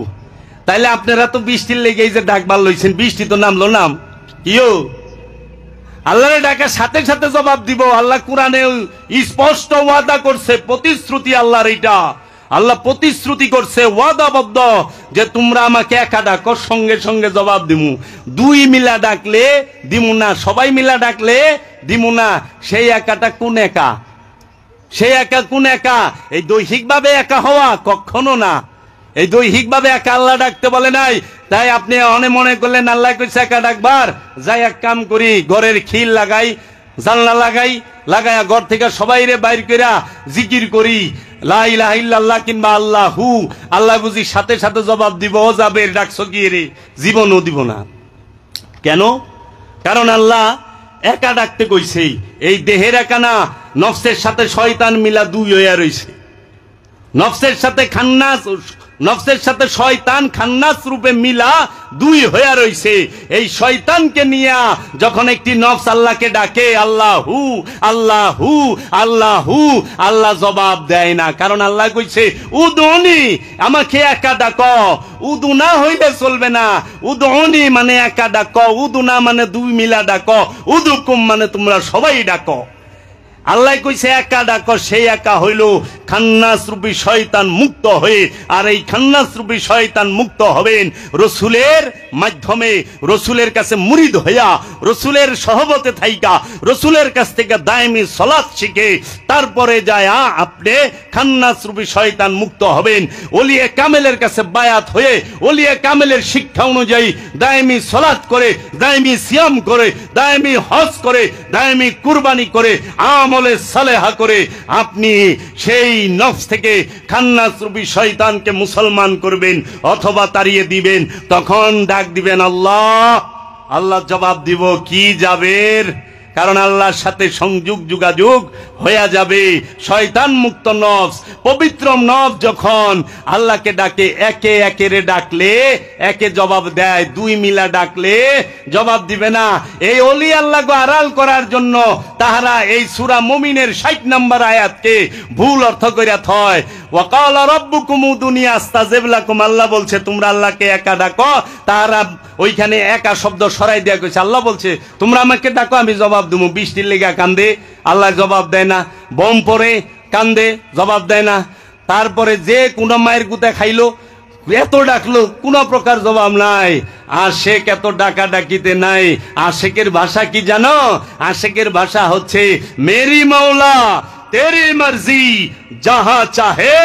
তাইলে আপনারা তো বৃষ্টির লেগে যে ডাকবার লইছেন, বৃষ্টি তো নামলো না, কিও আল্লাহরে ডাকার সাথে সাথে জবাব দিব। আল্লাহ কোরআনে স্পষ্ট ওয়াদা করছে, প্রতিশ্রুতি আল্লাহর এটা। আল্লাহ প্রতিশ্রুতি করছে, ওয়াদাবদ্ধ, যে তোমরা আমাকে একা ডাকো, সঙ্গে সঙ্গে জবাব দিমু। 2 মিলা ডাকলে দিমু না, সবাই মিলা ডাকলে দিমু না। সেই একাটা কোন একা? সেই একা কোন একা? এই দৈহিকভাবে একা হওয়া? কখনো না। এই দৈহিকভাবে একা আল্লাহ ডাকতে বলে নাই। তাই আপনি অনেক মনে করলেন আল্লাহ কইছে একা ডাকবার, যাই এক কাম করি, ঘরের খিল লাগাই, জানলা লাগাইয়া ঘর থেকে সবাই রে বাইর কইরা জিকির করি, লা ইলাহা ইল্লাল্লাহ কিংবা আল্লাহু, আল্লাহ বুঝি সাথে সাথে জবাব দিব, ও যাবে ডাকছো কি রে? জীবনও দিব না। কেন? কারণ আল্লাহ একা ডাকতে কইছে। এই দেহের একা না, নফসের সাথে শয়তান মিলা 2 হইয়া রইছে। নফসের সাথে খান্নাস, নফসের সাথে শয়তান খান্নাস রূপে মিলা 2 হইয়া রইছে। এই শয়তানকে নিয়া যখন একটি নফস আল্লাহকে ডাকে আল্লাহু আল্লাহু আল্লাহু, আল্লাহ জবাব দেয় না। কারণ আল্লাহ কইছে উদুনি, আমাকে একা ডাকো। উদুনা হইলে চলবে না। উদুনি মানে একা ডাকো, উদুনা মানে 2 মিলা ডাকো, উদুকুম মানে তোমরা সবাই ডাকো। আল্লাহ কইছে একা ডাকো, সেই একা হইল খান্নাস রূপী শয়তান মুক্ত হয়ে। আর এই খান্নাস রূপী শয়তান মুক্ত হবেন রসুলের মাধ্যমে, রসুলের কাছে মুরিদ হইয়া, রসুলের সহবতে থাইকা, রসুলের কাছ থেকে দায়মি সালাত শিখে তারপরে যায় আপনি খান্নাস রূপী শয়তান মুক্ত হবেন। ওলিয়ে কামেলের কাছে বায়াত হয়ে, ওলিয়ে কামেলের শিক্ষা অনুযায়ী দায়মি সালাত করে, দায়মি সিয়াম করে, দায়মি হজ করে, দায়মি কুরবানি করে, আমলে সালেহা করে আপনি সেই নফস থেকে খান্নাস রূপী শয়তানকে মুসলমান করবেন অথবা তাড়িয়ে দিবেন। তখন ডাক দিবেন আল্লাহ, আল্লাহ জবাব দিব কি জাবের, কারণ আল্লাহর সাথে সংযোগ যোগাযোগ হয়ে যাবে। শয়তান মুক্ত নফস, পবিত্র নফস যখন আল্লাহকে ডাকে, একে একে রে ডাকলে একে জবাব দেয়, দুই মিলা ডাকলে জবাব দিবে না। এই ওলি আল্লাহকে আড়াল করার জন্য তাহারা এই সূরা মুমিনের 60 নম্বর আয়াতকে ভুল অর্থ কইরা থয়। ওয়াকালা রাব্বুকুম উদুনি আস্তাজিব লাকুম, আল্লাহ বলছে তোমরা আল্লাহকে একা ডাকো, তারা ওইখানে একা শব্দ সরাই দেয়া কইছে। আল্লাহ বলছে তোমরা আমাকে ডাকো, আমি জবাব দেবো। বৃষ্টির লেগা কান্দে, আল্লাহ জবাব দেয় না। বোম পরে কান্দে, জবাব দেয় না। তারপরে যে কোন মায়ের গুতে খাইলো, এত ডাকলো, কোন প্রকার জবাব নাই। আশেক এত ডাকা ডাকিতে নাই। আশেকের ভাষা কি জানো? আশেকের ভাষা হচ্ছে মেরি মৌলা তেরি মর্জি, যাহা চাহে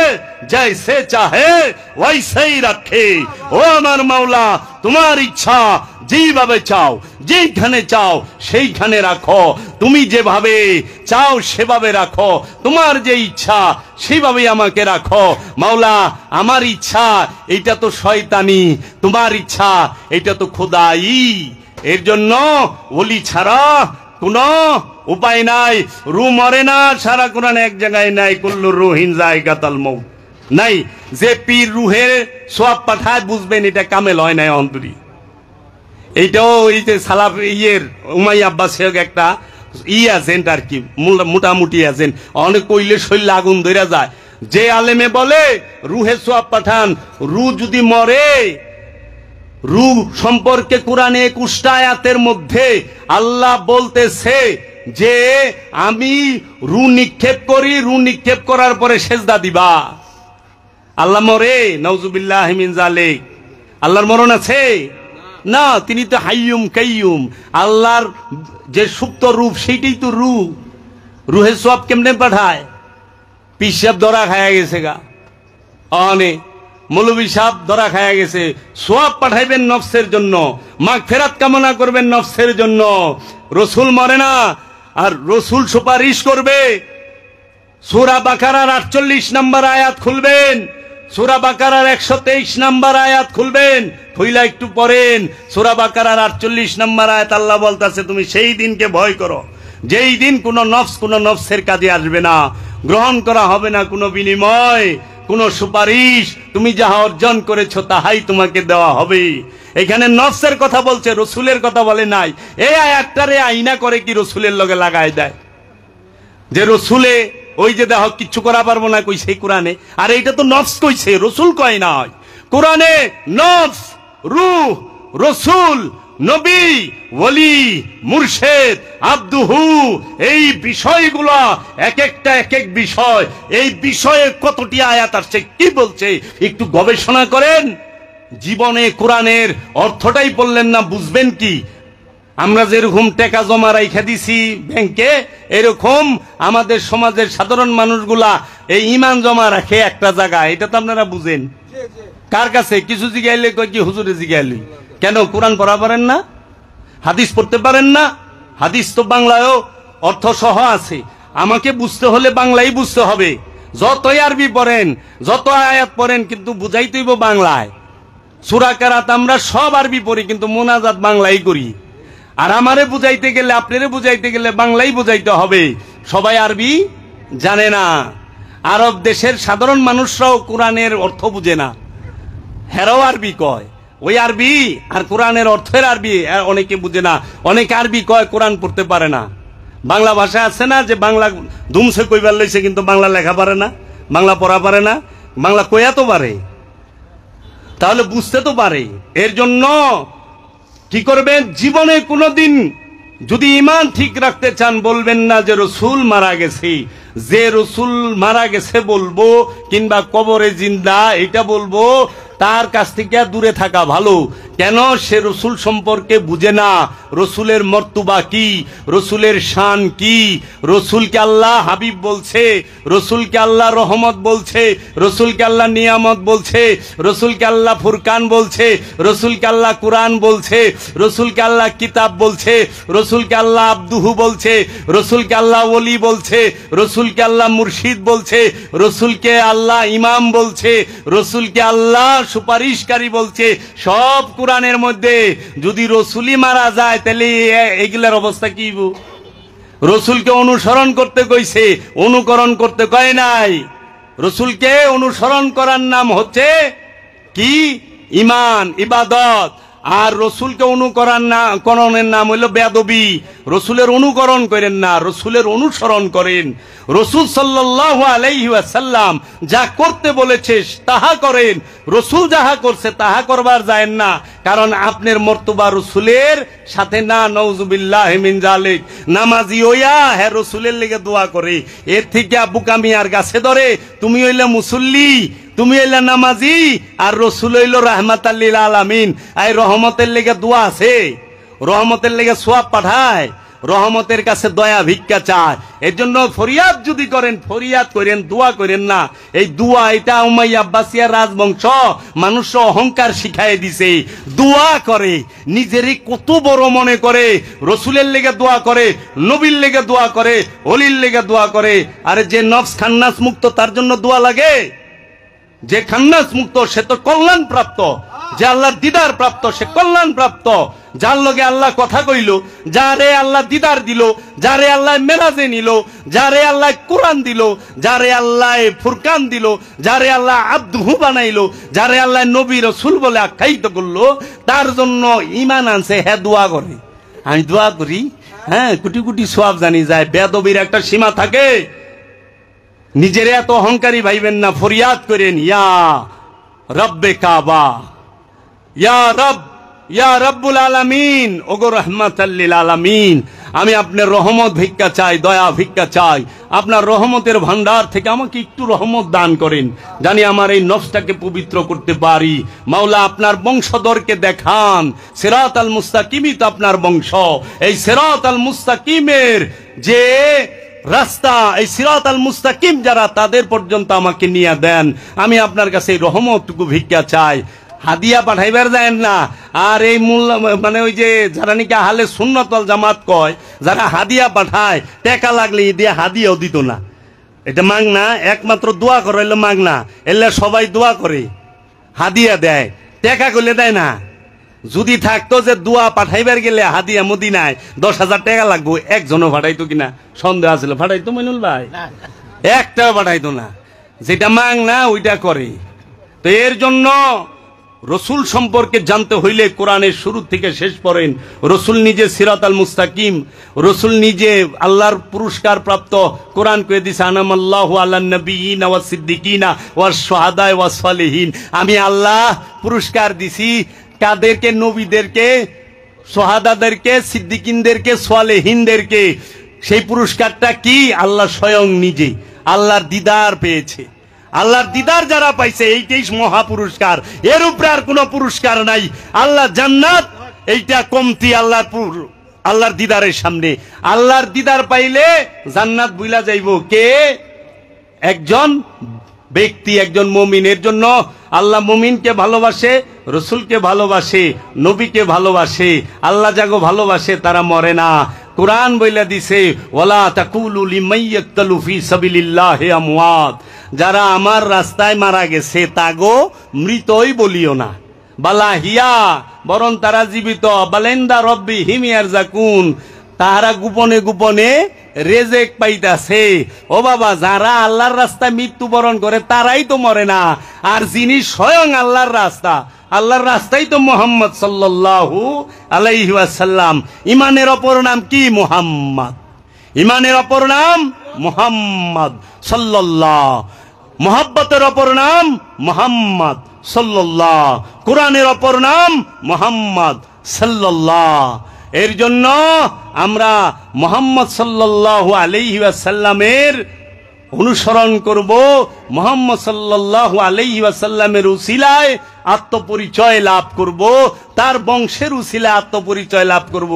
জৈসে চাহে ওইসেই রাখে। ও আমার মাওলা, তোমার ইচ্ছা যেভাবে চাও, যেখানে চাও সেইখানে রাখো। তুমি যেভাবে চাও সেভাবে রাখো। তোমার যে ইচ্ছা সেইভাবে আমাকে রাখো। মাওলা, আমার ইচ্ছা এটা তো শয়তানি, তোমার ইচ্ছা এটা তো খোদাই। এর জন্য ওলি ছাড়া কোনো উপায় নাই। রু মরে না, সারা কোরআনে এক জায়গায় নাই, কুল্লু রুহিন জায়গাতাল মউত নাই। যে পীর রুহের সওয়াব পাঠায় বুঝবেন এটা কামেল হয় নাই অন্তরি। এইটাও এই যে সালাফ ইয়ের উমাইয়া আব্বাসের একটা এজেন্ট আর কি, মোটামুটি এজেন্ট। অনেক কইলে শরীরে আগুন ধরে যায়। যে আলেমে বলে রুহে সওয়াব পাঠান, রু যদি মরে, রু সম্পর্কে কোরআনে 21টা আয়াতের মধ্যে আল্লাহ বলতেছে যে আমি রু নিক্ষেপ করি, রু নিক্ষেপ করার পরে সেজদা দিবা। আল্লাহ মরে? নাউজুবিল্লাহ মিন যালিক। আল্লাহর মরণ আছে? না, তিনি তো হাইয়ুম কাইয়ুম। আল্লাহর যে সুপ্ত রূপ সেইটাই তো রু। রুহে সওয়াব কেমনে পাঠায়? পীর সাহেব ধরা খায়া গেছে গা, অনে মৌলভী সাহেব ধরা খায়া গেছে। সওয়াব পাঠাইবেন নফসের জন্য, মাগফিরাত কামনা করবেন নফসের জন্য। রসুল মরে না, আর রসুল সুপারিশ করবে। সূরা বাকারার 48 নম্বর আয়াত খুলবেন, সূরা বাকারার 123 নম্বর আয়াত খুলবেন, খুইলা একটু পড়েন। সূরা বাকারার 48 নম্বর আয়াত আল্লাহ বলতাছে তুমি সেই দিনকে ভয় করো যেই দিন কোনো নফসের কাজে আসবে না, গ্রহণ করা হবে না কোনো বিনিময়, কোনো সুপারিশ। তুমি যাহা অর্জন করেছো তাহাই তোমাকে দেওয়া হবে। এখানে নফসের কথা বলছে, রসুলের কথা বলে নাই। এই আয়াতটারে আইনা করে কি রসুলের লগে লাগায় দেয় যে রসুলে ওই যে দেহ কিচ্ছু করা পারবো না কইছে কোরআনে। আর এইটা তো নফস কইছে, রসুল কয় নাই। কোরআনে নফস, রূহ, রসুল, নবী, ওলি, মুর্শেদ, আব্দুহু, এই বিষয়গুলো এক একটা এক এক বিষয়। এই বিষয়ে কতটি আয়াত আসছে, কি বলছে একটু গবেষণা করেন। জীবনে কোরআনের অর্থটাই বললেন না, বুঝবেন কি? আমরা যেরকম টাকা জমা রাইখা দিছি ব্যাংকে, এরকম আমাদের সমাজের সাধারণ মানুষগুলা এই ঈমান জমা রাখে একটা জায়গায়। এটা তো আপনারা বুঝেন। কার কাছে কিছু জিগাইলে কয় কি হুজুরে জিগাইলে, কেন কোরআন পড়া পারেন না? হাদিস পড়তে পারেন না? হাদিস তো বাংলায়ও অর্থ সহ আছে। আমাকে বুঝতে হলে বাংলাই বুঝতে হবে। যতই আরবি পড়েন, যত আয়াত পড়েন, কিন্তু বুঝাইতেইব বাংলায়। সূরা কেরাত আমরা সব আরবি পড়ি, কিন্তু মোনাজাত বাংলাই করি। আর আমারে বুঝাইতে গেলে, আপনারে বুঝাইতে গেলে বাংলাই বুঝাইতে হবে। সবাই আরবি জানে না। আরব দেশের সাধারণ মানুষরাও কোরআনের অর্থ বুঝে না, হেরাও আরবি কয়। ওই আরবি আর কোরআনের অর্থের আরবি অনেকে বুঝে না। অনেকে আরবি কয়, কোরআন পড়তে পারে না। বাংলা ভাষা আছে না যে বাংলা ধুমসে কইবার লইছে, কিন্তু বাংলা লেখা পারে না, বাংলা পড়া পারে না, বাংলা কইয়া তো পারে, তাহলে বুঝতে তো পারে। এর জন্য কি করবেন? জীবনে কোনোদিন যদি ঈমান ঠিক রাখতে চান, বলবেন না যে রসুল মারা গেছে। যে রসুল মারা গেছে বলবো, কিংবা কবরে জিন্দা এটা বলবো, তার কাছ থেকে দূরে থাকা ভালো। কেন? সে রসুল সম্পর্কে বুঝে না। রসুলের মর্তবা কি, রসুলের শান কি। রসুলকে আল্লাহ হাবিব বলছে, রসুলকে আল্লাহ রহমত বলছে, রসুলকে আল্লাহ নিয়ামত বলছে, রসুলকে আল্লাহ ফুরকান বলছে, রসুলকে আল্লাহ কুরআন বলছে, রসুলকে আল্লাহ কিতাব বলছে, রসুলকে আল্লাহ আব্দুহু বলছে, রসুলকে আল্লাহ ওলি বলছে, রসুলকে আল্লাহ মুর্শিদ বলছে, রসুলকে আল্লাহ ইমাম বলছে, রসুলকে আল্লাহ সুপারিশকারী বলছে। সব কোরআনের মধ্যে। যদি রসুলই মারা যায় তাহলে এগুলার অবস্থা কি? রসুলকে অনুসরণ করতে কইছে, অনুকরণ করতে কয় নাই। রসুলকে অনুসরণ করার নাম হচ্ছে কি? ঈমান, ইবাদত। আর রসুলকে অনুকরণের নাম হইল বেয়াদবি। রসুলের অনুকরণ করেন না, রসুলের অনুসরণ করেন। রসুল সাল্লাল্লাহু আলাইহি ওয়াসাল্লাম যা করতে বলেছে তাহা করেন। রসুল যাহা করছে তাহা করবার যায়েন না, কারণ আপনার মর্তবা রসুলের সাথে না। নাউজুবিল্লাহি মিন যালিক। নামাজি হইয়া হ্যাঁ রসুলের লেগে দোয়া করে, এর থেকে বুকামি আর গাছে ধরে। তুমি হইলে মুসল্লি, তুমি হইলে নামাজি, আর রসুল হইল রাহমাতাল লিল আলামিন। এই রহমতের লেগে দোয়া আছে, রহমতের লেগে সোয়াব পাঠায়, রহমতের কাছে দয়া ভিক্ষা চায়। এর জন্য ফরিয়াদ যদি করেন, ফরিয়াদ করেন, দোয়া করেন না। এই দোয়া এটা উমাইয়া আব্বাসিয়া রাজবংশ মানুষ অহংকার শিখাই দিছে। দোয়া করে নিজেরই কত বড় মনে করে, রসুলের লেগে দোয়া করে, নবীর লেগে দোয়া করে, অলির লেগে দোয়া করে। আরে যে নফস খান্নাস মুক্ত তার জন্য দোয়া লাগে? যে খান্নাস মুক্ত সে তো কল্যাণ প্রাপ্ত, যে আল্লাহর দিদার প্রাপ্ত সে কল্যাণ প্রাপ্ত। যার লগে আল্লাহ কথা কইল, যারে আল্লাহ দিদার দিল, যারে আল্লাহ মেরাজে নিল, যারে আল্লাহ কোরআন দিল, যারে আল্লাহ ফুরকান দিল, যারে আল্লাহ আব্দুহু বানাইলো, যারে আল্লাহ নবী রাসূল বলে আখ্যায়িত করলো, তার জন্য ঈমান আনছে, হ্যাঁ দোয়া করে। আমি দোয়া করি, হ্যাঁ কোটি কোটি সওয়াব জানি যায়। বেয়াদবির একটা সীমা থাকে। নিজের এত অহংকারী ভাইবেন না, ফরিয়াদ করেন, ইয়া রব্বে কাবা, ইয়া রব, ইয়া রব্বুল আলামিন, ওগো রাহমাতাল লিল আলামিন, আমি আপনার রহমত ভিক্ষা চাই, দয়া ভিক্ষা চাই। আপনার রহমতের ভান্ডার থেকে আমাকে একটু রহমত দান করেন, জানি আমার এই নফসটাকে পবিত্র করতে পারি। মাওলা আপনার বংশধরকে দেখান, সিরাত আল মুস্তাকিমই তো আপনার বংশ। এই সিরাত আল মুস্তাকিমের যে রাস্তা, এই সিরাত আল মুস্তাকিম যারা, তাদের পর্যন্ত আমাকে নিয়ে দেন। আমি আপনার কাছে এই রহমতটুকু ভিক্ষা চাই। হাদিয়া পাঠাইবার যায় না। আর এই মোল্লা মানে ওই যে যারা নাকি আহলে সুন্নাত ওয়াল জামাত কয়, যারা হাদিয়া পাঠায় টাকা লাগলে দিয়ে হাদিয়াও দিত না। এটা মাগনা, একমাত্র দোয়া করাইলো মাগনা। এলে সবাই দোয়া করে, হাদিয়া দেয়, টাকা করলে দেয় না। যদি থাকতো যে দোয়া পাঠাইবার গেলে হাদিয়া মদিনায় 10,000 টাকা লাগবো, একজনও পাঠাইতো কিনা সন্দেহ আছিল। পাঠাইতো মইনুল ভাই? একটাও পাঠাইতো না। যেটা মাগনা ওইটা করে। তো এর জন্য রসুল সম্পর্কে জানতে হইলে কোরআনের শুরু থেকে শেষ পড়েন। রসুল নিজে সিরাত আল মুস্তাকিম, রসুল নিজে আল্লাহর পুরস্কার প্রাপ্ত। কোরআন কয়ে দিছে, আনামাল্লাহু আলান নবিয়িনা ওয়াস সিদ্দিকিনা ওয়াস শুহাদা ওয়াস সালিহিন। আমি আল্লাহ পুরস্কার দিছি কাদেরকে? নবীদেরকে, শুহাদাদেরকে, সিদ্দিকিনদেরকে, সালেহিনদেরকে। সেই পুরস্কারটা কি? আল্লাহ স্বয়ং নিজে আল্লাহর দিদার পেয়েছে। আল্লাহর দিদার যারা পাইছে এইটাই মহা পুরস্কার, এর উপরে আর কোনো পুরস্কার নাই। আল্লাহ জান্নাত এইটা কমতি আল্লাহর দিদারের সামনে। আল্লাহর দিদার পাইলে জান্নাত বুইলা যাইব কে? একজন ব্যক্তি, একজন মুমিন। এর জন্য আল্লাহ মুমিনকে ভালোবাসে, রসুলকে ভালোবাসে, নবীকে ভালোবাসে। আল্লাহ যাগো ভালোবাসে তারা মরে না। কোরআন বইলা দিছে, ওয়ালা তাকুলু লিমান ইয়াকতালু ফি সাবিলিল্লাহি আমওয়াত। যারা আমার রাস্তায় মারা গেছে তাগো মৃতই বলিও না। বালা হিয়া, বরং তারা জীবিত। বালেন্দা রব্বি হিম ইয়ারজাকুন, তাহারা গোপনে গোপনে রেজেক পাইতাছে। ও বাবা, যারা আল্লাহর রাস্তায় মৃত্যুবরণ করে তারাই তো মরে না। আর যিনি স্বয়ং আল্লাহর রাস্তা, আল্লাহর রাস্তাই তো মুহাম্মদ সাল্লাল্লাহু আলাইহি ওয়াসাল্লাম। ইমানের অপর নাম কি? মুহাম্মদ। ইমানের অপর নাম মুহাম্মদ সাল্লাল্লাহ। মোহাব্বতের অপর নাম মুহাম্মদ সাল্লাল্লাহ। কোরআনের অপর নাম মুহাম্মদ সাল্লাল্লাহ। এর জন্য আমরা মুহাম্মদ সাল্লাল্লাহু আলাইহি ওয়াসাল্লামের অনুসরণ করব। মুহাম্মদ সাল্লাল্লাহু আলাইহি ওয়াসাল্লামের উসিলায় আত্মপরিচয় লাভ করব, তার বংশের উসিলায় আত্মপরিচয় লাভ করব।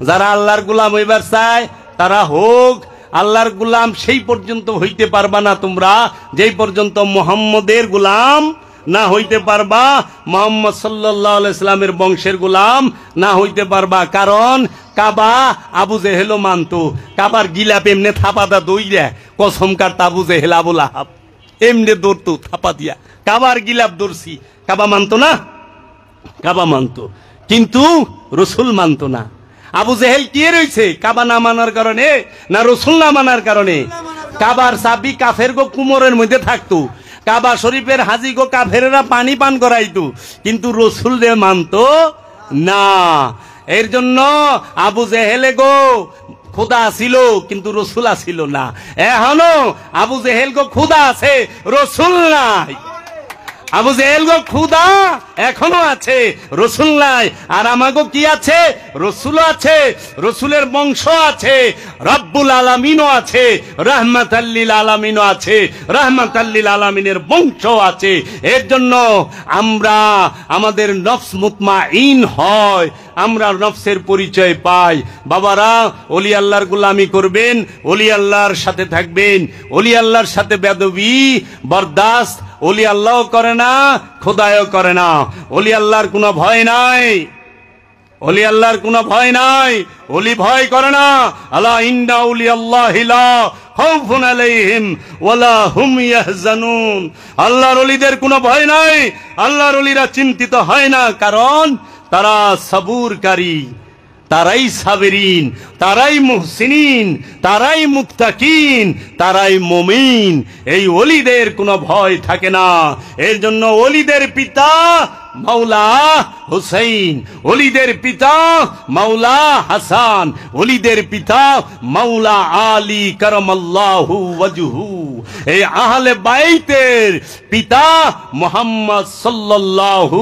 যারা আল্লাহর গোলাম হইবার চায় তারা হোক। আল্লাহর গোলাম সেই পর্যন্ত হইতে পারবা না তোমরা যেই পর্যন্ত মুহাম্মদের গোলাম না হইতে পারবা, মুহাম্মদ সাল্লাল্লাহু আলাইহি সাল্লামের বংশের গোলাম না হইতে পারবা। কারণ কাবা আবু জেহেল মানতো। কাবার গিলাপ এমনে থাপাদা দইরা কসমকার আবু জেহেল আবু লাহাব এমনে দৌড়তো থাপা দিয়া। কাবার গিলাপ দৌড়ছি, কাবা মানতো না? কাবা মানতো, কিন্তু রসুল মানতো না। আবু জেহেল কি রয়েছে কাবা না মানার কারণে না রসুল না মানার কারণে? কাবার চাবি কাফের গো কুমোরের মধ্যে থাকতো, কাবা শরীফের হাজি গো কাফেরেরা পানি পান করাইতো, কিন্তু রসুল রে মানতো না। এর জন্য আবু জেহেলে গো খোদা ছিল কিন্তু রসুল ছিল না। এখনো আবু জেহেল গো খুদা আছে, রসুল নাই। আবু জেহেল গো খুদা এখনো আছে, রসুল নাই। আর আমাগো কি আছে? রসুল আছে, রসুলের বংশ আছে, রব্বুল আলামিনও আছে, রাহমাতাল্লিল আলামিনও আছে, রাহমাতাল্লিল আলামিনের বংশ আছে। এর জন্য আমরা আমাদের নফস মুতমাইন হয়, আমরা নফসের পরিচয় পাই। বাবারা, ওলি আল্লাহর গোলামি করবেন, ওলি আল্লাহর সাথে থাকবেন, ওলি আল্লাহর সাথে বেদবি বরদাস্ত ওলি আল্লাহ করে না, খোদায়ও করে না। ওলি আল্লাহর কোনো ভয় নাই, ওলি আল্লাহর কোনো ভয় নাই, ওলি ভয় করে না। আলা ইন্না আউলিয়াল্লাহি লা খাউফুন আলাইহিম ওয়ালা হুম ইয়াহজানুন। আল্লাহর ওলিদের কোনো ভয় নাই, আল্লাহর ওলিরা চিন্তিত হয় না, কারণ তারা সবুরকারী, তারাই সাবেরিন, তারাই মুহসিনিন, তারাই মুত্তাকিন, তারাই মুমিন। এই ওলিদের কোনো ভয় থাকে না। এর জন্য ওলিদের পিতা মাওলা হুসাইন, ওলিদের পিতা মাওলা হাসান, ওলিদের পিতা মাওলা আলী কারামাল্লাহু ওয়াজহু। এই আহলে বাইতের পিতা মুহাম্মদ সাল্লাল্লাহু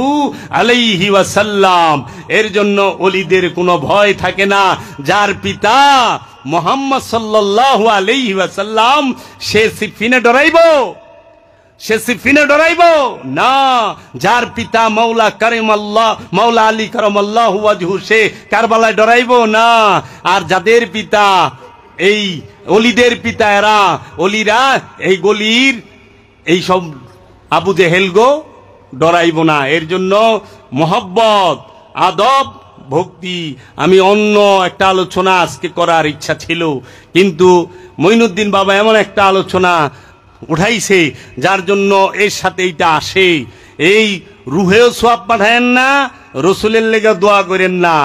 আলাইহি ওয়াসাল্লাম। এর জন্য ওলিদের কোনো ভয় থাকে না। যার পিতা মুহাম্মদ সাল্লাল্লাহু আলাইহি ওয়াসাল্লাম, সে সিফিনে ডরাইবো? সে সিফিনে ডরাইবো না। যার পিতা মাওলা কারিমাল্লাহ, মাওলা আলী কারামাল্লাহু ওয়াজহু, সে কারবালায় ডরাইবো না। আর যাদের পিতা এই অলিদের পিতা, এরা অলিরা এই গলির এই সব আবু জেহেল গো ডরাইব না। এর জন্য মোহব্বত, আদব, ভক্তি। আমি অন্য একটা আলোচনা আজকে করার ইচ্ছা ছিল, কিন্তু মঈনুদ্দিন বাবা এমন একটা আলোচনা উঠাইছে যার জন্য এর সাথে এইটা আসে। এই রুহেও সোয়াব পাঠায়েন না, রসুলের লেগা দোয়া করেন না।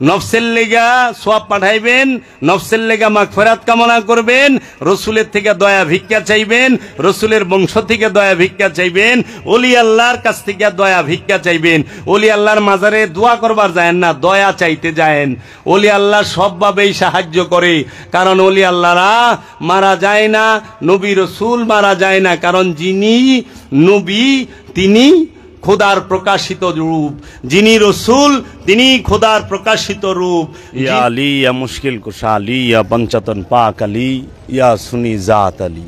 নফসের লেগা সোয়াব পাঠাইবেন, নফসের লেগা মাগফিরাত কামনা করবেন, রসুলের থেকে দয়া ভিক্ষা চাইবেন, রসুলের বংশ থেকে দয়া ভিক্ষা চাইবেন, ওলি আল্লাহর কাছ থেকে দয়া ভিক্ষা চাইবেন। ওলি আল্লাহর মাজারে দোয়া করবার যায়েন না, দয়া চাইতে যায়েন। ওলি আল্লাহ সবভাবেই সাহায্য করে, কারণ ওলি আল্লাহরা মারা যায় না, নবী রসুল মারা যায় না, কারণ যিনি নবী তিনি খোদার প্রকাশিত রূপ, যিনি রসুল তিনি খোদার প্রকাশিত রূপ। ইয়া আলী, ইয়া মুশকিল কুশা আলী, ইয়া পঞ্চতন পাক আলী, ইয়া সুনি জাত আলী,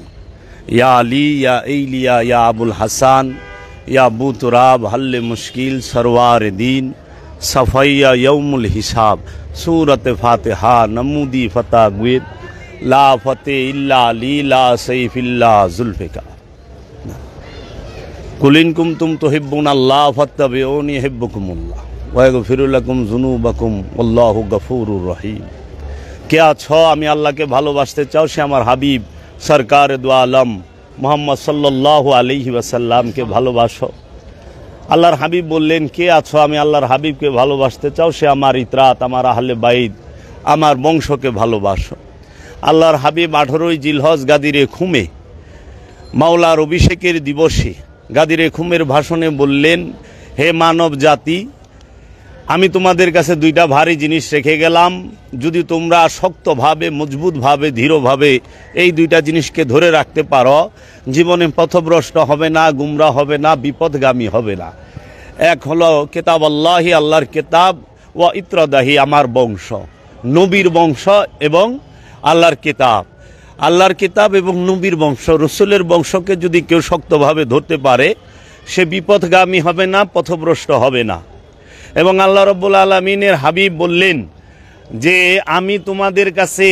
ইয়া আলী, ইয়া এইলিয়া, ইয়া আবুল হাসান, ইয়া আবু তুরাব, হল্লে মুশকিল, সরওয়ার দিন, সফাইয়া यौमुल हिसाब, सूरत फातिहा, नमूदी फता गुद, ला फते इल्ला अली, ला सैफ इल्ला जुल्फिकार, कुलिन कुम तुम तुहिब्बुन अल्लाह फत्तबिऊनी युहिब्बुकुमुल्लाह व यगफिरु लकुम जुनूबकुम वल्लाहु गफूरुर रहीम। কে আছো? আমি আল্লাহকে ভালোবাসতে চাও, সে আমার হাবিব সরকার দু আলম মুহাম্মদ সাল্লাল্লাহু আলাইহি ওয়াসাল্লামকে ভালোবাসো। আল্লাহর হাবিব বললেন, কে আছো? আমি আল্লাহর হাবিবকে ভালোবাসতে চাও, সে আমার ইতরাত, আমার আহলে বাইত, আমার বংশকে ভালোবাসো। আল্লাহর হাবিব 18ই জিলহজ গাদিরে খুমে মাওলার অভিষেকের দিবসে গাদিরে খুমের ভাষণে বললেন, হে মানব জাতি, আমি তোমাদের কাছে দুইটা ভারী জিনিস রেখে গেলাম, যদি তোমরা শক্তভাবে, মজবুতভাবে, দৃঢ়ভাবে এই দুইটা জিনিসকে ধরে রাখতে পারো, জীবনে পথভ্রষ্ট হবে না, গুমরা হবে না, বিপদগামী হবে না। এক হলো কিতাব আল্লাহি, আল্লাহর কিতাব, ওয়া ইত্রাদাহি, আমার বংশ, নবীর বংশ এবং আল্লাহর কিতাব। আল্লাহর কিতাব এবং নবীর বংশ, রসুলের বংশকে যদি কেউ শক্তভাবে ধরতে পারে, সে বিপথগামী হবে না, পথভ্রষ্ট হবে না। এবং আল্লাহ রাব্বুল আলামিনের হাবিব বললেন যে আমি তোমাদের কাছে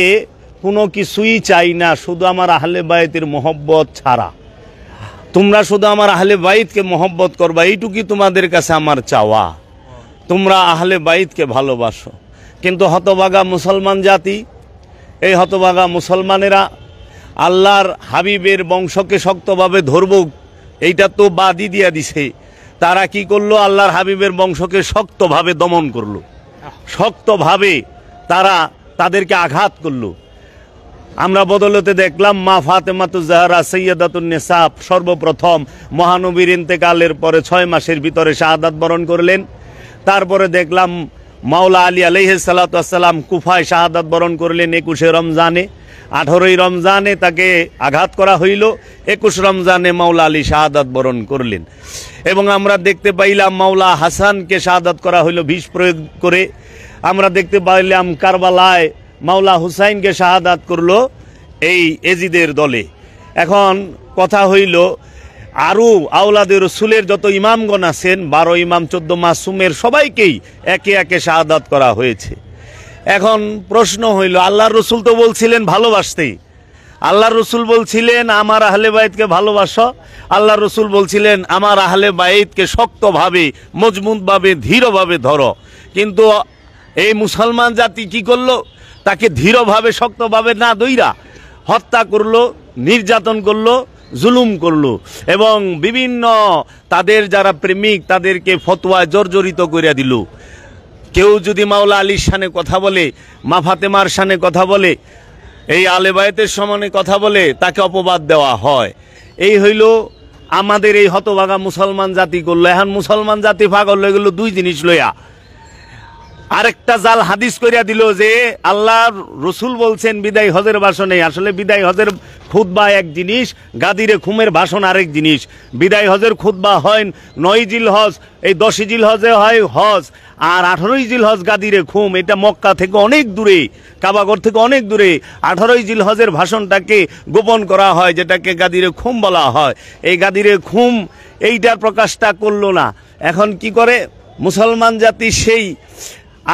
কোনো কিছুই চাই না, শুধু আমার আহলে বাইতের মহব্বত ছাড়া। তোমরা শুধু আমার আহলে বাইতকে মহব্বত করবা, এইটুকুই তোমাদের কাছে আমার চাওয়া। তোমরা আহলে বাইতকে ভালোবাসো। কিন্তু হতভাগা মুসলমান জাতি, এই হতভাগা মুসলমানেরা আল্লাহর হাবিবের বংশকে শক্তভাবে ধরব এইটা তো বাদই দিয়া দিছে। তারা কি করলো? আল্লাহর হাবিবের বংশকে শক্তভাবে দমন করলো, শক্তভাবে তারা তাদেরকে আঘাত করলো। আমরা বদলতে দেখলাম মা ফাতেমাতুজ জাহরা সাইয়্যিদাতুন নিসা সর্বপ্রথম মহানবীর ইন্তেকালের পরে 6 মাসের ভিতরে শাহাদাত বরণ করলেন। তারপরে দেখলাম মাওলা আলী আলাইহিস সালাতু ওয়াস সালাম কুফায় শাহাদাত বরণ করলেন 21 রমজানে। 18 রমজানে তাকে আঘাত করা হইল, 21 রমজানে মাওলা আলী শাহাদাত বরণ করলেন। এবং আমরা দেখতে পাইলাম মাওলা হাসানকে শাহাদাত করা হইল বিষ প্রয়োগ করে। আমরা দেখতে পাইলাম কারবালায় মাওলা হুসাইনকে শাহাদাত করলো এই এজিদের দলে। এখন কথা হইল আরও আওলাদে রসুলের যত ইমামগণ আছেন 12 ইমাম 14 মাসুমের সবাইকেই একে একে শাহাদাত করা হয়েছে। এখন প্রশ্ন হইল আল্লাহর রসুল তো বলছিলেন ভালোবাসতে, আল্লাহর রসুল বলছিলেন আমার আহলে বাইতকে ভালোবাসো, আল্লাহর রসুল বলছিলেন আমার আহলে বাইতকে শক্তভাবে মজবুতভাবে দৃঢ়ভাবে ধরো। কিন্তু এই মুসলমান জাতি কি করলো? তাকে দৃঢ়ভাবে শক্তভাবে না দইরা হত্যা করলো, নির্যাতন করলো, জুলুম করলো এবং বিভিন্ন তাদের যারা প্রেমিক তাদেরকে ফতোয়ায় জর্জরিত করে দিল। কেউ যদি মাওলা আলীর শানে কথা বলে, মা ফাতেমার শানে কথা বলে, এই আলে বায়েতের সমানে কথা বলে, তাকে অপবাদ দেওয়া হয়। এই হইল আমাদের এই হতভাগা মুসলমান জাতি করলো। এখন মুসলমান জাতি পাগল হয়ে গেল 2 জিনিস লইয়া। আরেকটা জাল হাদিস করিয়া দিল যে আল্লাহর রসুল বলছেন বিদায় হজের ভাষণে। আসলে বিদায় হজের খুতবা এক জিনিস, গাদিরে খুমের ভাষণ আরেক জিনিস। বিদায় হজের খুতবা হয় 9 জিলহজ, এই 10 জিলহজে হয় হজ, আর 18 জিলহজ গাদিরে খুম। এটা মক্কা থেকে অনেক দূরে, কাবাগর থেকে অনেক দূরে। 18 জিলহজের ভাষণটাকে গোপন করা হয়, যেটাকে গাদিরে খুম বলা হয়। এই গাদিরে খুম এইটার প্রকাশটা করলো না। এখন কি করে মুসলমান জাতি সেই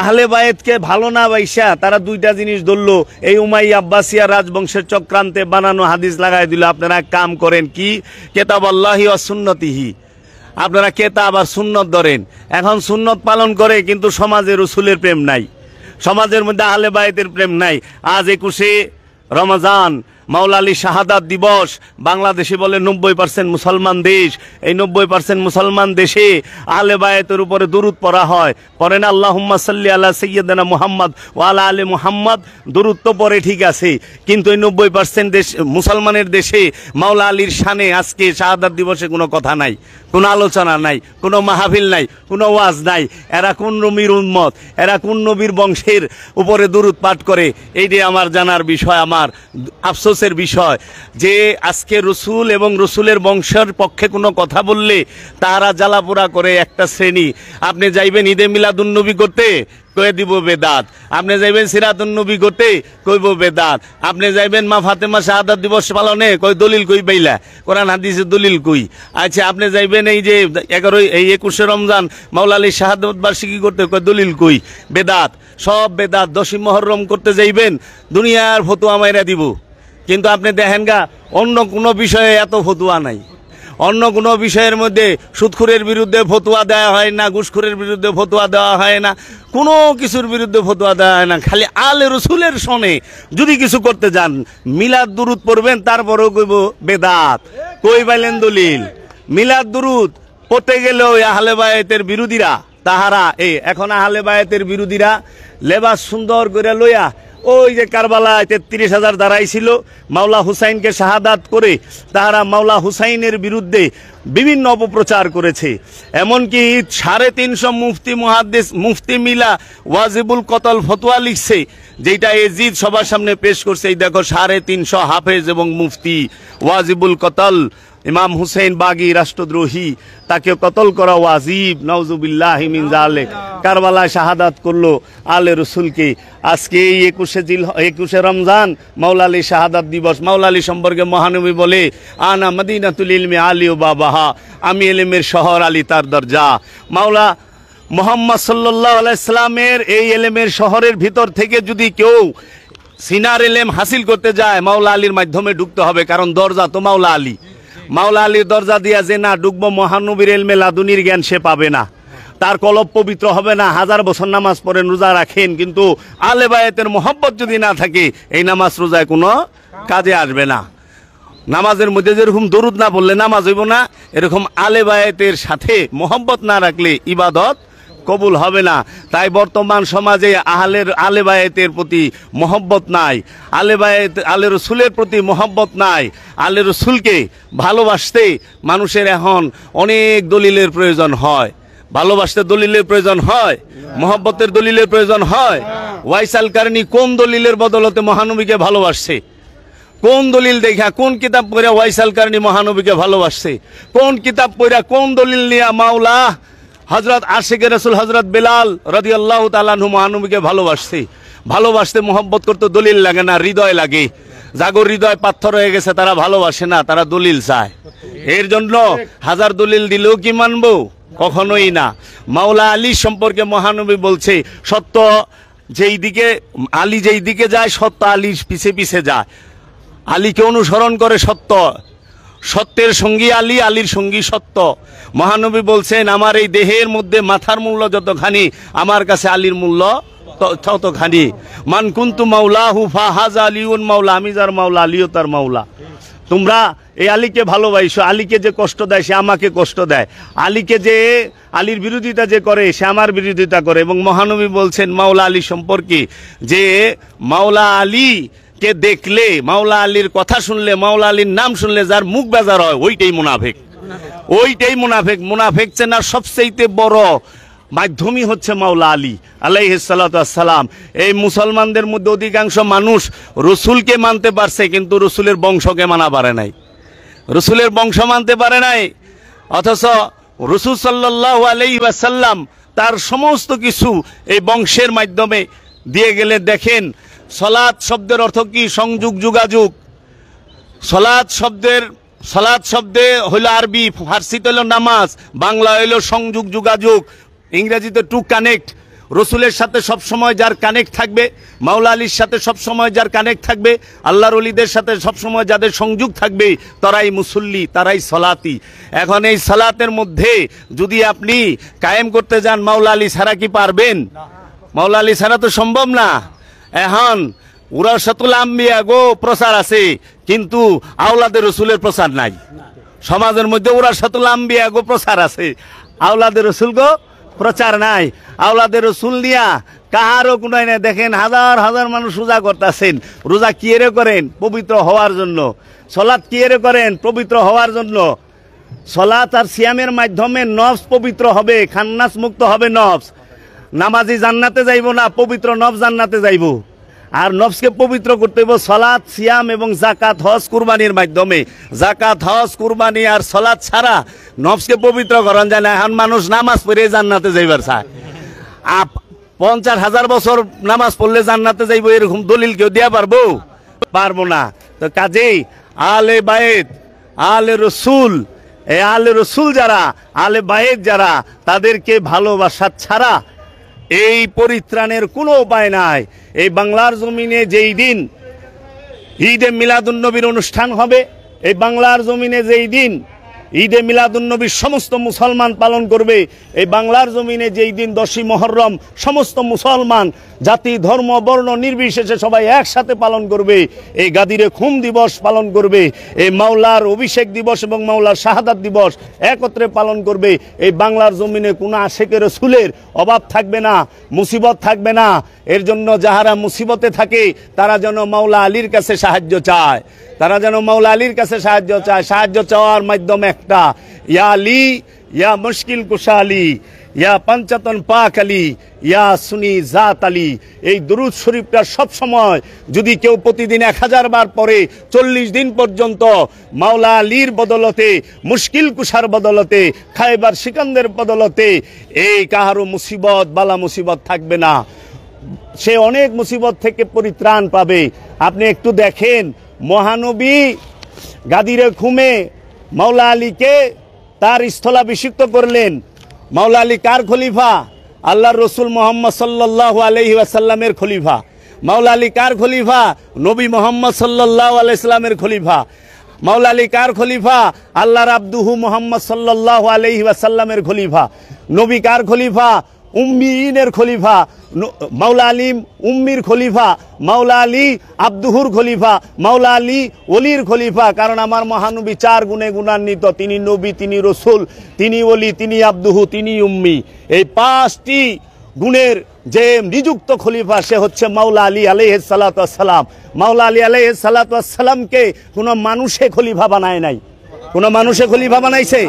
আহলে বায়েতকে ভালো না বাইসা তারা 2টা জিনিস ধরলো। এই উমাইয়া আব্বাসিয়া রাজবংশের চক্রান্তে বানানো হাদিস লাগাই দিল। আপনারা কাম করেন কি কিতাব আল্লাহি ওয়া সুন্নতিহি, আপনারা কিতাব আর সুন্নত ধরেন। এখন সুন্নত পালন করে কিন্তু সমাজে রসুলের প্রেম নাই, সমাজের মধ্যে আহলে বায়েতের প্রেম নাই। আজ 21 রমজান মাওলা আলী শাহাদাত দিবস। বাংলাদেশে বলে 90% মুসলমান দেশ। এই 90% মুসলমান দেশে আহলে বায়েতের উপরে দুরূদ পড়া হয়। পড়েন আল্লাহুম্মা সাল্লি আলা সাইয়্যিদিনা মুহাম্মদ ওয়া আলা আলি মুহাম্মদ। দুরূদ তো পড়ে ঠিক আছে, কিন্তু এই 90% দেশ মুসলমানের দেশে মাওলা আলীর শানে আজকে শাহাদাত দিবসে কোনো কথা নাই, কোনো আলোচনা নাই, কোনো মাহফিল নাই, কোনো ওয়াজ নাই। এরা কোন নবীর উম্মত, এরা কোন নবীর বংশের উপরে দুরূদ পাঠ করে? এইটাই আমার জানার বিষয়, আমার আফসোসের বিষয় যে আজকে রসুল এবং রসুলের বংশের পক্ষে কোনো কথা বললে তারা জ্বালাপোড়া করে একটা শ্রেণী। আপনি যাইবেন ঈদে মিলাদুন্নবী করতে, কয়ে দিব বেদাত। আপনি যাইবেন সিরাতুন্নবী করতে, কইব বেদাত। আপনি যাইবেন মা ফাতেমা শাহাদাত দিবস পালনে, কই দলিল কই পাইলা, কোরআন হাদিসের দলিল কই? আচ্ছা আপনি যাইবেন এই যে 21 রমজান মাওলা আলী শাহাদাত বার্ষিকী করতে, কই দলিল কই? বেদাত, সব বেদাত। 10ই মুহররম করতে যাইবেন, দুনিয়ার ফতোয়া মাইরা দিব। কিন্তু আপনি দেখেন গা অন্য কোনো বিষয়ে এত ফতোয়া নাই। অন্য কোনো বিষয়ের মধ্যে সুদখোরের বিরুদ্ধে ফতোয়া দেওয়া হয় না, ঘুষখোরের বিরুদ্ধে ফতোয়া দেওয়া হয় না, কোনো কিছুর বিরুদ্ধে ফতোয়া দেওয়া হয় না। খালি আলে রসুলের সনে যদি কিছু করতে যান, মিলাদ দুরুদ পড়বেন, তারপরেও কইব বেদাত। কই পাইলেন দলিল? মিলাদ দুরুদ পড়তে গেলেও আহলে বায়েতের বিরোধীরা তাহারা এখন আহলে বায়েতের বিরোধীরা লেবাস সুন্দর করে লইয়া ওই যে কারবালায় 33,000 দাঁড়াইছিল মাওলা হুসাইনকে শাহাদাত করে, তারা মাওলা হুসাইনের বিরুদ্ধে বিভিন্ন অপপ্রচার করেছে। এমনকি 350 মুফতি মুহাদ্দিস মুফতি মিলা ওয়াজিবুল কতল ফতোয়া লিখছে, যেটা এজিদ সবার সামনে পেশ করছে। এই দেখো 350 হাফেজ এবং মুফতি ওয়াজিবুল কতল ইমাম হুসেন বাগী রাষ্ট্রদ্রোহী, তাকে কতল করা ওয়াজিব, নাউজুবিল্লাহি মিন যালিক। কারবালায় শাহাদাত করলো আলে রসুলকে। আজকে এই 21 রমজান মাওলা আলী শাহাদাত দিবস। মাওলা আলী সম্পর্কে মহানবী বলে আনা মদিনাতুল ইলমি আলী ও বাবাহা, আমি এলেমের শহর, আলী তার দরজা। মাওলা মুহাম্মদ সাল্লাল্লাহু আলাইহি সাল্লামের এই এলেমের শহরের ভিতর থেকে যদি কেউ সিনার এলেম হাসিল করতে যায়, মাওলা আলীর মাধ্যমে ঢুকতে হবে, কারণ দরজা তো মাওলা আলী। মাওলা আলীর দরজা দিয়া যে না ঢুকবো, মহানবীর এলমে লাদুনির জ্ঞান সে পাবে না, তার কলব পবিত্র হবে না। 1000 বছর নামাজ পড়েন, রোজা রাখেন, কিন্তু আলে বায়েতের মোহব্বত যদি না থাকে, এই নামাজ রোজায় কোনো কাজে আসবে না। নামাজের মধ্যে যেরকম দরুদ না বললে নামাজ হইব না, এরকম আলে বায়েতের সাথে মোহব্বত না রাখলে ইবাদত কবুল হবে না। তাই বর্তমান সমাজে আলে বায়েতের প্রতি মহব্বত নাই, আলে রসুলের প্রতি মহব্বত নাই। আলে রসুলকে ভালোবাসতে মানুষের এখন অনেক দলিলের প্রয়োজন হয়। ভালোবাসতে দলিলের প্রয়োজন হয়, মহব্বতের দলিলের প্রয়োজন হয়। ওয়াইস আল কারনী কোন দলিলের বদলতে মহানবীকে ভালোবাসছে? কোন দলিল দেখা, কোন কিতাব পড়া ওয়াইস আল কারনী মহানবীকে ভালোবাসছে? কোন কিতাব পড়া, কোন দলিল নিয়া মাওলা হযরত আশিকে রাসূল হযরত বেলাল রাদিয়াল্লাহু তাআলা আনহু মহানবীকে ভালোবাসছে? ভালোবাসতে মহব্বত করতে দলিল লাগে না, হৃদয় লাগে। জাগর হৃদয় পাথর হয়ে গেছে, তারা ভালোবাসে না, তারা দলিল চায়। এর জন্য হাজার দলিল দিলেও কি মানবো? কখনোই না। মাওলা আলী সম্পর্কে মহানবী বলছে, সত্য যেই দিকে আলী যেই দিকে যায়, সত্য আলীর পিছে পিছে যায়। আলীকে অনুসরণ করে সত্য, সত্যের সঙ্গী আলী, আলীর সঙ্গী সত্য। মহানবী বলছেন, আমার এই দেহের মধ্যে মাথার মূল্য যতখানি, আমার কাছে আলীর মূল্য ততখানি। মান কুনতু মাওলাহু ফাহাযা আলিউন মাওলা, আমি যার মাওলা আলীও তার মাওলা। তোমরা এই আলীকে ভালোবাসো, আলীকে যে কষ্ট দেয় সে আমাকে কষ্ট দেয়, আলীকে যে আলীর বিরোধিতা যে করে সে আমার বিরোধিতা করে। এবং মহানবী বলছেন মাওলা আলী সম্পর্কে যে মাওলা আলী কে দেখলে, মাওলা আলীর কথা শুনলে, মাওলা আলীর নাম শুনলে যার মুখ বেজার হয়, ওইটাই মুনাফিক, ওইটাই মুনাফিক। মুনাফিক চেনার সবচেয়ে বড় মাধ্যমই হচ্ছে মাওলা আলী আলাইহিস সালাতু ওয়াস সালাম। এই মুসলমানদের মধ্যে অধিকাংশ মানুষ রসুলকে মানতে পারছে, কিন্তু রসুলের বংশকে মানা পারে নাই, রসুলের বংশ মানতে পারে নাই। অথচ রসুল সাল্লাল্লাহু আলাইহি ওয়াসাল্লাম তার সমস্ত কিছু এই বংশের মাধ্যমে দিয়ে গেলে। দেখেন, সলাৎ শব্দের অর্থ কি? সংযোগ, যোগাযোগ। সলাৎ শব্দে হইল আরবি, ফার্সিতে হইল নামাজ, বাংলা হইল সংযোগ, যোগাযোগ, ইংরেজিতে টু কানেক্ট। রসুলের সাথে সবসময় যার কানেক্ট থাকবে, মাওলা আলীর সাথে সবসময় যার কানেক্ট থাকবে, আল্লাহর ওলিদের সাথে সবসময় যাদের সংযোগ থাকবে, তারাই মুসল্লি, তারাই সলাতি। এখন এই সালাতের মধ্যে যদি আপনি কায়েম করতে যান, মাওলা আলী ছাড়া কি পারবেন? মাওলা আলী ছাড়া তো সম্ভব না। এখন ওরাসাতুল আম্বিয়া গো প্রচার আছে, কিন্তু আওলাদের রসুলের প্রচার নাই। সমাজের মধ্যে ওরাসাতুল আম্বিয়া গো প্রচার আছে, আওলাদের রসুল গো প্রচার নাই। আওলাদের রসুল দিয়া কাহারও কোনো নাই। দেখেন, হাজার হাজার মানুষ রোজা করতেছেন। রোজা কি এরে করেন? পবিত্র হওয়ার জন্য। সলাৎ কি এরে করেন? পবিত্র হওয়ার জন্য। সলাৎ আর সিয়ামের মাধ্যমে নফস পবিত্র হবে, খান্নাস মুক্ত হবে নফস। নামাজি জান্নাতে যাইব না, পবিত্র নফস জান্নাতে যাইব। আর নফসকে পবিত্র করতে হইব সলাৎ, সিয়াম এবং জাকাত, হজ, কুরবানির মাধ্যমে। জাকাত, হজ, কুরবানি আর সলাৎ ছাড়া নফসকে পবিত্র করান যায় না। এখন মানুষ নামাজ পড়ে জান্নাতে যাইবার চায়। 50,000 বছর নামাজ পড়লে জান্নাতে যাইব, এরকম দলিল কেউ দেয়া পারবো? পারবো না। তো কাজেই আলে বায়েত, আলে রসুল, এই আলে রসুল যারা, আলে বায়েত যারা, তাদেরকে ভালোবাসা ছাড়া এই পরিত্রাণের কোনো উপায় নাই। এই বাংলার জমিনে যেই দিন ঈদে মিলাদুন্নবীর অনুষ্ঠান হবে, এই বাংলার জমিনে যেই দিন ঈদে মিলাদুন্নবী সমস্ত মুসলমান পালন করবে, এই বাংলার জমিনে যেই দিন 10ই মুহররম সমস্ত মুসলমান জাতি, ধর্ম, বর্ণ নির্বিশেষে সবাই একসাথে পালন করবে। এই গাদিরে খুম দিবস পালন করবে, এই মাওলার অভিষেক দিবস এবং মাওলার শাহাদাত দিবস একত্রে পালন করবে। এই বাংলার জমিনে কোনো আশেকের রসুলের অভাব থাকবে না, মুসিবত থাকবে না। এর জন্য যাহারা মুসিবতে থাকে তারা যেন মাওলা আলীর কাছে সাহায্য চায়, তারা যেন মাওলা আলীর কাছে সাহায্য চায়। সাহায্য চাওয়ার মাধ্যম একটা, ইয়া আলী, ইয়া মুশকিল কুশা আলী, ইয়া পঞ্চাতন পাক আলী, ইয়া সুনি জাত আলী। এই দুরুদ শরীফটা সব সময় যদি কেউ প্রতিদিন 1000 বার পরে 40 দিন পর্যন্ত মাওলা আলীর বদলতে, মুশকিল কুশার বদলতে, খায়বার সিকান্দের বদলতে এই কাহারও মুসিবত, বালা মুসিবত থাকবে না। সে অনেক মুসিবত থেকে পরিত্রাণ পাবে। আপনি একটু দেখেন, মহানবী গাদিরে খুমে মাওলা আলীকে তার স্থলাভিষিক্ত করলেন। মাওলা আলী কার খলিফা? আল্লাহর রসুল মোহাম্মদ সাল্লাল্লাহু আলাইহি ওয়াসাল্লামের খলিফা। মাওলা আলী কার খলিফা? নবী মোহাম্মদ সাল্লাল্লাহু আলাইহি সাল্লামের খলিফা। মাওলা আলী কার খলিফা? আল্লাহর আব্দুহু মোহাম্মদ সাল্লাল্লাহু আলাইহি ওয়াসাল্লামের খলিফা। নবী কার খলিফা? উম্মিনের খলিফা, মাওলা আলী উম্মির খলিফা, মাওলা আলী আব্দুহুর খলিফা, মাওলা আলী ওলির খলিফা। কারণ আমার মহানবী 4 গুণে গুণান্বিত, তিনি নবী, তিনি রসুল, তিনি ওলি, তিনি আব্দুহু, তিনি উম্মি। এই 5টি গুণের যে নিযুক্ত খলিফা সে হচ্ছে মাওলা আলী আলাইহিস সালাতু ওয়াস সালাম। মাওলা আলী আলাইহিস সালাতু ওয়াস সালামকে কোনো মানুষে খলিফা বানায় নাই। কোন মানুষে খলিফা বানাইছে?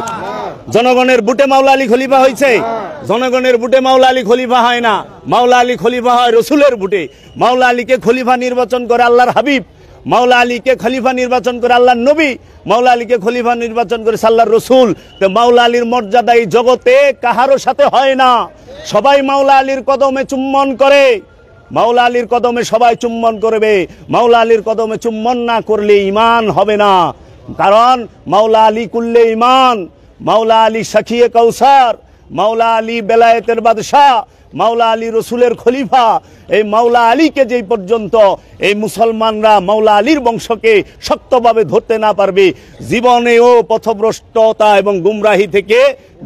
জনগণের বুটে মাওলা আলী খলিফা হয়েছে? জনগণের বুটে মাওলা আলী খলিফা হয় না। মাওলা আলী খলিফা হয় রসুলের বুটে। মাওলা আলীকে খলিফা নির্বাচন করে আল্লাহর হাবিব, মাওলা আলীকে খলিফা নির্বাচন করে আল্লাহর নবী, মাওলা আলীকে খলিফা নির্বাচন করে আল্লাহর রসুল। তো মাওলা আলীর মর্যাদা এই জগতে কাহারও সাথে হয় না। সবাই মাওলা আলীর কদমে চুম্বন করে, মাওলা আলীর কদমে সবাই চুম্বন করবে। মাওলা আলীর কদমে চুম্বন না করলে ঈমান হবে না। কারণ মাওলা আলী কুল্লে ঈমান, মাওলা আলী সাখিয়ে কাউসার, মাওলা আলী বেলায়েতের বাদশাহ, মাওলা আলী রসুলের খলিফা। এই মাওলা আলীকে যেই পর্যন্ত এই মুসলমানরা মাওলা আলীর বংশকে শক্তভাবে ধরতে না পারবে, জীবনেও পথভ্রষ্টতা এবং গুমরাহি থেকে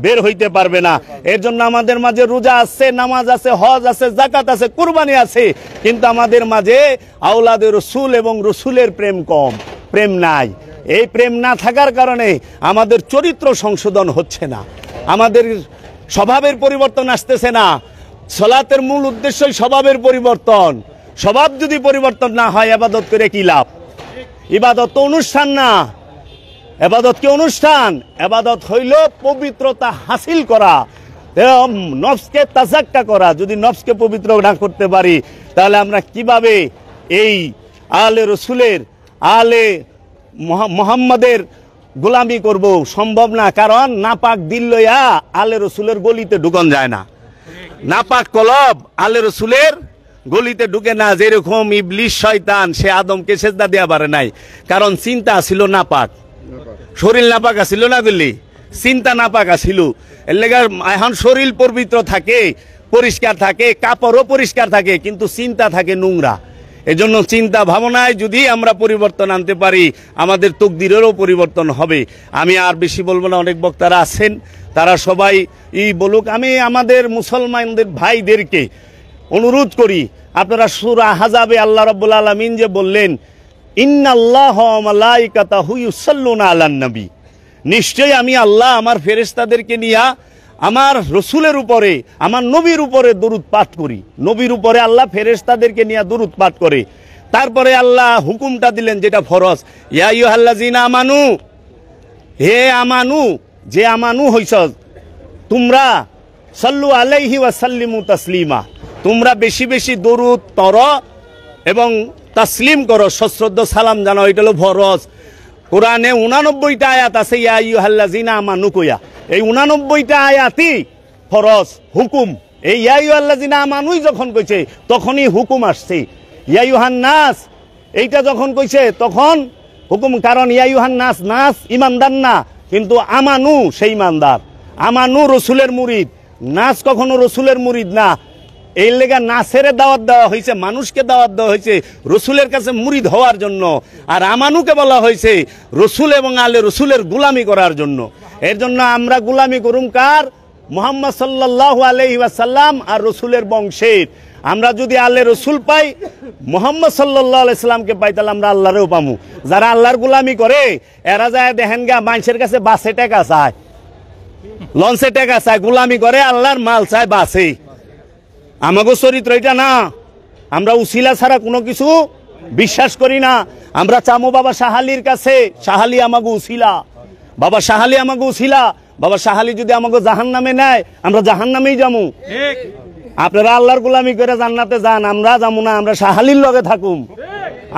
বের হইতে পারবে না। এর জন্য আমাদের মাঝে রোজা আছে, নামাজ আছে, হজ আছে, যাকাত আছে, কুরবানি আছে, কিন্তু আমাদের মাঝে আওলাদে রসুল এবং রসুলের প্রেম কম, প্রেম নাই। এই প্রেম না থাকার কারণে আমাদের চরিত্র সংশোধন হচ্ছে না, আমাদের স্বভাবের পরিবর্তন আসতেছে না। সালাতের মূল উদ্দেশ্যই স্বভাবের পরিবর্তন। স্বভাব যদি পরিবর্তন না হয় ইবাদত করে কি লাভ? ইবাদত তো অনুষ্ঠান না। ইবাদত কি অনুষ্ঠান? ইবাদত হইল পবিত্রতা হাসিল করা, নফসকে তাজাক্কা করা। যদি নফসকে পবিত্র না করতে পারি তাহলে আমরা কিভাবে এই আলে রসুলের, আলে মোহাম্মদের গোলামি করব? সম্ভব না। কারণ নাপাক দিল লইয়া আলে রসুলের গলিতে ঢুকন যায় না, নাপাক কলব আলে রসুলের গলিতে ঢুকে না। যেরকম ইবলিশ শয়তান সে আদমকে সেজদা দেয়া পারে নাই, কারণ চিন্তা ছিল নাপাক, শরীর নাপাক আছিল না, দিল্লি চিন্তা নাপাক আছিল। এর লেগে এখন শরীর পবিত্র থাকে, পরিষ্কার থাকে, কাপড়ও পরিষ্কার থাকে, কিন্তু চিন্তা থাকে নোংরা। এজন্য চিন্তা ভাবনায় যদি আমরা পরিবর্তন আনতে পারি আমাদের তকদিরেরও পরিবর্তন হবে। আমি আর বেশি বলবো না, অনেক বক্তারা আছেন, তারা সবাই বলুক। আমি আমাদের মুসলমানদের ভাইদেরকে অনুরোধ করি, আপনারা সূরা আহজাবে আল্লাহ রাব্বুল আলামিন যে বললেন ইন্নাল্লাহ ওয়া মালাইকাতাহু ইউসাল্লুনা আলান নবী, নিশ্চয়ই আমি আল্লাহ আমার ফেরেশতাদেরকে নিয়ে আমার রসুলের উপরে, আমার নবীর উপরে দরুদ পাঠ করি। নবীর উপরে আল্লাহ ফেরেশতাদেরকে নিয়ে দরুদ পাঠ করে। তারপরে আল্লাহ হুকুমটা দিলেন যেটা ফরজ, ইয়া আইয়ুহাল্লাযিনা আমানু, হে আমানু, যে আমানু হইছ তোমরা, সাল্লু আলাইহি ওয়া সাল্লিমু তাসলিমা, তোমরা বেশি বেশি দরুদ পড় এবং তাসলিম করো, সশ্রদ্ধ সালাম জানাও, এটা হলো ফরজ। কোরআনে 89টা আয়াত আছে ইয়া আইয়ুহাল্লাযিনা আমানু কইয়া, এই 89টা আয়াতই ফরজ, হুকুম। এই ইয়া আইয়ুহাল্লাযিনা আমানুই যখন কইছে তখনই হুকুম আসছে। ইয়া আইয়ুহান নাস এইটা যখন কইছে তখন হুকুম, কারণ ইয়া আইয়ুহান নাস, নাস ইমানদার না, কিন্তু আমানু সেই ইমানদার। আমানু রসুলের মুরিদ, নাস কখনো রসুলের মুরিদ না। এই লেগা নাসের দাওয়াত দেওয়া হয়েছে, মানুষকে দাওয়াত দেওয়া হয়েছে রসুলের কাছে মুরিদ হওয়ার জন্য, আর আমানুকে বলা হয়েছে রসুল এবং আলে রসুলের গুলামি করার জন্য। এর জন্য আমরা গুলামি করুম কার? মুহাম্মদ সাল্লাল্লাহু আলাইহি ওয়াসাল্লাম আর রসুলের বংশের। আমরা যদি আলে রসুল পাই, মুহাম্মদ সাল্লাল্লাহু আলাইহি সাল্লামকে পাই, তাহলে আমরা আল্লাহরেও পামু। যারা আল্লাহর গুলামি করে এরা যায় দেখেন গা মানুষের কাছে বাসে টাকা চায়, লঞ্চে টাকা চায়, গুলামি করে, আল্লাহর মাল চায় বাসে। আমাগো চরিত্র এটা না। আমরা উসিলা ছাড়া কোনো কিছু বিশ্বাস করি না। আমরা চামো বাবা শাহালির কাছে, শাহালি আমাগো উসিলা, বাবা শাহালি আমাগো উসিলা। বাবা শাহালি যদি আমাগো জাহান্নামে নেয় আমরা জাহান্নামেই যামু। আপনারা আল্লাহর গোলামি করে জান্নাতে যান, আমরা যামু না। আমরা শাহালির লগে থাকুম,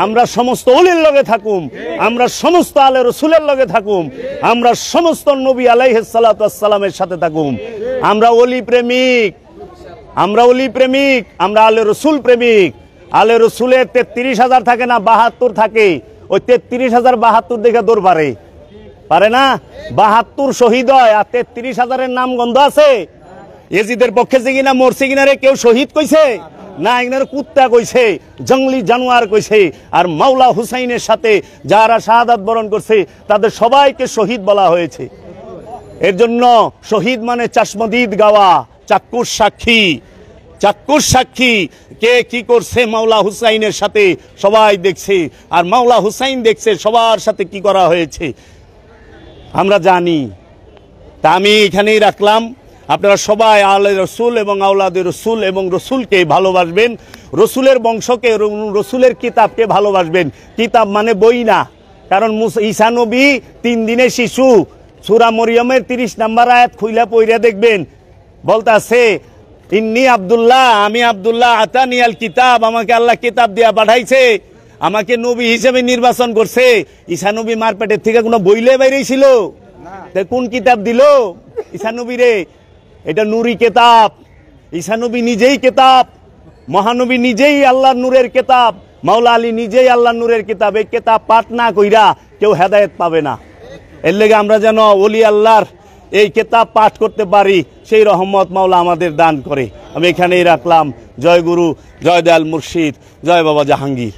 আমরা সমস্ত ওলির লগে থাকুম, আমরা সমস্ত আলে রসুলের লগে থাকুম, আমরা সমস্ত নবী আলাইহিস সালাতু ওয়াস সালামের সাথে থাকুম। আমরা ওলি প্রেমিক, আমরা ওলি প্রেমিক, আমরা আলে রসুল প্রেমিক। আলে রসুলের 33,000 থাকে না, 72 থাকে। ওই 33,072 দেখে দৌড় পারে না। 72 শহীদ হয়, আর 33,000-এর নাম গন্ধ আছে। এজিদের পক্ষে যে কিনা মরছে কিনা রে কেউ শহীদ কইছে না, এখানে কুত্তা কইছে, জঙ্গলি জানোয়ার কইছে। আর মাওলা হুসাইনের সাথে যারা শাহাদাত বরণ করছে তাদের সবাইকে শহীদ বলা হয়েছে। এর জন্য শহীদ মানে চাশমদিদ গাওয়া, চাক্ষুষ সাক্ষী, চাক্ষুষ সাক্ষী কে কি করছে মাওলা হুসাইনের সাথে সবাই দেখছে, আর মাওলা হুসাইন দেখছে সবার সাথে কি করা হয়েছে আমরা জানি। তা আমি এখানেই রাখলাম, আপনারা সবাই আলে রসুল এবং আওলাদে রসুল এবং রসুলকে ভালোবাসবেন, রসুলের বংশকে, রসুলের কিতাবকে ভালোবাসবেন। কিতাব মানে বই না, কারণ ঈসা নবী 3 দিনের শিশু। সূরা মরিয়মের 30 নম্বর আয়াত খুইলা পইরা দেখবেন, বলতাছে ইন্নি আব্দুল্লাহ, আমি আব্দুল্লাহ, আতানিয়াল কিতাব, আমাকে আল্লাহ কিতাব দিয়া পাঠাইছে, আমাকে নবী হিসেবে নির্বাচন করছে। ঈসা নবী মার পেটের থেকে কোনো বইলে বাইরেছিল? কোন কিতাব দিল ঈসা নবী রে? এটা নুরি কিতাব। ঈসা নবী নিজেই কিতাব, মহানবী নিজেই আল্লাহর নূরের কিতাব, মাওলা আলী নিজেই আল্লাহর নূরের কিতাব। এই কিতাব পাঠ না কইরা কেউ হেদায়েত পাবে না। এর লেগে আমরা যেন ওলি আল্লাহর এই কিতাব পাঠ করতে পারি, সেই রহমত মাওলা আমাদের দান করে। আমি এখানেই রাখলাম। জয় গুরু, জয় দয়াল মুর্শিদ, জয় বাবা জাহাঙ্গীর।